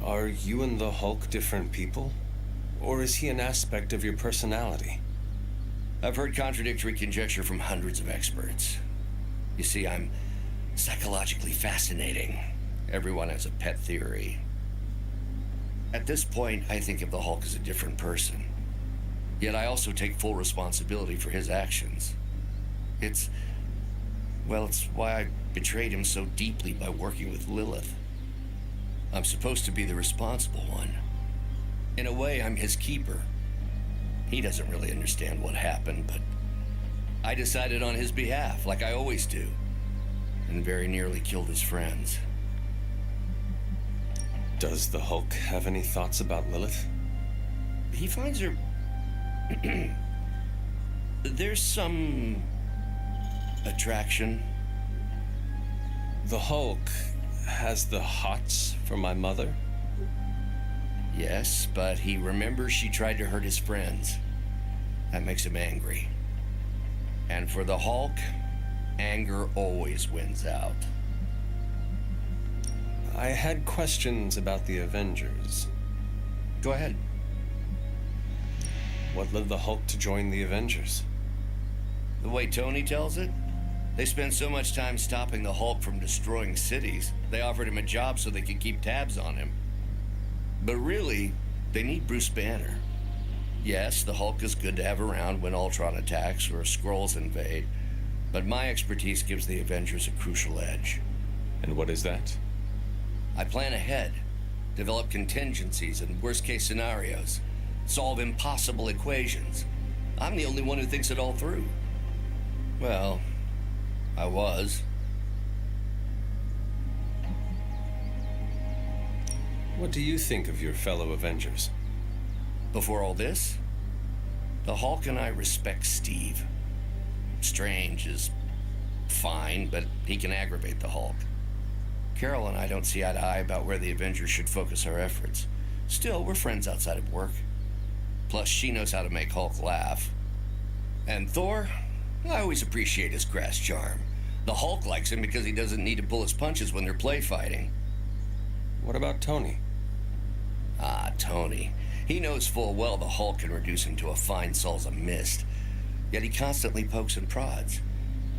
Are you and the Hulk different people? Or is he an aspect of your personality? I've heard contradictory conjecture from hundreds of experts. You see, I'm psychologically fascinating. Everyone has a pet theory. At this point, I think of the Hulk as a different person. Yet I also take full responsibility for his actions. It's why I betrayed him so deeply by working with Lilith. I'm supposed to be the responsible one. In a way, I'm his keeper. He doesn't really understand what happened, but I decided on his behalf, like I always do, and very nearly killed his friends. Does the Hulk have any thoughts about Lilith? He finds her... There's some... attraction. The Hulk has the hots for my mother? Yes, but he remembers she tried to hurt his friends. That makes him angry. And for the Hulk, anger always wins out. I had questions about the Avengers. Go ahead. What led the Hulk to join the Avengers? The way Tony tells it, they spent so much time stopping the Hulk from destroying cities, they offered him a job so they could keep tabs on him. But really, they need Bruce Banner. Yes, the Hulk is good to have around when Ultron attacks or Skrulls invade, but my expertise gives the Avengers a crucial edge. And what is that? I plan ahead, develop contingencies and worst-case scenarios, solve impossible equations. I'm the only one who thinks it all through. Well, I was. What do you think of your fellow Avengers? Before all this, the Hulk and I respect Steve. Strange is fine, but he can aggravate the Hulk. Carol and I don't see eye to eye about where the Avengers should focus our efforts. Still, we're friends outside of work. Plus, she knows how to make Hulk laugh. And Thor? I always appreciate his crass charm. The Hulk likes him because he doesn't need to pull his punches when they're play fighting. What about Tony? Ah, Tony. He knows full well the Hulk can reduce him to a fine salsa mist. Yet he constantly pokes and prods.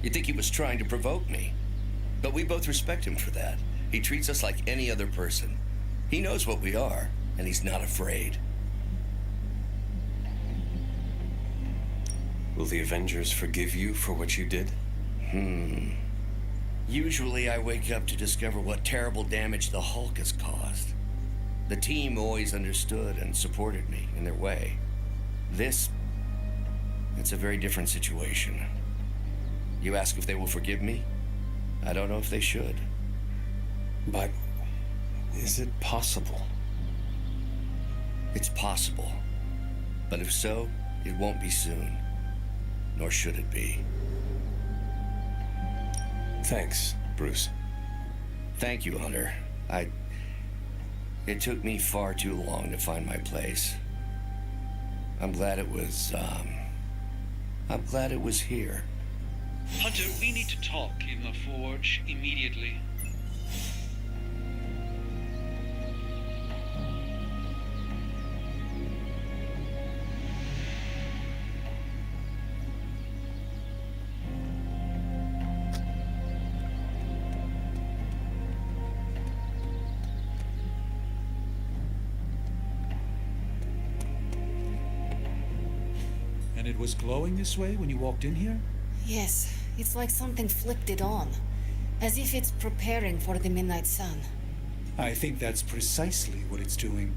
You'd think he was trying to provoke me. But we both respect him for that. He treats us like any other person. He knows what we are, and he's not afraid. Will the Avengers forgive you for what you did? Usually I wake up to discover what terrible damage the Hulk has caused. The team always understood and supported me in their way. It's a very different situation. You ask if they will forgive me? I don't know if they should. But is it possible? It's possible. But if so, it won't be soon. Nor should it be. Thanks, Bruce. Thank you, Hunter. It took me far too long to find my place. I'm glad it was here. Hunter, we need to talk in the forge immediately. And it was glowing this way when you walked in here? Yes, it's like something flipped it on. As if it's preparing for the midnight sun. I think that's precisely what it's doing.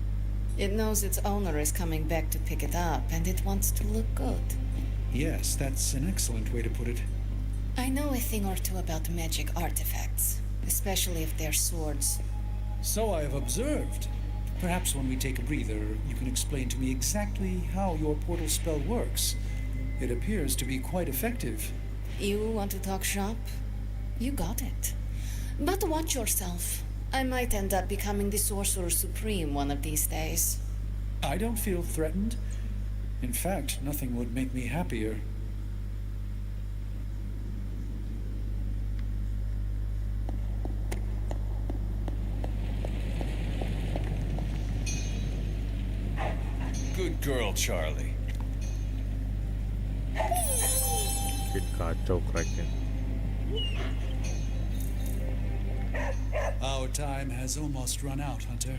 It knows its owner is coming back to pick it up, and it wants to look good. Yes, that's an excellent way to put it. I know a thing or two about magic artifacts, especially if they're swords. So I have observed. Perhaps when we take a breather, you can explain to me exactly how your portal spell works. It appears to be quite effective. You want to talk shop? You got it. But watch yourself. I might end up becoming the Sorcerer Supreme one of these days. I don't feel threatened. In fact, nothing would make me happier. Good girl, Charlie. Bikin kacau cracknya. Our time has almost run out, Hunter.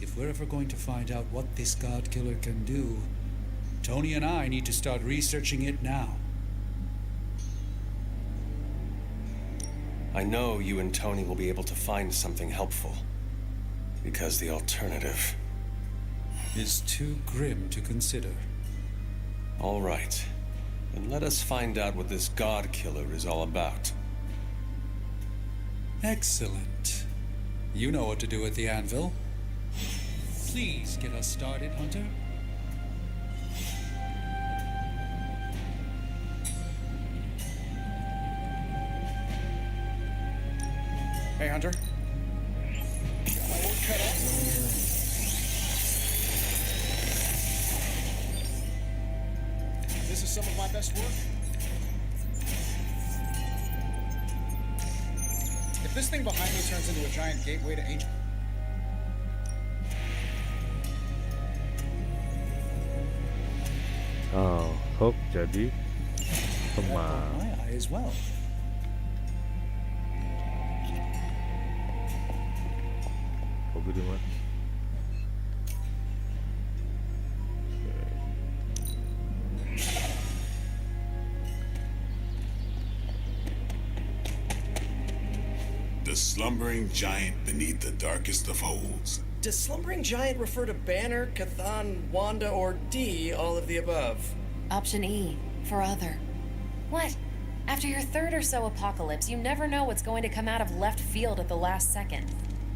If we're ever going to find out what this God Killer can do, Tony and I need to start researching it now. I know you and Tony will be able to find something helpful. Because the alternative is too grim to consider. All right. Then let us find out what this God Killer is all about. Excellent. You know what to do at the anvil. Please get us started, Hunter. Hey, Hunter. This is some of my best work. If this thing behind me turns into a giant gateway to ancient... Oh, Hulk jadi teman. My eye as well. Hulk di mana? The slumbering giant beneath the darkest of holes. Does slumbering giant refer to Banner, Cathan, Wanda, or D, all of the above? Option E, for other. What? After your third or so apocalypse, you never know what's going to come out of left field at the last second.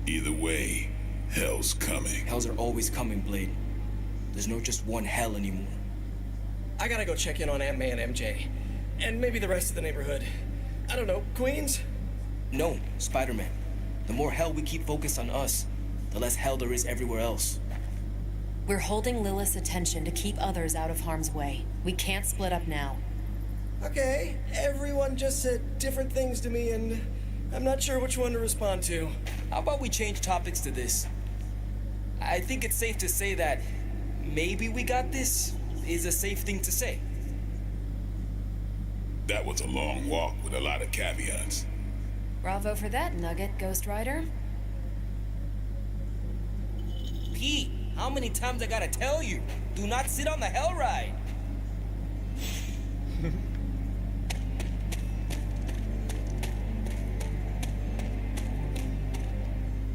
Either way, hell's coming. Hells are always coming, Blade. There's no just one hell anymore. I gotta go check in on Aunt May and MJ. And maybe the rest of the neighborhood. I don't know, Queens? No, Spider-Man. The more hell we keep focused on us, the less hell there is everywhere else. We're holding Lilith's attention to keep others out of harm's way. We can't split up now. Okay, everyone just said different things to me, and I'm not sure which one to respond to. How about we change topics to this? I think it's safe to say that maybe we got this is a safe thing to say. That was a long walk with a lot of caveats. Bravo for that nugget, Ghost Rider. Pete, how many times I gotta tell you? Do not sit on the hell ride.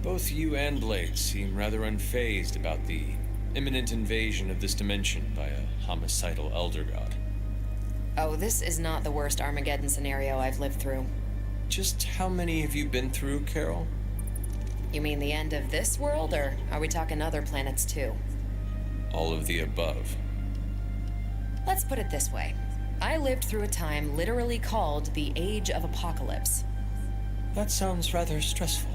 Both you and Blade seem rather unfazed about the imminent invasion of this dimension by a homicidal elder god. Oh, this is not the worst Armageddon scenario I've lived through. Just how many have you been through, Carol? You mean the end of this world, or are we talking other planets too? All of the above. Let's put it this way. I lived through a time literally called the Age of Apocalypse. That sounds rather stressful.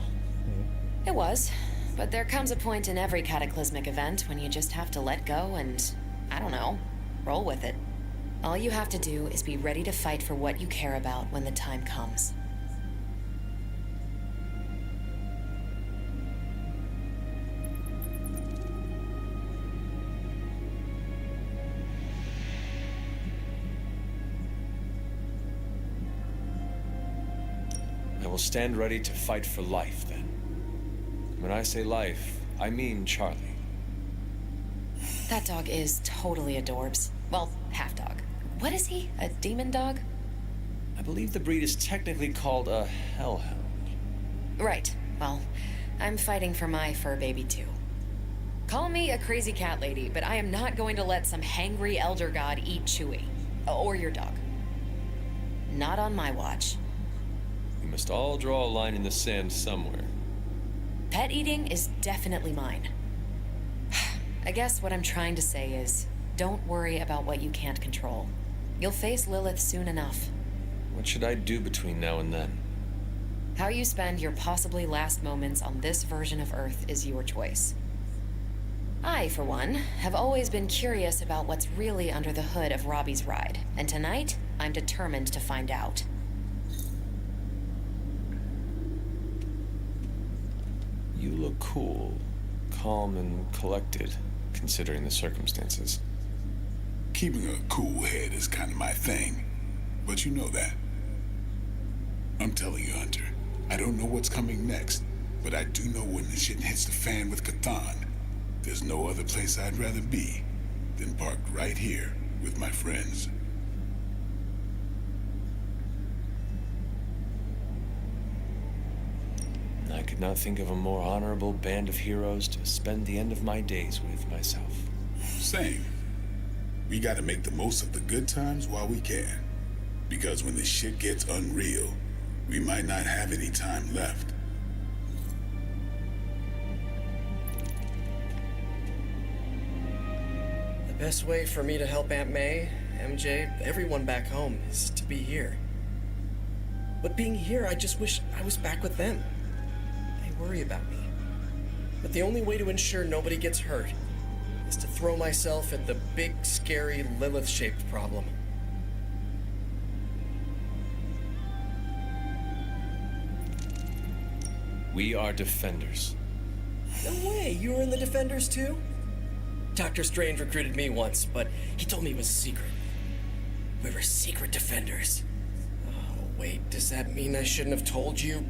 It was, but there comes a point in every cataclysmic event when you just have to let go and, I don't know, roll with it. All you have to do is be ready to fight for what you care about when the time comes. I will stand ready to fight for life, then. When I say life, I mean Charlie. That dog is totally adorbs. Well, half dog. What is he? A demon dog? I believe the breed is technically called a hellhound. Right. Well, I'm fighting for my fur baby too. Call me a crazy cat lady, but I am not going to let some hangry elder god eat Chewie. Or your dog. Not on my watch. We must all draw a line in the sand somewhere. Pet eating is definitely mine. I guess what I'm trying to say is, don't worry about what you can't control. You'll face Lilith soon enough. What should I do between now and then? How you spend your possibly last moments on this version of Earth is your choice. I, for one, have always been curious about what's really under the hood of Robbie's ride, and tonight, I'm determined to find out. You look cool, calm and collected, considering the circumstances. Keeping a cool head is kind of my thing, but you know that. I'm telling you, Hunter, I don't know what's coming next, but I do know when the shit hits the fan with Cathan. There's no other place I'd rather be than parked right here with my friends. I could not think of a more honorable band of heroes to spend the end of my days with myself. Same. We gotta make the most of the good times while we can. Because when the shit gets unreal, we might not have any time left. The best way for me to help Aunt May, MJ, everyone back home is to be here. But being here, I just wish I was back with them. They worry about me. But the only way to ensure nobody gets hurt is to throw myself at the big, scary, Lilith-shaped problem. We are defenders. No way, you were in the Defenders too? Dr. Strange recruited me once, but he told me it was a secret. We were secret Defenders. Oh, wait, does that mean I shouldn't have told you?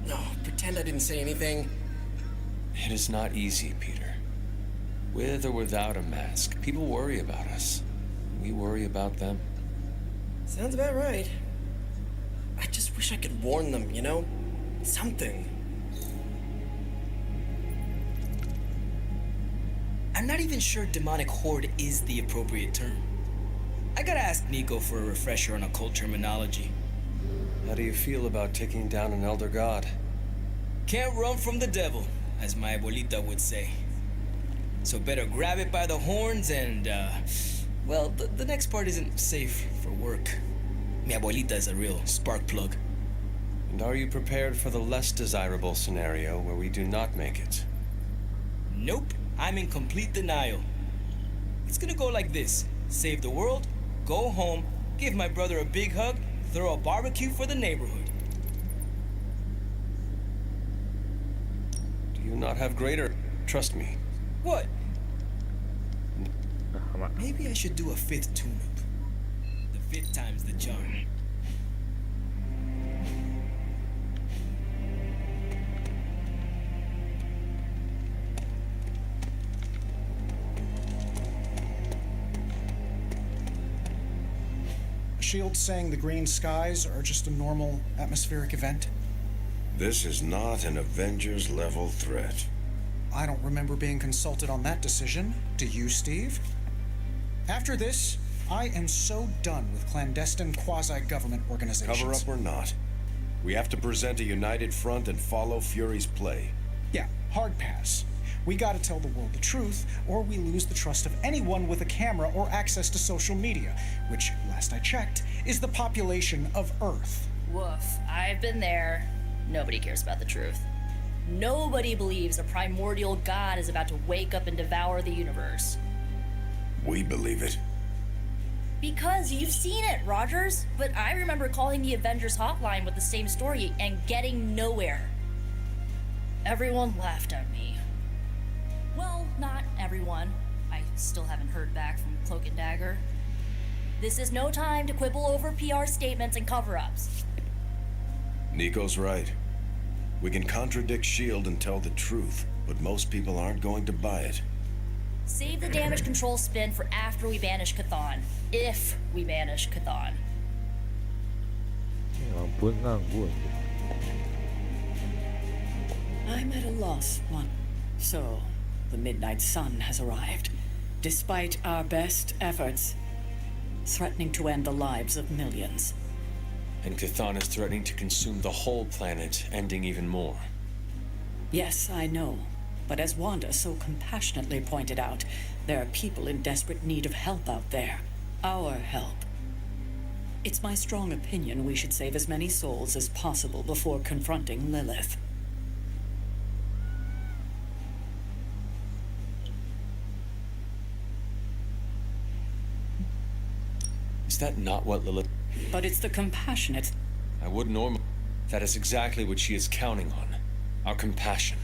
No, pretend I didn't say anything. It is not easy, Peter. With or without a mask, people worry about us. We worry about them. Sounds about right. I just wish I could warn them, you know? Something. I'm not even sure demonic horde is the appropriate term. I gotta ask Nico for a refresher on occult terminology. How do you feel about taking down an elder god? Can't run from the devil, as my abuelita would say. So better grab it by the horns and, well, the next part isn't safe for work. Mi abuelita is a real spark plug. And are you prepared for the less desirable scenario where we do not make it? Nope. I'm in complete denial. It's gonna go like this. Save the world, go home, give my brother a big hug, throw a barbecue for the neighborhood. Do you not have greater? Trust me. What? Maybe I should do a 5th tune-up. The 5th time's the charm. Shield saying the green skies are just a normal atmospheric event? This is not an Avengers-level threat. I don't remember being consulted on that decision. Do you, Steve? After this, I am so done with clandestine quasi-government organizations. Cover up or not, we have to present a united front and follow Fury's play. Yeah, hard pass. We gotta tell the world the truth, or we lose the trust of anyone with a camera or access to social media, which, last I checked, is the population of Earth. Woof. I've been there. Nobody cares about the truth. Nobody believes a primordial god is about to wake up and devour the universe. We believe it. Because you've seen it, Rogers. But I remember calling the Avengers hotline with the same story and getting nowhere. Everyone laughed at me. Well, not everyone. I still haven't heard back from Cloak and Dagger. This is no time to quibble over PR statements and cover-ups. Nico's right. We can contradict S.H.I.E.L.D. and tell the truth, but most people aren't going to buy it. Save the damage control spin for after we banish Chthon. If we banish Chthon. Ampun nganggur. I'm at a loss, one. So, the Midnight Sun has arrived, despite our best efforts, threatening to end the lives of millions. And Chthon is threatening to consume the whole planet, ending even more. Yes, I know. But as Wanda so compassionately pointed out, there are people in desperate need of help out there. Our help. It's my strong opinion we should save as many souls as possible before confronting Lilith. Is that not what Lilith... But it's the compassionate... I would normally... That is exactly what she is counting on. Our compassion.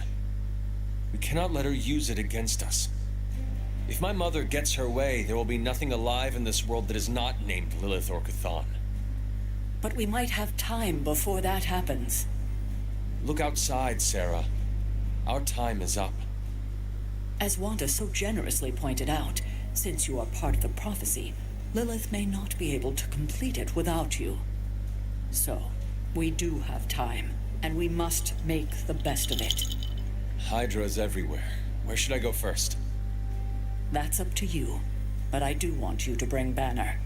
We cannot let her use it against us. If my mother gets her way, there will be nothing alive in this world that is not named Lilith or Chthon. But we might have time before that happens. Look outside, Sarah. Our time is up. As Wanda so generously pointed out, since you are part of the prophecy, Lilith may not be able to complete it without you. So, we do have time, and we must make the best of it. Hydra is everywhere. Where should I go first? That's up to you, but I do want you to bring Banner.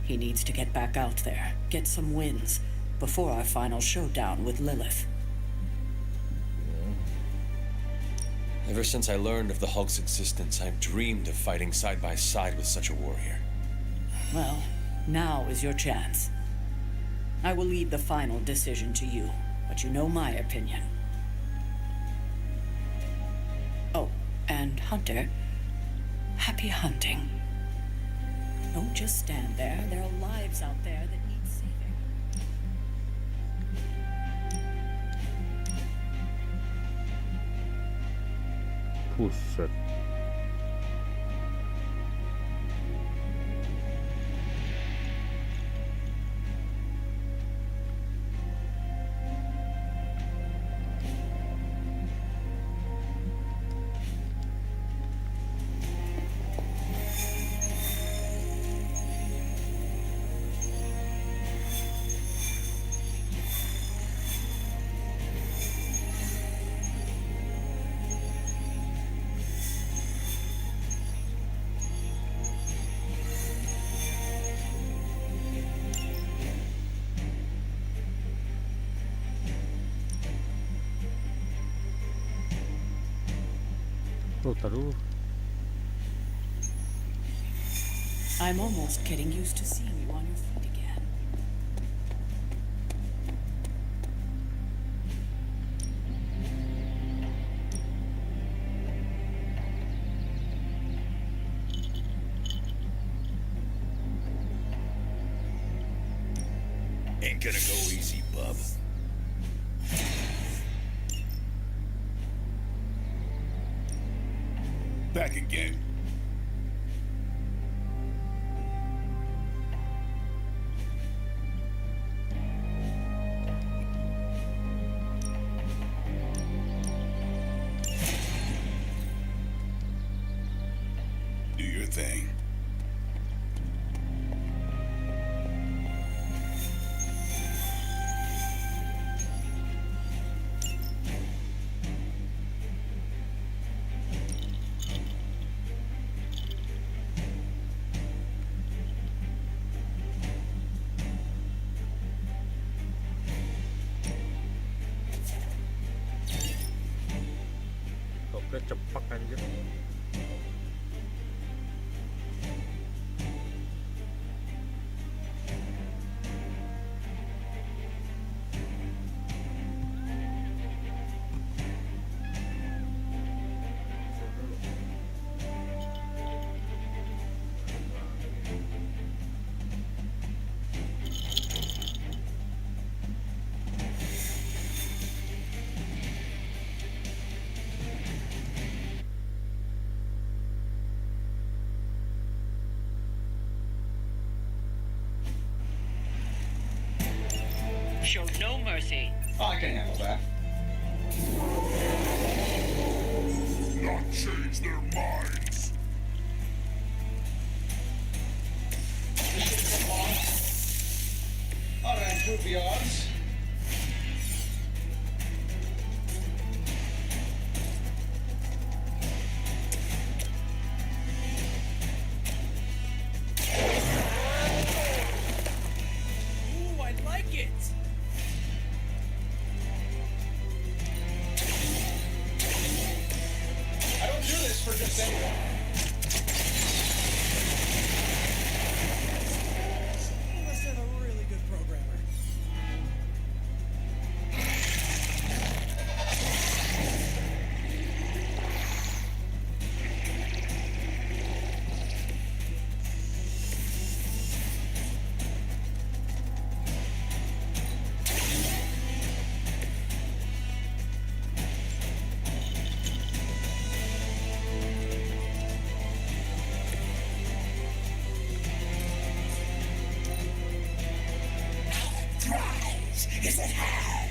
He needs to get back out there, get some wins, before our final showdown with Lilith. Ever since I learned of the Hulk's existence, I've dreamed of fighting side by side with such a warrior. Well, now is your chance. I will leave the final decision to you, but you know my opinion. Oh, and Hunter, happy hunting. Don't just stand there. There are lives out there that need saving. Buset. I'm almost getting used to seeing you on your feet again. Ain't gonna go easy, bub. Back again. Do your thing. Udah cepak anjir. Show no mercy. Oh, I can handle that. Not change their minds. Ought to improve the odds. Ooh, I like it. I don't do this for just anyone. You must have a really good programmer. Is it hell?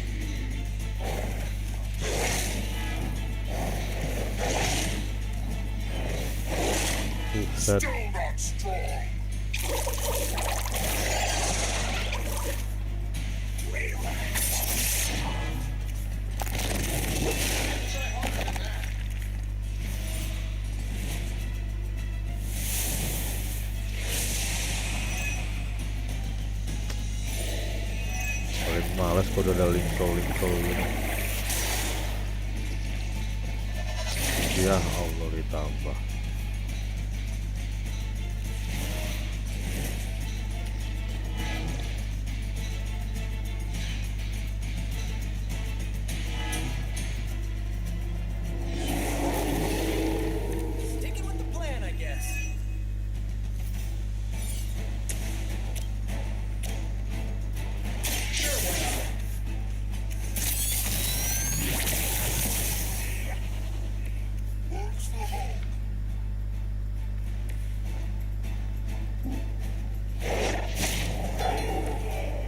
Buset. Still not strong. Paling males kalau udah ada lingko gini. Ya Allah ditambah. Sticking with the plan, I guess.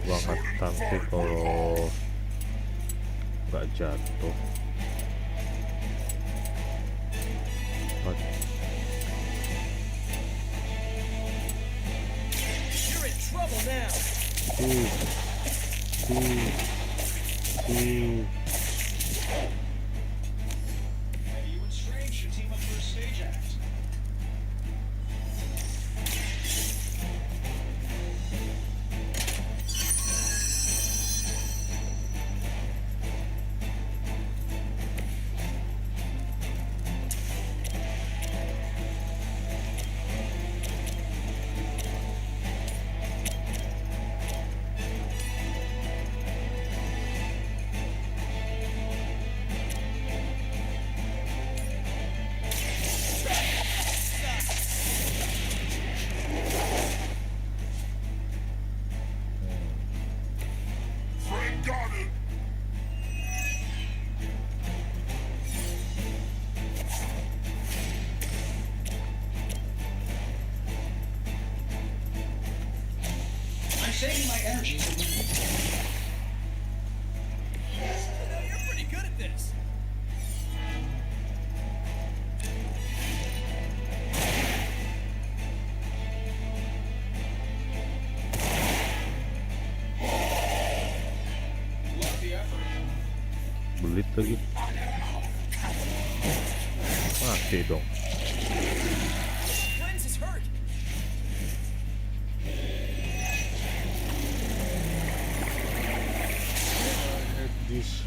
Banget tangki kalau nggak jatuh. You're in trouble now. Maybe you and Strange should team up for a stage act. saving my energy. You're pretty good at this. Belit lagi. Mati dong. Cleanse is hurt. This.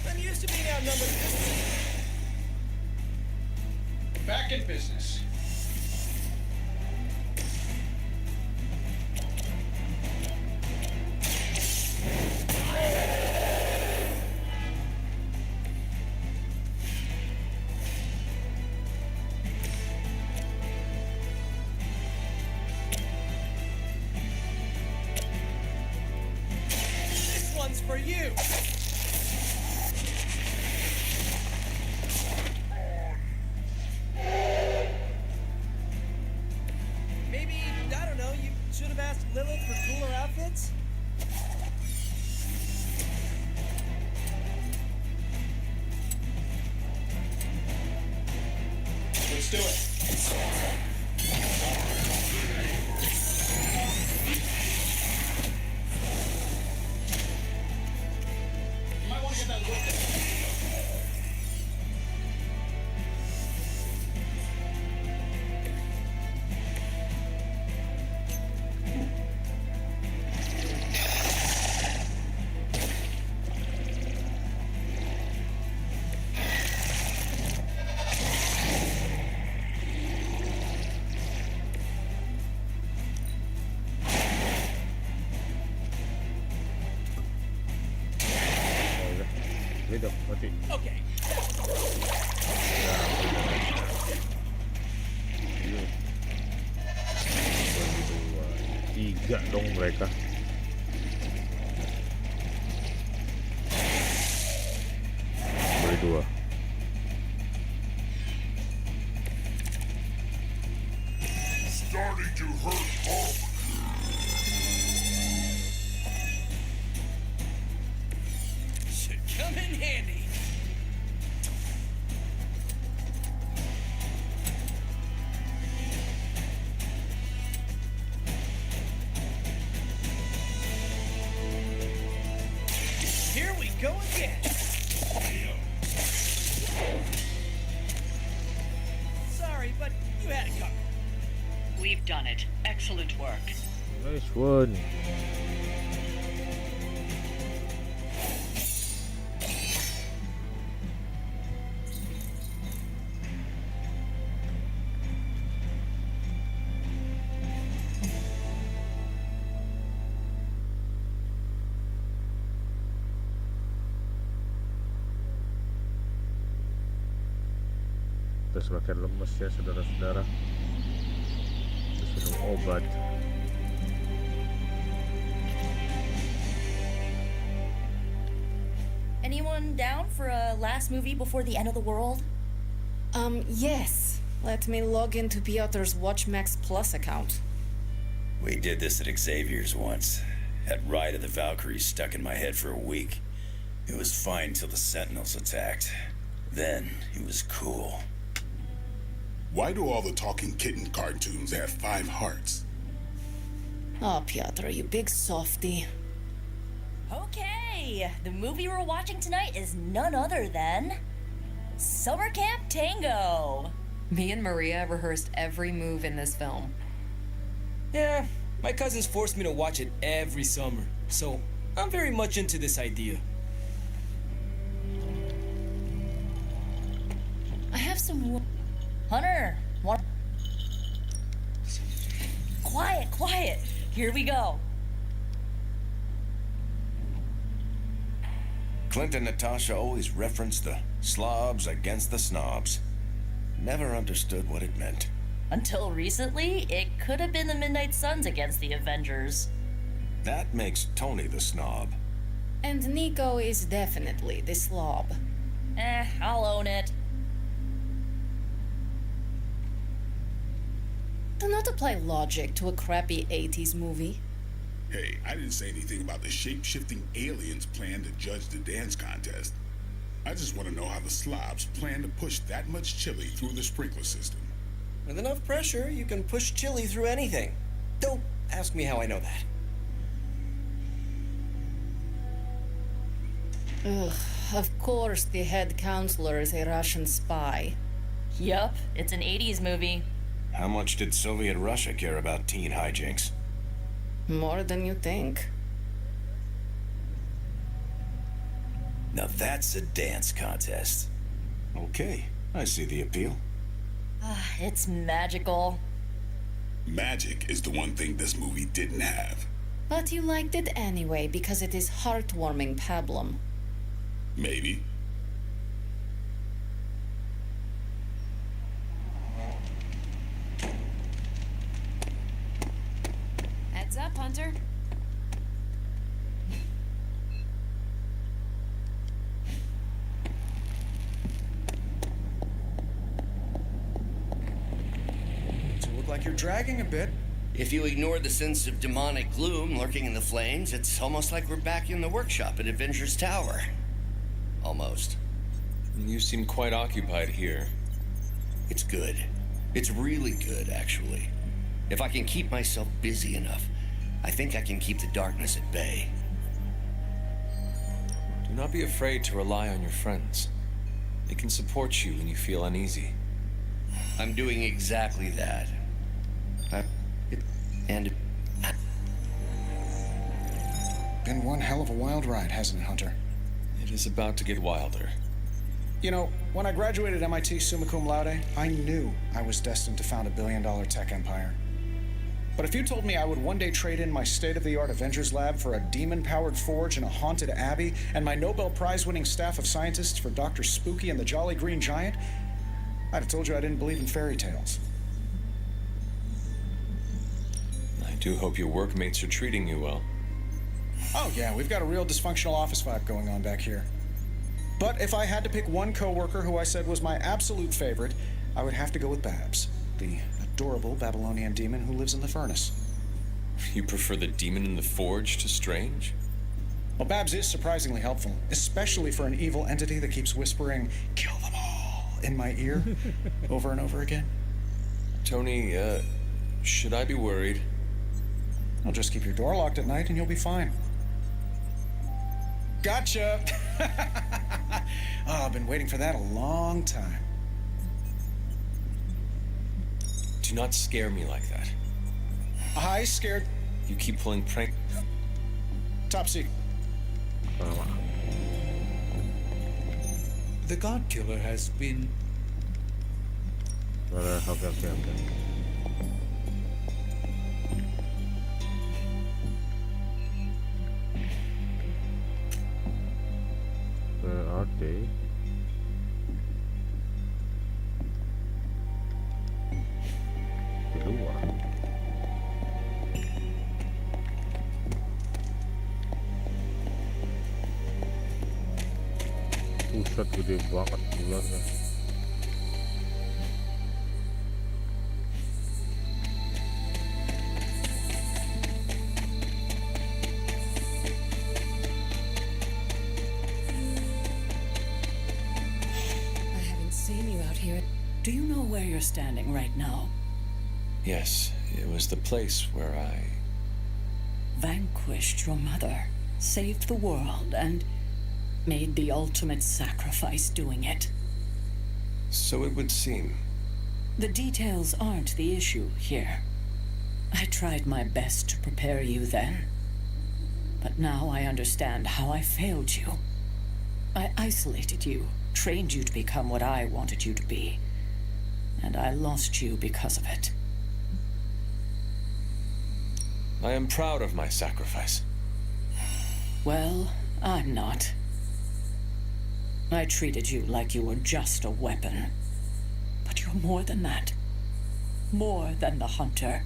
I'm used to being outnumbered. Back in business. This one's for you. Maybe, I don't know, you should have asked Lilith for cooler outfits? Let's do it. You might want to get that looked at. Ini dong, mati. Okay. Tiga dong mereka. Beli dua. Starting to hurt hard. Should come in handy. Here we go again. Sorry, but you had it covered. We've done it. Excellent work. Nice one. Kita semakin lemes ya saudara-saudara. Kita minum obat. Anyone down for a last movie before the end of the world? Yes. Let me log into Piotr's WatchMax Plus account. We did this at Xavier's once. Had Ride of the Valkyries stuck in my head for a week. It was fine till the Sentinels attacked. Then it was cool. Why do all the talking kitten cartoons have 5 hearts? Oh, Piotr, you big softy. Okay, the movie we're watching tonight is none other than Summer Camp Tango. Me and Maria rehearsed every move in this film. Yeah, my cousins forced me to watch it every summer, so I'm very much into this idea. I have some. Hunter, what? Quiet, quiet. Here we go. Clint and Natasha always referenced the slobs against the snobs. Never understood what it meant. Until recently, it could have been the Midnight Suns against the Avengers. That makes Tony the snob. And Nico is definitely the slob. I'll own it. Do not apply logic to a crappy 80s movie. Hey, I didn't say anything about the shape-shifting aliens' plan to judge the dance contest. I just want to know how the slobs plan to push that much chili through the sprinkler system. With enough pressure, you can push chili through anything. Don't ask me how I know that. Ugh, of course the head counselor is a Russian spy. Yup, it's an 80s movie. How much did Soviet Russia care about teen hijinks? More than you think. Now that's a dance contest. Okay, I see the appeal. It's magical. Magic is the one thing this movie didn't have. But you liked it anyway because it is heartwarming pablum. Maybe. Heads up, Hunter. You look like you're dragging a bit. If you ignore the sense of demonic gloom lurking in the flames, it's almost like we're back in the workshop at Avengers Tower. Almost. You seem quite occupied here. It's good. It's really good, actually. If I can keep myself busy enough, I think I can keep the darkness at bay. Do not be afraid to rely on your friends. They can support you when you feel uneasy. I'm doing exactly that. Been one hell of a wild ride, hasn't it, Hunter? It is about to get wilder. You know, when I graduated MIT summa cum laude, I knew I was destined to found a billion-dollar tech empire. But if you told me I would one day trade in my state-of-the-art Avengers lab for a demon-powered forge in a haunted abbey and my Nobel Prize-winning staff of scientists for Dr. Spooky and the Jolly Green Giant, I'd have told you I didn't believe in fairy tales. I do hope your workmates are treating you well. Oh yeah, we've got a real dysfunctional office vibe going on back here. But if I had to pick one coworker who I said was my absolute favorite, I would have to go with Babs, the adorable Babylonian demon who lives in the furnace. You prefer the demon in the forge to Strange? Well, Babs is surprisingly helpful, especially for an evil entity that keeps whispering, "Kill them all," in my ear over and over again. Tony, should I be worried? Well, just keep your door locked at night and you'll be fine. Gotcha! Oh, I've been waiting for that a long time. Do not scare me like that. I scared... You keep pulling prank... Top secret. The God Killer has been... Okay. Where are they? Keluar. Pusat gede banget bulannya. Do you know where you're standing right now? Yes, it was the place where I... Vanquished your mother, saved the world, and made the ultimate sacrifice doing it. So it would seem. The details aren't the issue here. I tried my best to prepare you then. But now I understand how I failed you. I isolated you, trained you to become what I wanted you to be. And I lost you because of it. I am proud of my sacrifice. Well, I'm not. I treated you like you were just a weapon. But you're more than that. More than the hunter.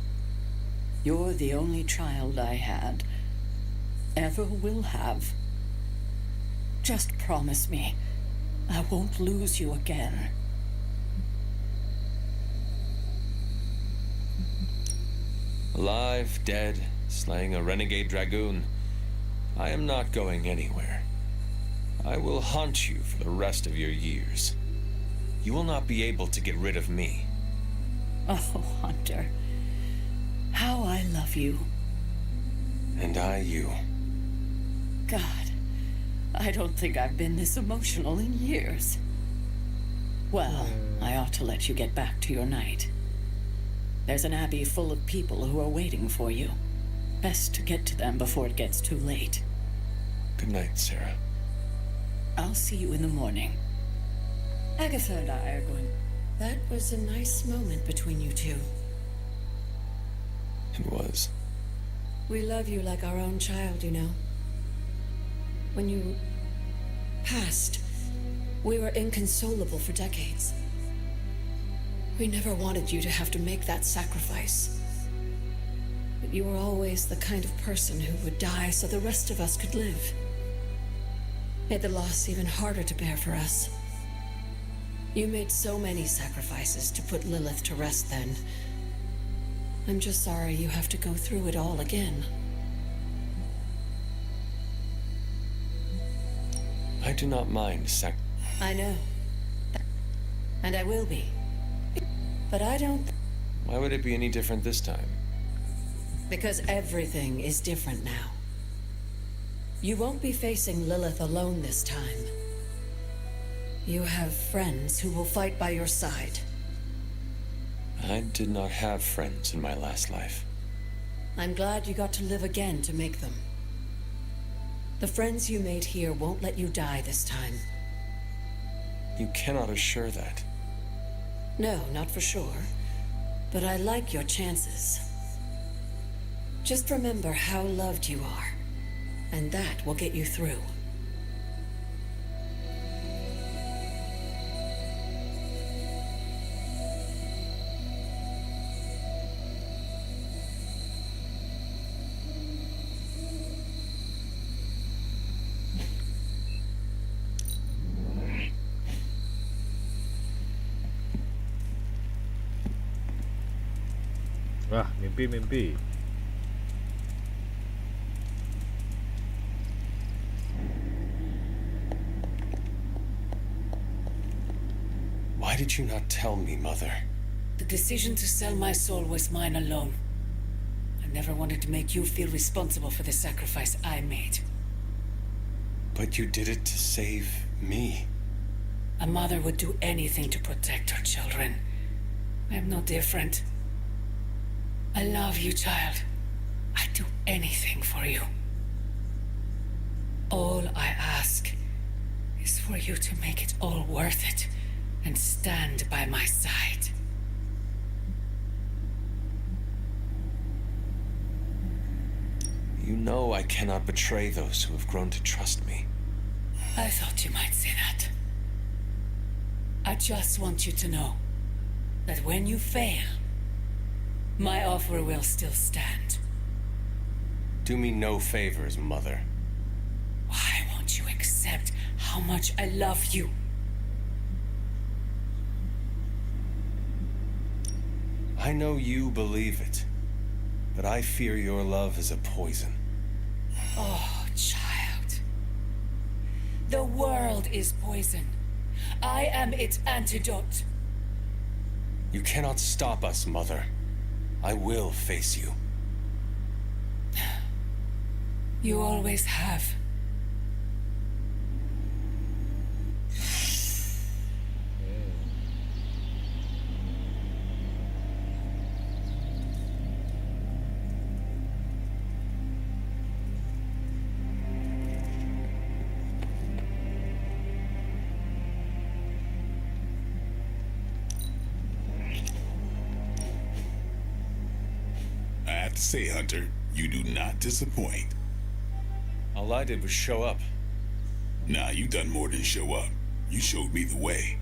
You're the only child I had. Ever will have. Just promise me I won't lose you again. Alive, dead, slaying a renegade dragoon, I am not going anywhere. I will haunt you for the rest of your years. You will not be able to get rid of me. Oh, Hunter. How I love you. And I you. God, I don't think I've been this emotional in years. Well, I ought to let you get back to your night. There's an abbey full of people who are waiting for you. Best to get to them before it gets too late. Good night, Sarah. I'll see you in the morning. Agatha and I are going. That was a nice moment between you two. It was. We love you like our own child, you know. When you passed, we were inconsolable for decades. We never wanted you to have to make that sacrifice. But you were always the kind of person who would die so the rest of us could live. Made the loss even harder to bear for us. You made so many sacrifices to put Lilith to rest then. I'm just sorry you have to go through it all again. I do not mind I know. And I will be. But I don't... Why would it be any different this time? Because everything is different now. You won't be facing Lilith alone this time. You have friends who will fight by your side. I did not have friends in my last life. I'm glad you got to live again to make them. The friends you made here won't let you die this time. You cannot assure that. No, not for sure. But I like your chances. Just remember how loved you are, and that will get you through. Wah, mimpi-mimpi. Why did you not tell me, Mother? The decision to sell my soul was mine alone. I never wanted to make you feel responsible for the sacrifice I made. But you did it to save me. A mother would do anything to protect her children. I am no different. I love you, child. I'd do anything for you. All I ask is for you to make it all worth it and stand by my side. You know I cannot betray those who have grown to trust me. I thought you might say that. I just want you to know that when you fail, my offer will still stand. Do me no favors, Mother. Why won't you accept how much I love you? I know you believe it, but I fear your love is a poison. Oh, child. The world is poison. I am its antidote. You cannot stop us, Mother. I will face you. You always have. I have to say, Hunter, you do not disappoint. All I did was show up. Nah, you done more than show up. You showed me the way.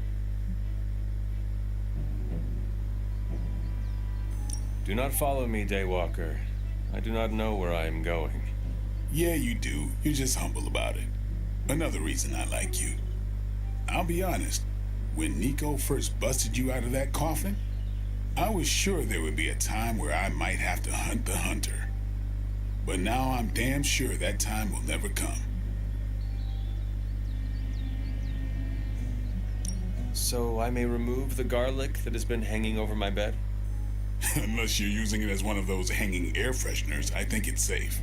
Do not follow me, Daywalker. I do not know where I am going. Yeah, you do. You're just humble about it. Another reason I like you. I'll be honest. When Nico first busted you out of that coffin, I was sure there would be a time where I might have to hunt the hunter. But now I'm damn sure that time will never come. So I may remove the garlic that has been hanging over my bed? Unless you're using it as one of those hanging air fresheners, I think it's safe.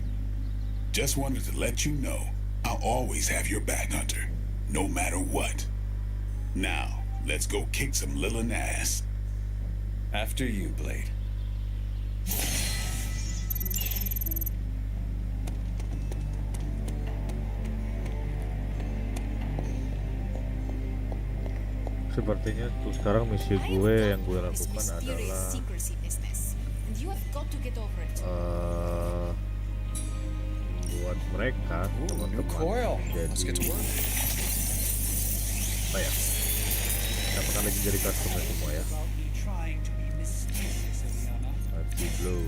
Just wanted to let you know, I'll always have your back, Hunter. No matter what. Now, let's go kick some Lilin ass. After you, Blade. Sepertinya tuh sekarang misi gue yang gue lakukan adalah buat mereka teman-teman jadi apa ya? Apakah lagi jadi customer semua ya? Mati blow.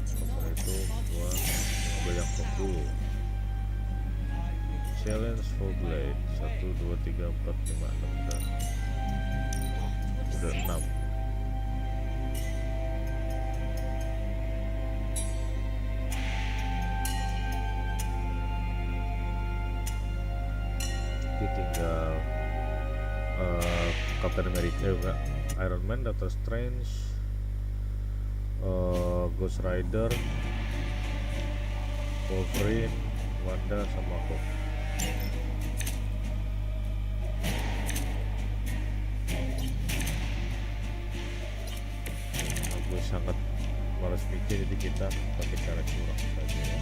Setelah itu gua ngambil yang top dulu. Challenge for Blade 1, 2, 3, 4, 5, 6 udah 6. Jadi tinggal Captain America enggak, Iron Man, Doctor Strange, Ghost Rider, Wolverine, Wanda sama Hulk. Gue sangat malas mikir, jadi kita pakai cara curang saja ya.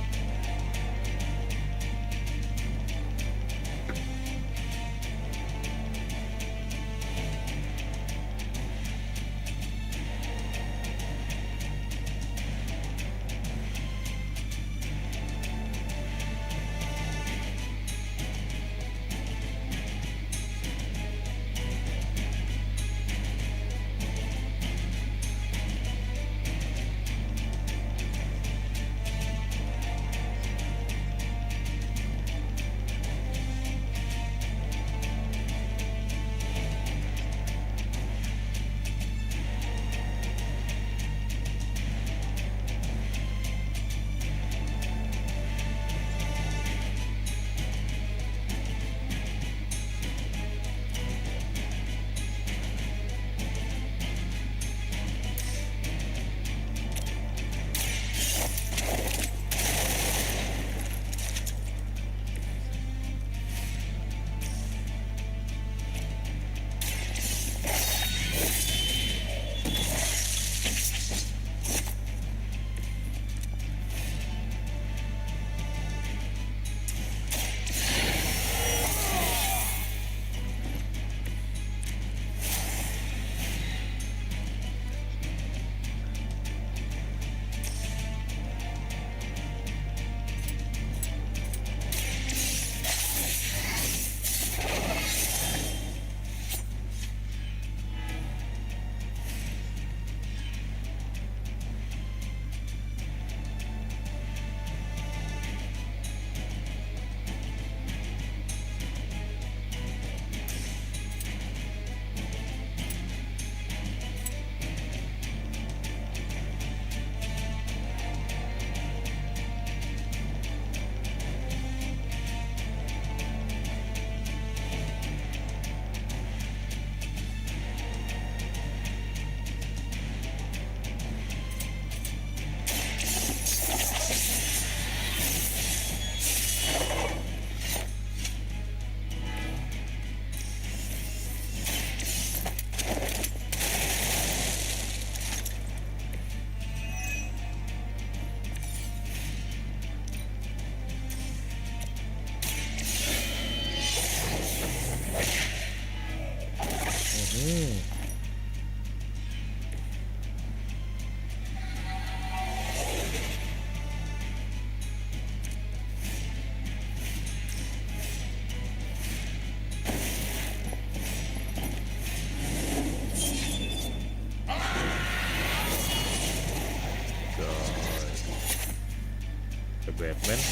Batman,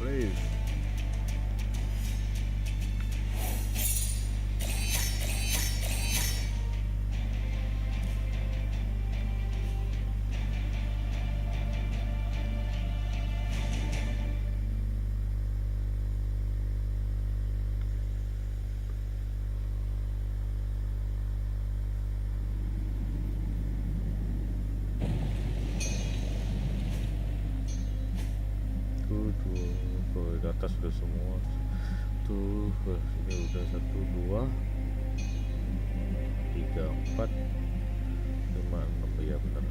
please. atas udah semua. Tuh, ini udah 1, 2, 3, 4, 5, 6, ya benar.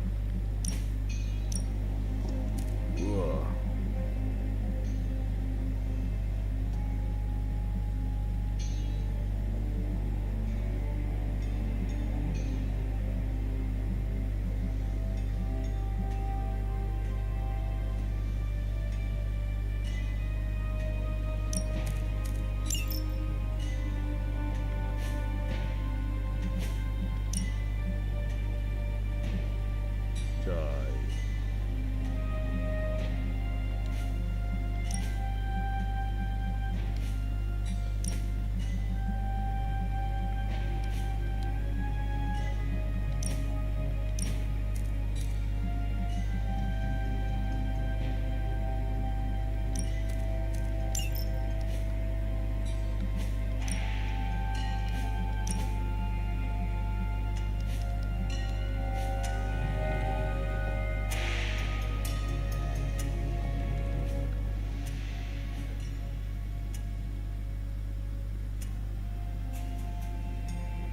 Wah.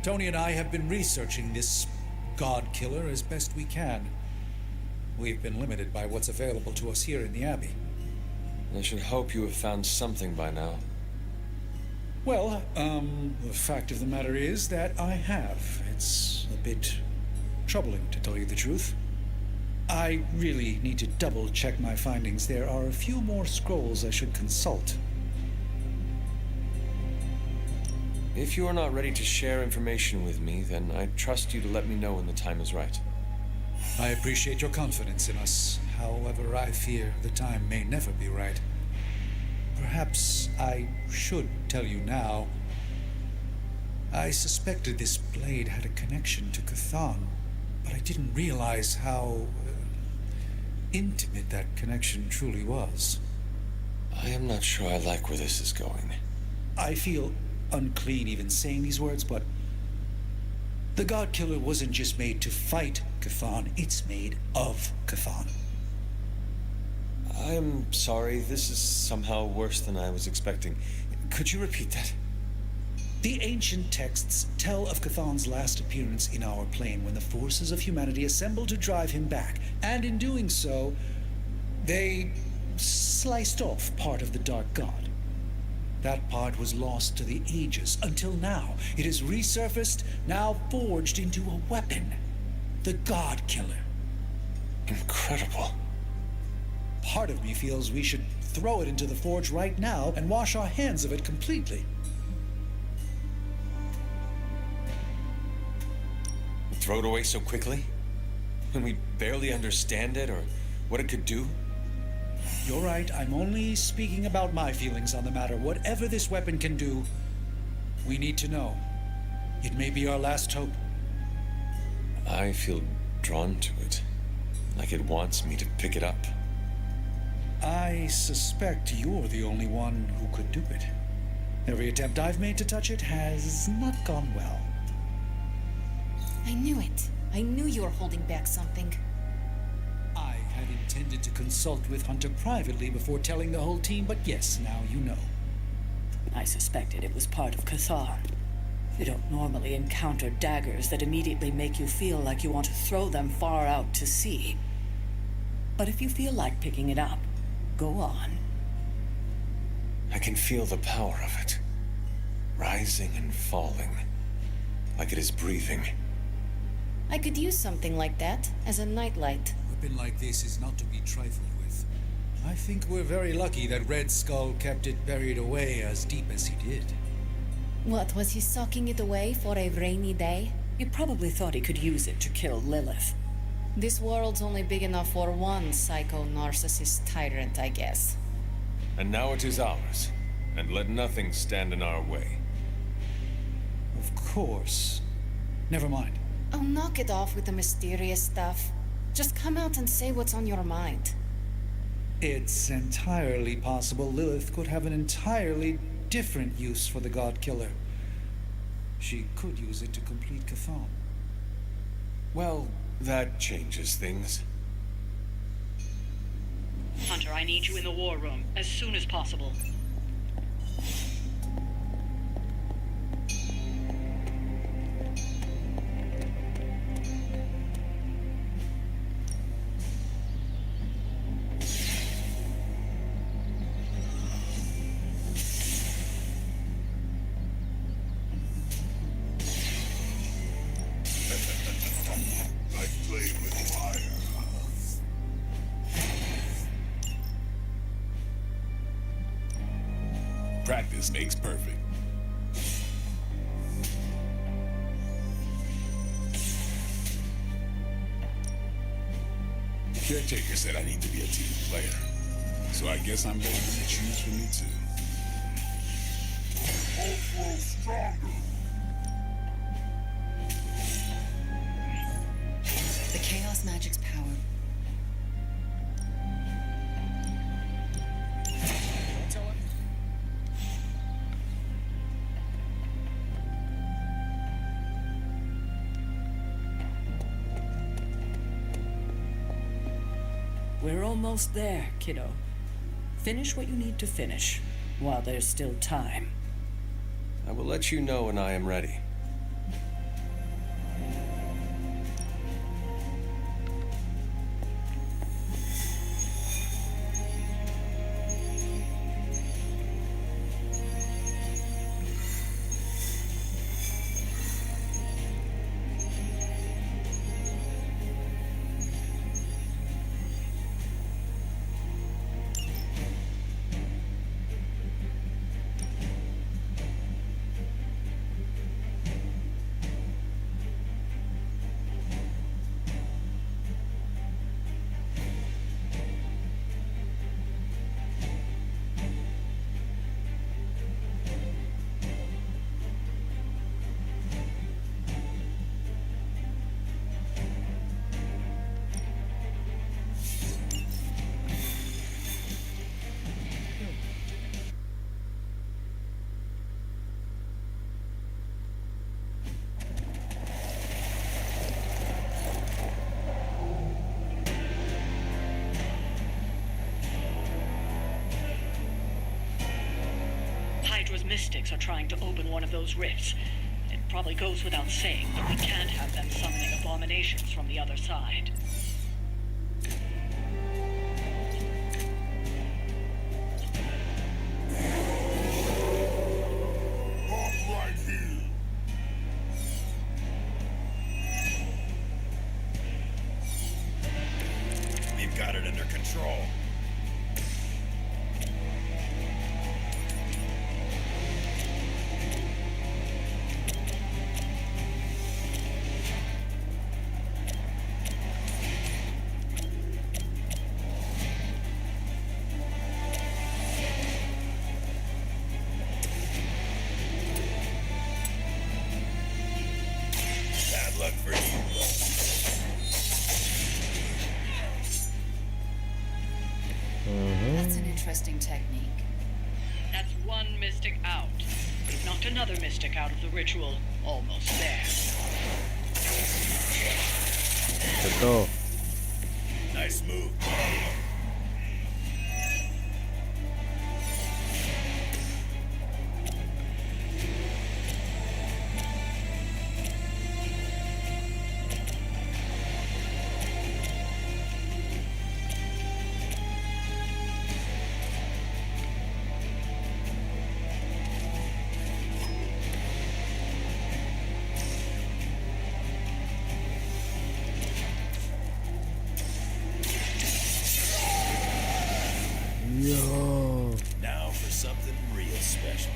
Tony and I have been researching this God Killer as best we can. We've been limited by what's available to us here in the Abbey. I should hope you have found something by now. Well, the fact of the matter is that I have. It's a bit troubling, to tell you the truth. I really need to double-check my findings. There are a few more scrolls I should consult. If you are not ready to share information with me, then I trust you to let me know when the time is right. I appreciate your confidence in us. However, I fear the time may never be right. Perhaps I should tell you now. I suspected this blade had a connection to Cthon, but I didn't realize how intimate that connection truly was. I am not sure I like where this is going. I feel unclean even saying these words, but the God Killer wasn't just made to fight Cthon, it's made of Cthon. I am sorry, this is somehow worse than I was expecting. Could you repeat that? The ancient texts tell of Cthon's last appearance in our plane when the forces of humanity assembled to drive him back, and in doing so, they sliced off part of the Dark God. That part was lost to the ages, until now. It has resurfaced, now forged into a weapon. The God Killer. Incredible. Part of me feels we should throw it into the forge right now and wash our hands of it completely. Throw it away so quickly? When we barely understand it or what it could do? You're right, I'm only speaking about my feelings on the matter. Whatever this weapon can do, we need to know. It may be our last hope. I feel drawn to it, like it wants me to pick it up. I suspect you're the only one who could do it. Every attempt I've made to touch it has not gone well. I knew it. I knew you were holding back something. I had intended to consult with Hunter privately before telling the whole team, but yes, now you know. I suspected it was part of Cthon. You don't normally encounter daggers that immediately make you feel like you want to throw them far out to sea. But if you feel like picking it up, go on. I can feel the power of it, rising and falling, like it is breathing. I could use something like that as a nightlight. A weapon like this is not to be trifled with. I think we're very lucky that Red Skull kept it buried away as deep as he did. What, was he socking it away for a rainy day? He probably thought he could use it to kill Lilith. This world's only big enough for one psycho-narcissist tyrant, I guess. And now it is ours, and let nothing stand in our way. Of course. Never mind. Oh, knock it off with the mysterious stuff. Just come out and say what's on your mind. It's entirely possible Lilith could have an entirely different use for the God Killer. She could use it to complete Cthon. Well, that changes things. Hunter, I need you in the war room as soon as possible. Like playing with fire. Practice makes perfect. Caretaker said I need to be a team player. So I guess I'm better than to choose for me too. Both grow stronger. The Chaos Magic's power. We're almost there, kiddo. Finish what you need to finish, while there's still time. I will let you know when I am ready. Hydra's mystics are trying to open one of those rifts. It probably goes without saying, but we can't have them summoning abominations from the other side. We've got it under control. Bad luck for you. That's an interesting technique. That's one mystic out. We've knocked another mystic out of the ritual. Almost there. Betul. Nice move. Yo. Now for something real special.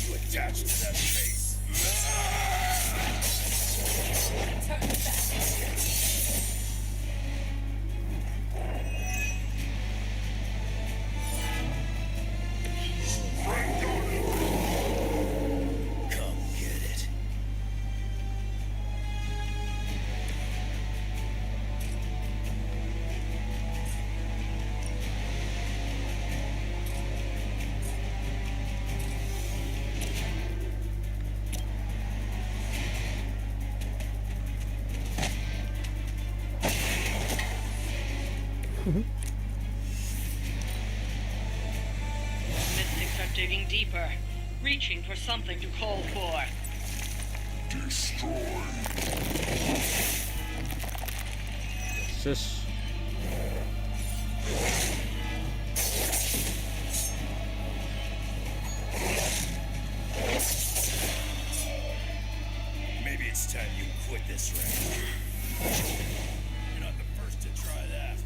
You attached to that face. Come get it. Mystics are digging deeper, reaching for something to call for. Destroy. Sis. Maybe it's time you quit this ring. You're not the first to try that.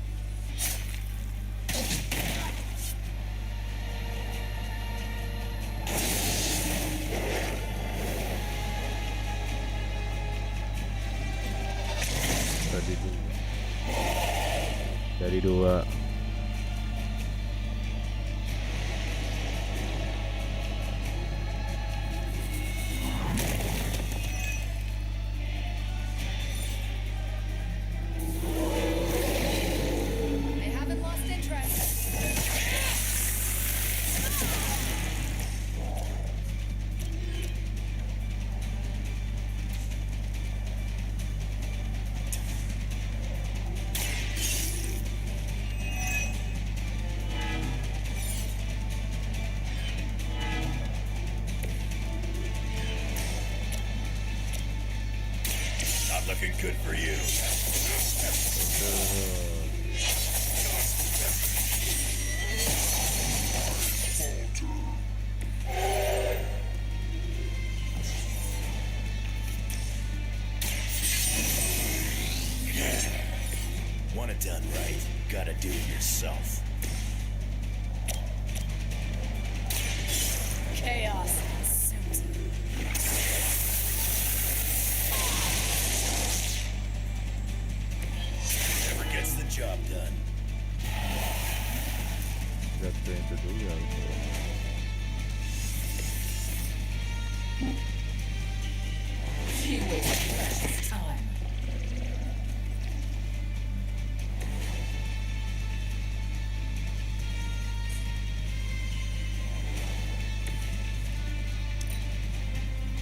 Dari dua. They haven't lost interest. Not looking good for you. Want it done right, gotta do it yourself. Chaos. Never gets the job done. Jatuh yang itu dulu ya. She wasted precious time.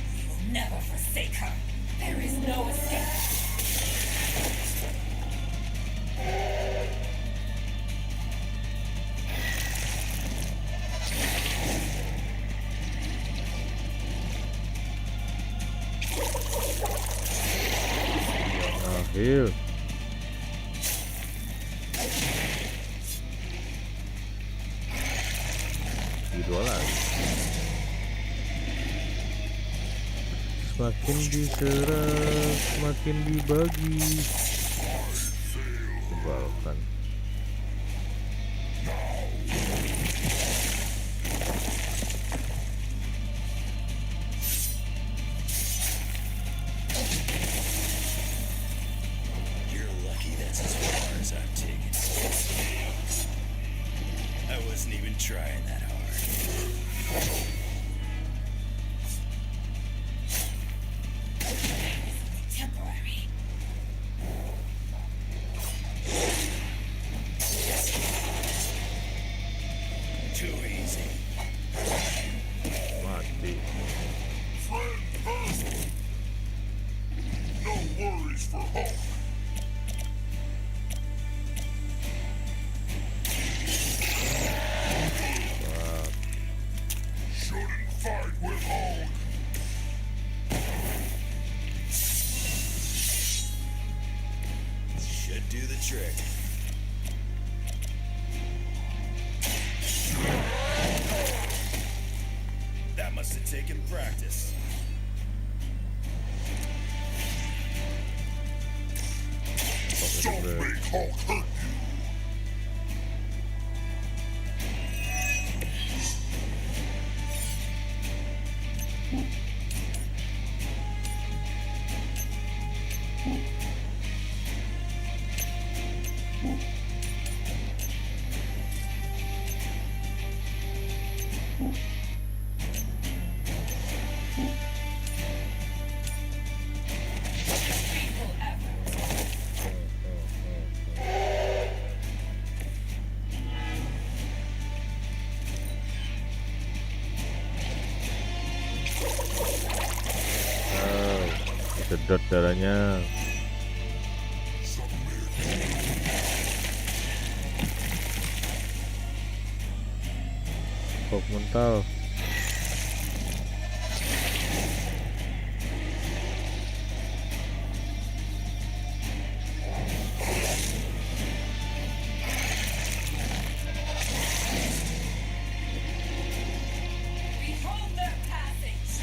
We will never forsake her. There is no escape. Akhir. Dua lagi. Semakin diserang, semakin dibagi. Kembalikan. You're lucky that's as far as I've taken it. I wasn't even trying that hard. Temporary. Too easy. Mati. No worries for Hulk. Shouldn't fight with Hulk. Should do the trick. That must have taken practice. Don't make Hulk hurt you. Sedot darahnya. Fog mental. Behold their passings!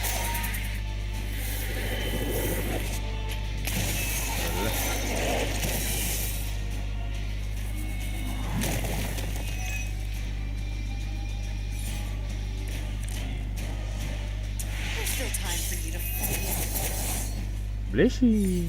There's still time for you to fall. Blessing.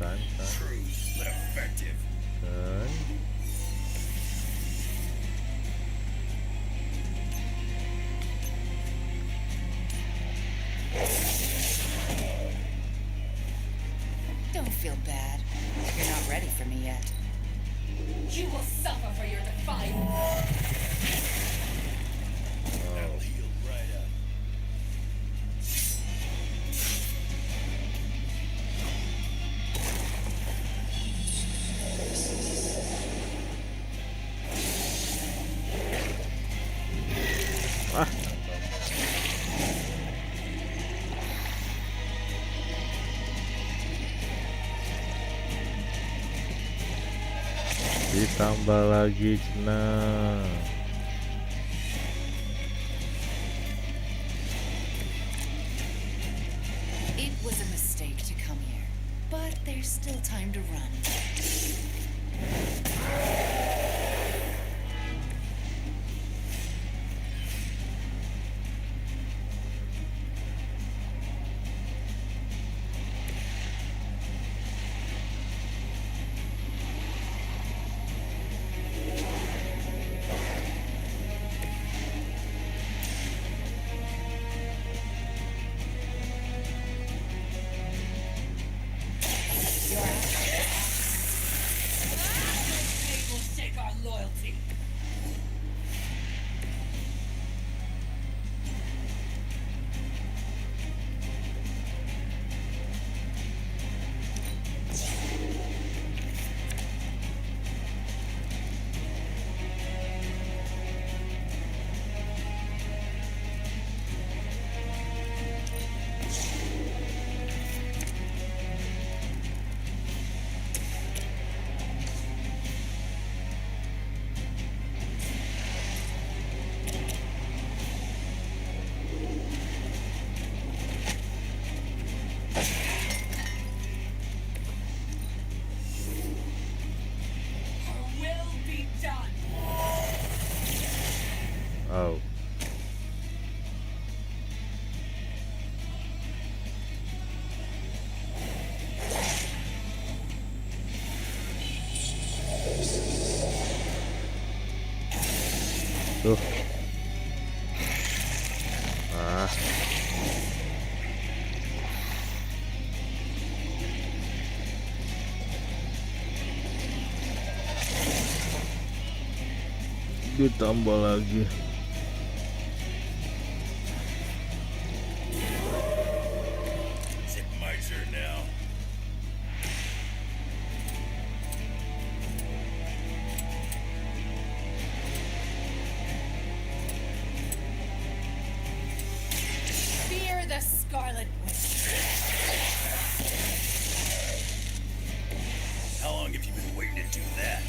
Kan. But effective. Kan. Don't feel bad. You're not ready for me yet. You will suffer for your defiance. That'll heal right up. Ah. Ditambah lagi Cina. It was a mistake to come here, but there's still time to run. They will shake our loyalty. Her will be done. Oh. Tuh. Ah. Ditambah lagi. Is it my turn now? Fear the Scarlet Witch. How long have you been waiting to do that?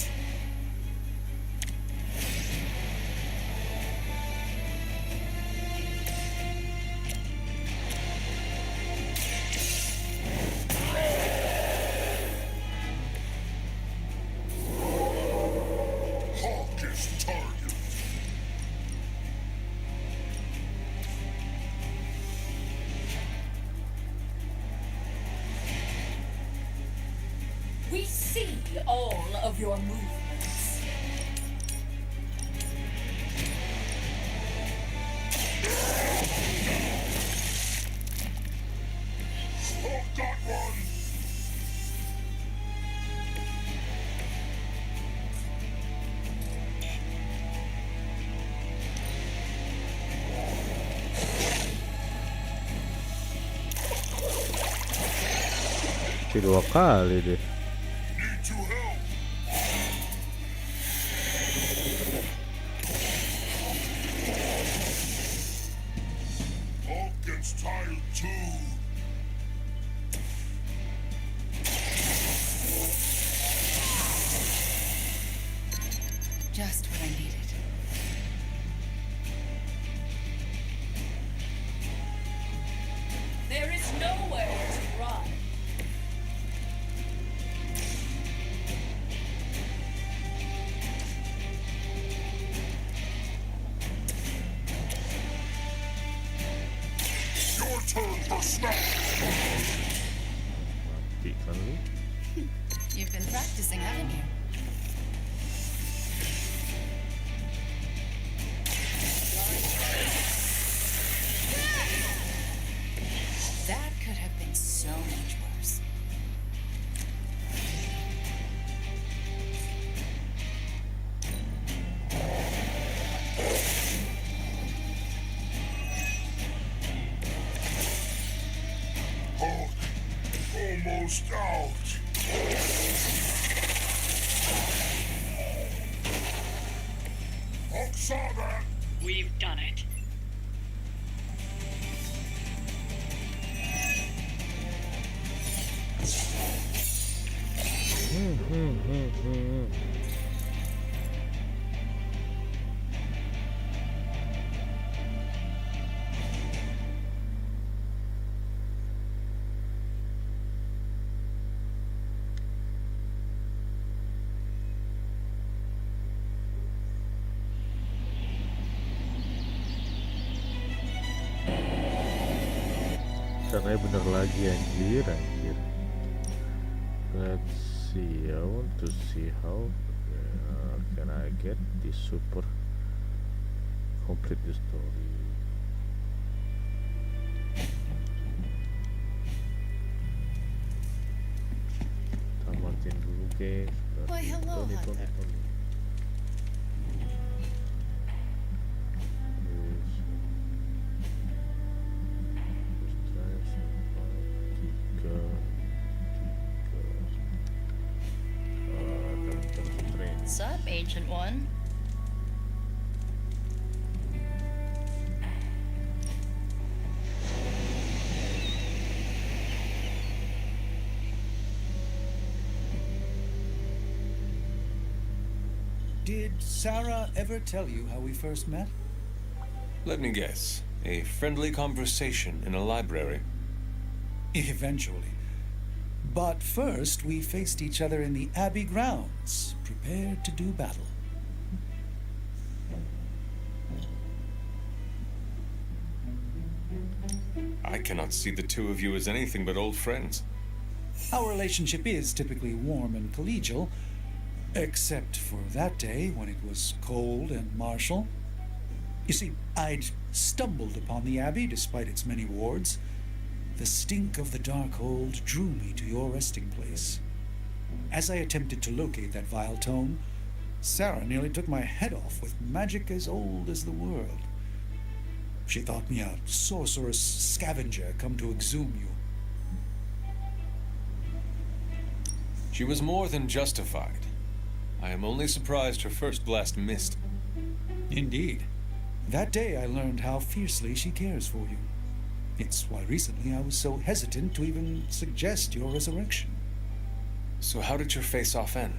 Hawkest target. We see all of your movements. Mesti 2 kali deh. Hulk gets tired too. Just what I needed. There is nowhere to run. Your turn for snap. Mati kan lu. You've been practicing, haven't you? That could have been so much worse. Hulk, almost out. Hulk saw that. We've done it. Caranya bener lagi anjir. Let's see, I want to see how can I get this super complete the story. Tamatin dulu guys. Why, hello, Hunter. What's up, Ancient One? Did Sarah ever tell you how we first met? Let me guess. A friendly conversation in a library. Eventually. But first, we faced each other in the Abbey grounds, prepared to do battle. I cannot see the two of you as anything but old friends. Our relationship is typically warm and collegial, except for that day when it was cold and martial. You see, I'd stumbled upon the Abbey despite its many wards. The stink of the Darkhold drew me to your resting place. As I attempted to locate that vile tome, Sarah nearly took my head off with magic as old as the world. She thought me a sorcerous scavenger come to exhume you. She was more than justified. I am only surprised her first blast missed. Indeed. That day I learned how fiercely she cares for you. It's why recently I was so hesitant to even suggest your resurrection. So how did your face-off end?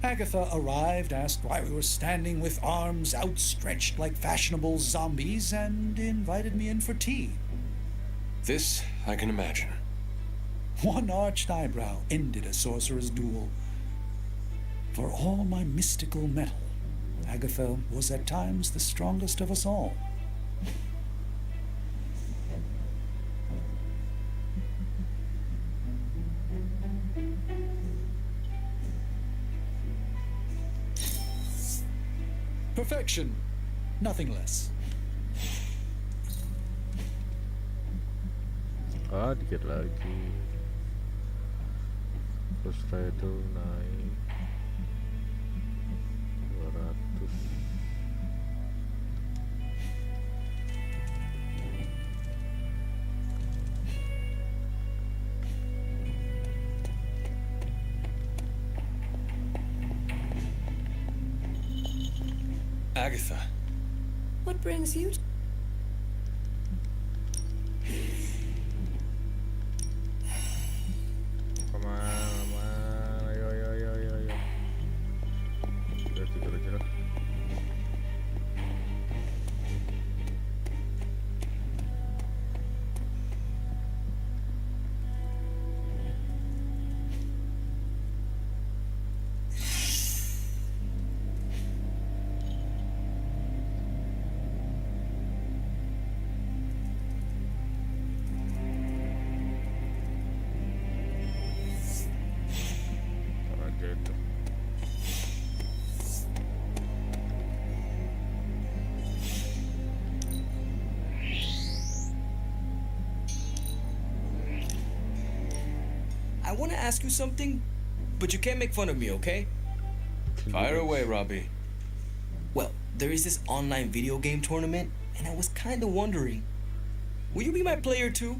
Agatha arrived, asked why we were standing with arms outstretched like fashionable zombies, and invited me in for tea. This I can imagine. One arched eyebrow ended a sorcerer's duel. For all my mystical metal, Agatha was at times the strongest of us all. Perfection, nothing less. Dikit lagi. Terus itu naik 200. Agatha. What brings you? Kemana? Ayo, ayo, ayo, ayo, ayo. Udah tidur aja lah. Ntar aja itu. I want to ask you something, but you can't make fun of me, okay? Fire away, Robbie. Well, there is this online video game tournament, and I was kind of wondering, will you be my player too?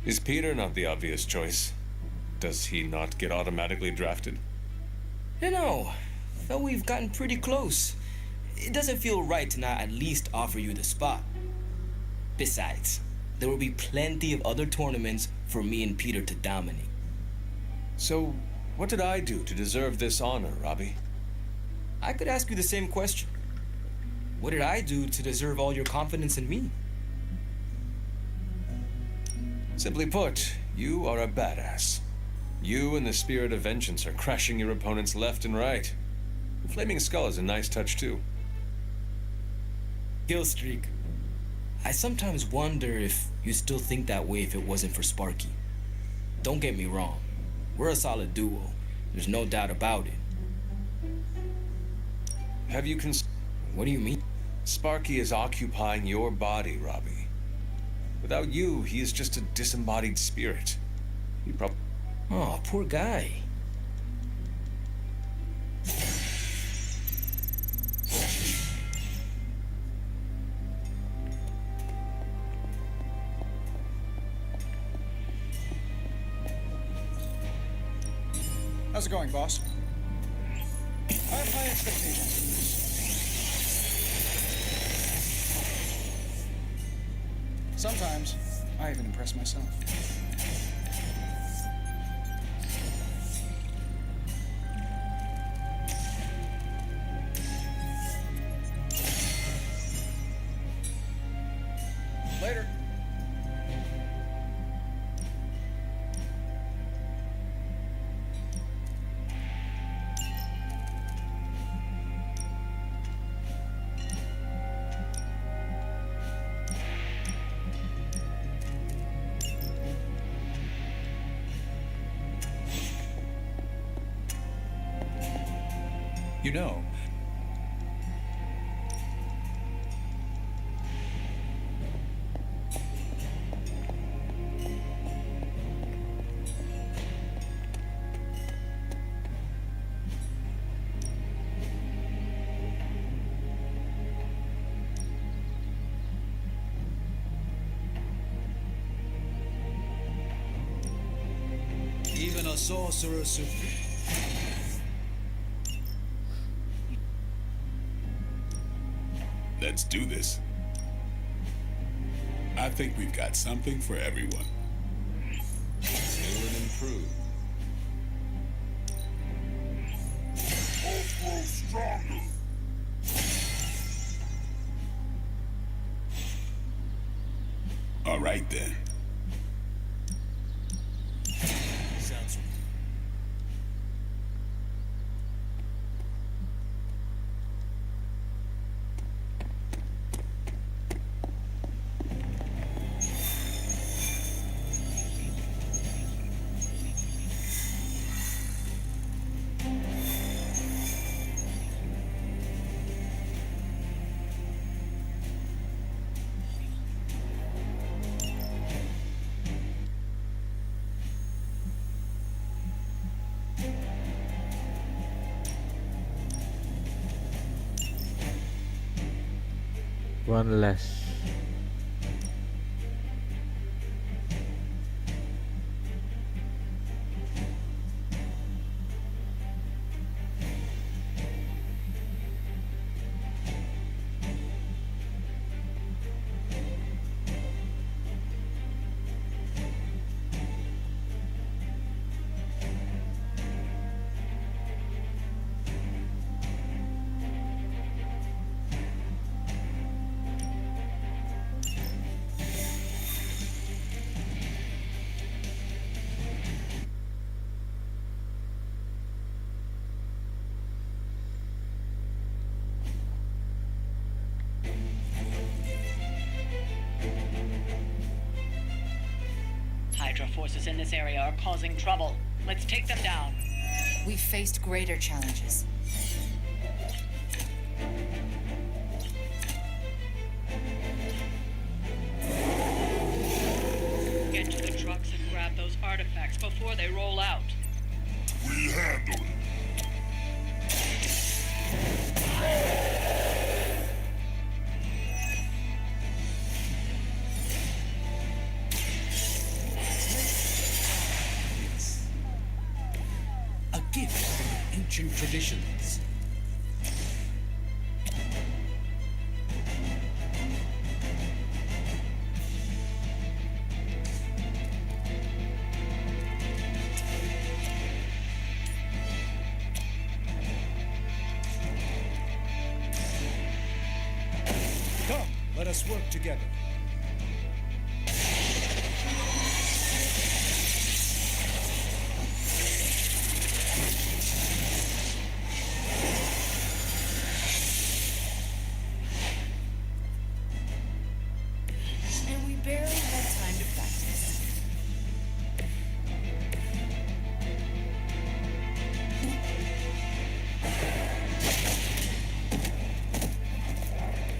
Is Peter not the obvious choice? Does he not get automatically drafted? You know, though we've gotten pretty close, it doesn't feel right to not at least offer you the spot. Besides, there will be plenty of other tournaments for me and Peter to dominate. So, what did I do to deserve this honor, Robbie? I could ask you the same question. What did I do to deserve all your confidence in me? Simply put, you are a badass. You and the Spirit of Vengeance are crashing your opponents left and right. The Flaming Skull is a nice touch, too. Kill streak. I sometimes wonder if you still think that way if it wasn't for Sparky. Don't get me wrong. We're a solid duo. There's no doubt about it. Have you What do you mean? Sparky is occupying your body, Robbie. Without you, he is just a disembodied spirit. He probably... Oh, poor guy. How's it going, boss? I have high expectations. Sometimes, I even impress myself. Later. You know, even a sorcerer supreme. Let's do this. I think we've got something for everyone. New and improved. Both grow stronger. All right then. Sounds One less. Hydra forces in this area are causing trouble. Let's take them down. We've faced greater challenges. Get to the trucks and grab those artifacts before they roll out. We handle it. A gift from ancient traditions. Come, let us work together. And we barely had time to practice.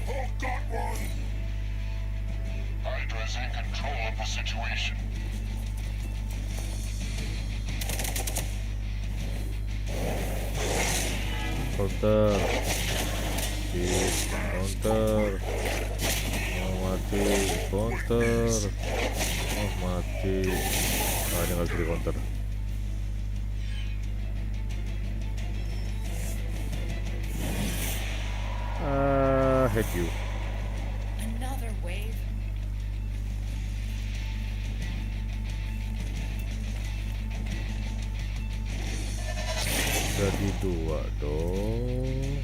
Oh, got one! Hydra's in control of the situation. Counter. Counter. Mau mati. Counter. Oh mati. Ah, ini nggak bisa di counter. Hate you. Another wave. Jadi dua dong.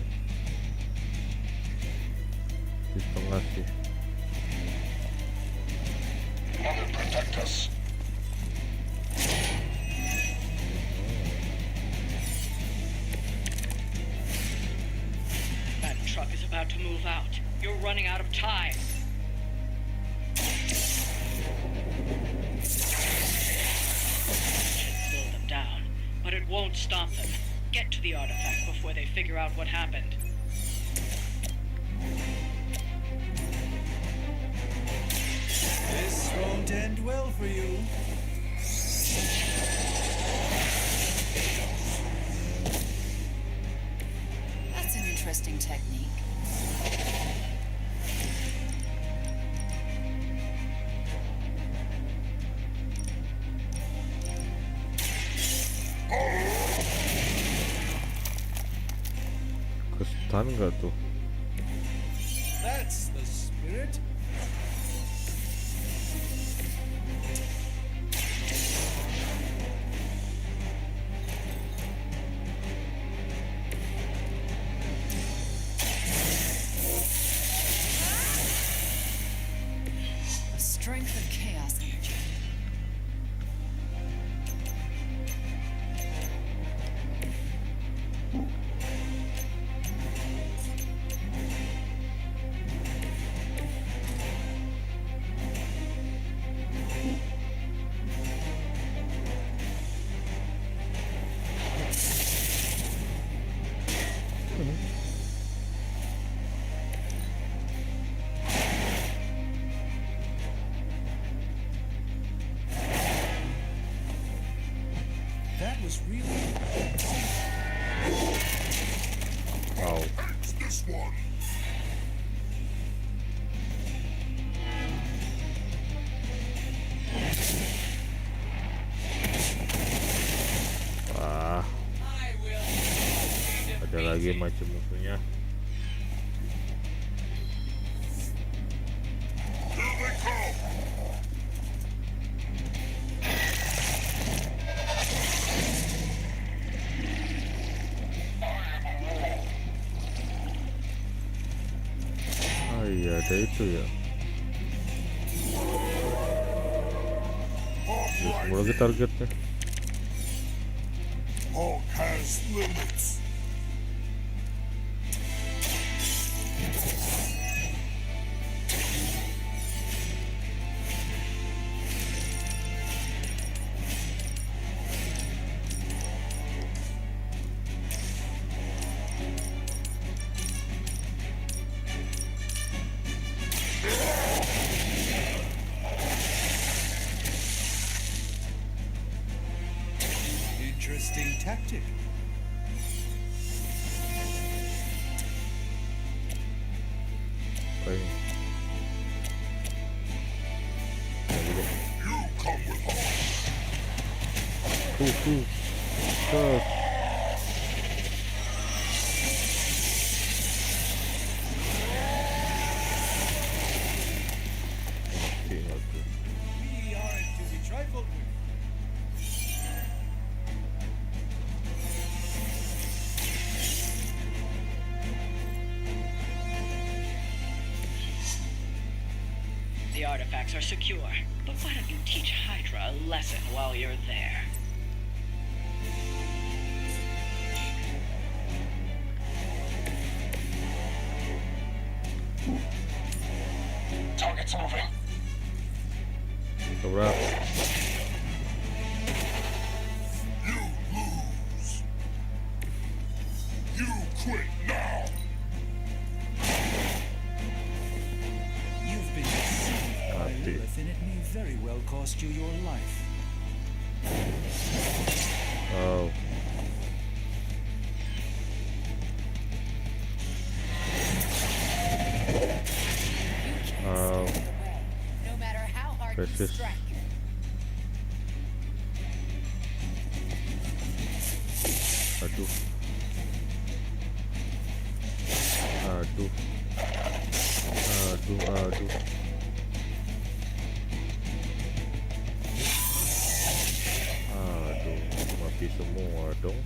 Di setengah sih. Mother, protect us. That truck is about to move out. You're running out of time. Slow them down, but it won't stop them. get to the artifact before they figure out what happened. This won't end well for you. That's an interesting technique. Ke-stun nggak tuh? That's the spirit. A strength of chaos energy. That was really. Wow. This one. Wah. Ada lagi macam musuhnya. Ah iya, ada itu ya. Ada semua lagi targetnya. Hulk has limits. Interesting tactic. Apa ini? You come with Hulk. Terus. Tinggal tuh. We aren't to be trifled with. The artifacts are secure, but why don't you teach Hydra a lesson while you're there? Target's moving. Coba. You lose. You quit now. You've been deceived by Mati. Lilith, and it may very well cost you your life. Oh. Oh. No matter how hard Precious. you strike. Aduh. Aduh. Aduh. Aduh, mati semua dong.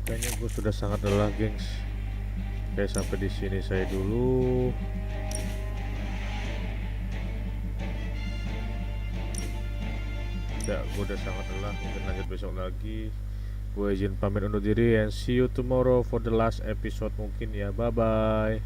Kayaknya gue sudah sangat lelah, gengs. Oke, sampai di sini saya dulu. Ya, gue udah sangat lelah. Mungkin lanjut besok lagi. Gue izin pamit undur diri and see you tomorrow for the last episode mungkin ya. Bye bye.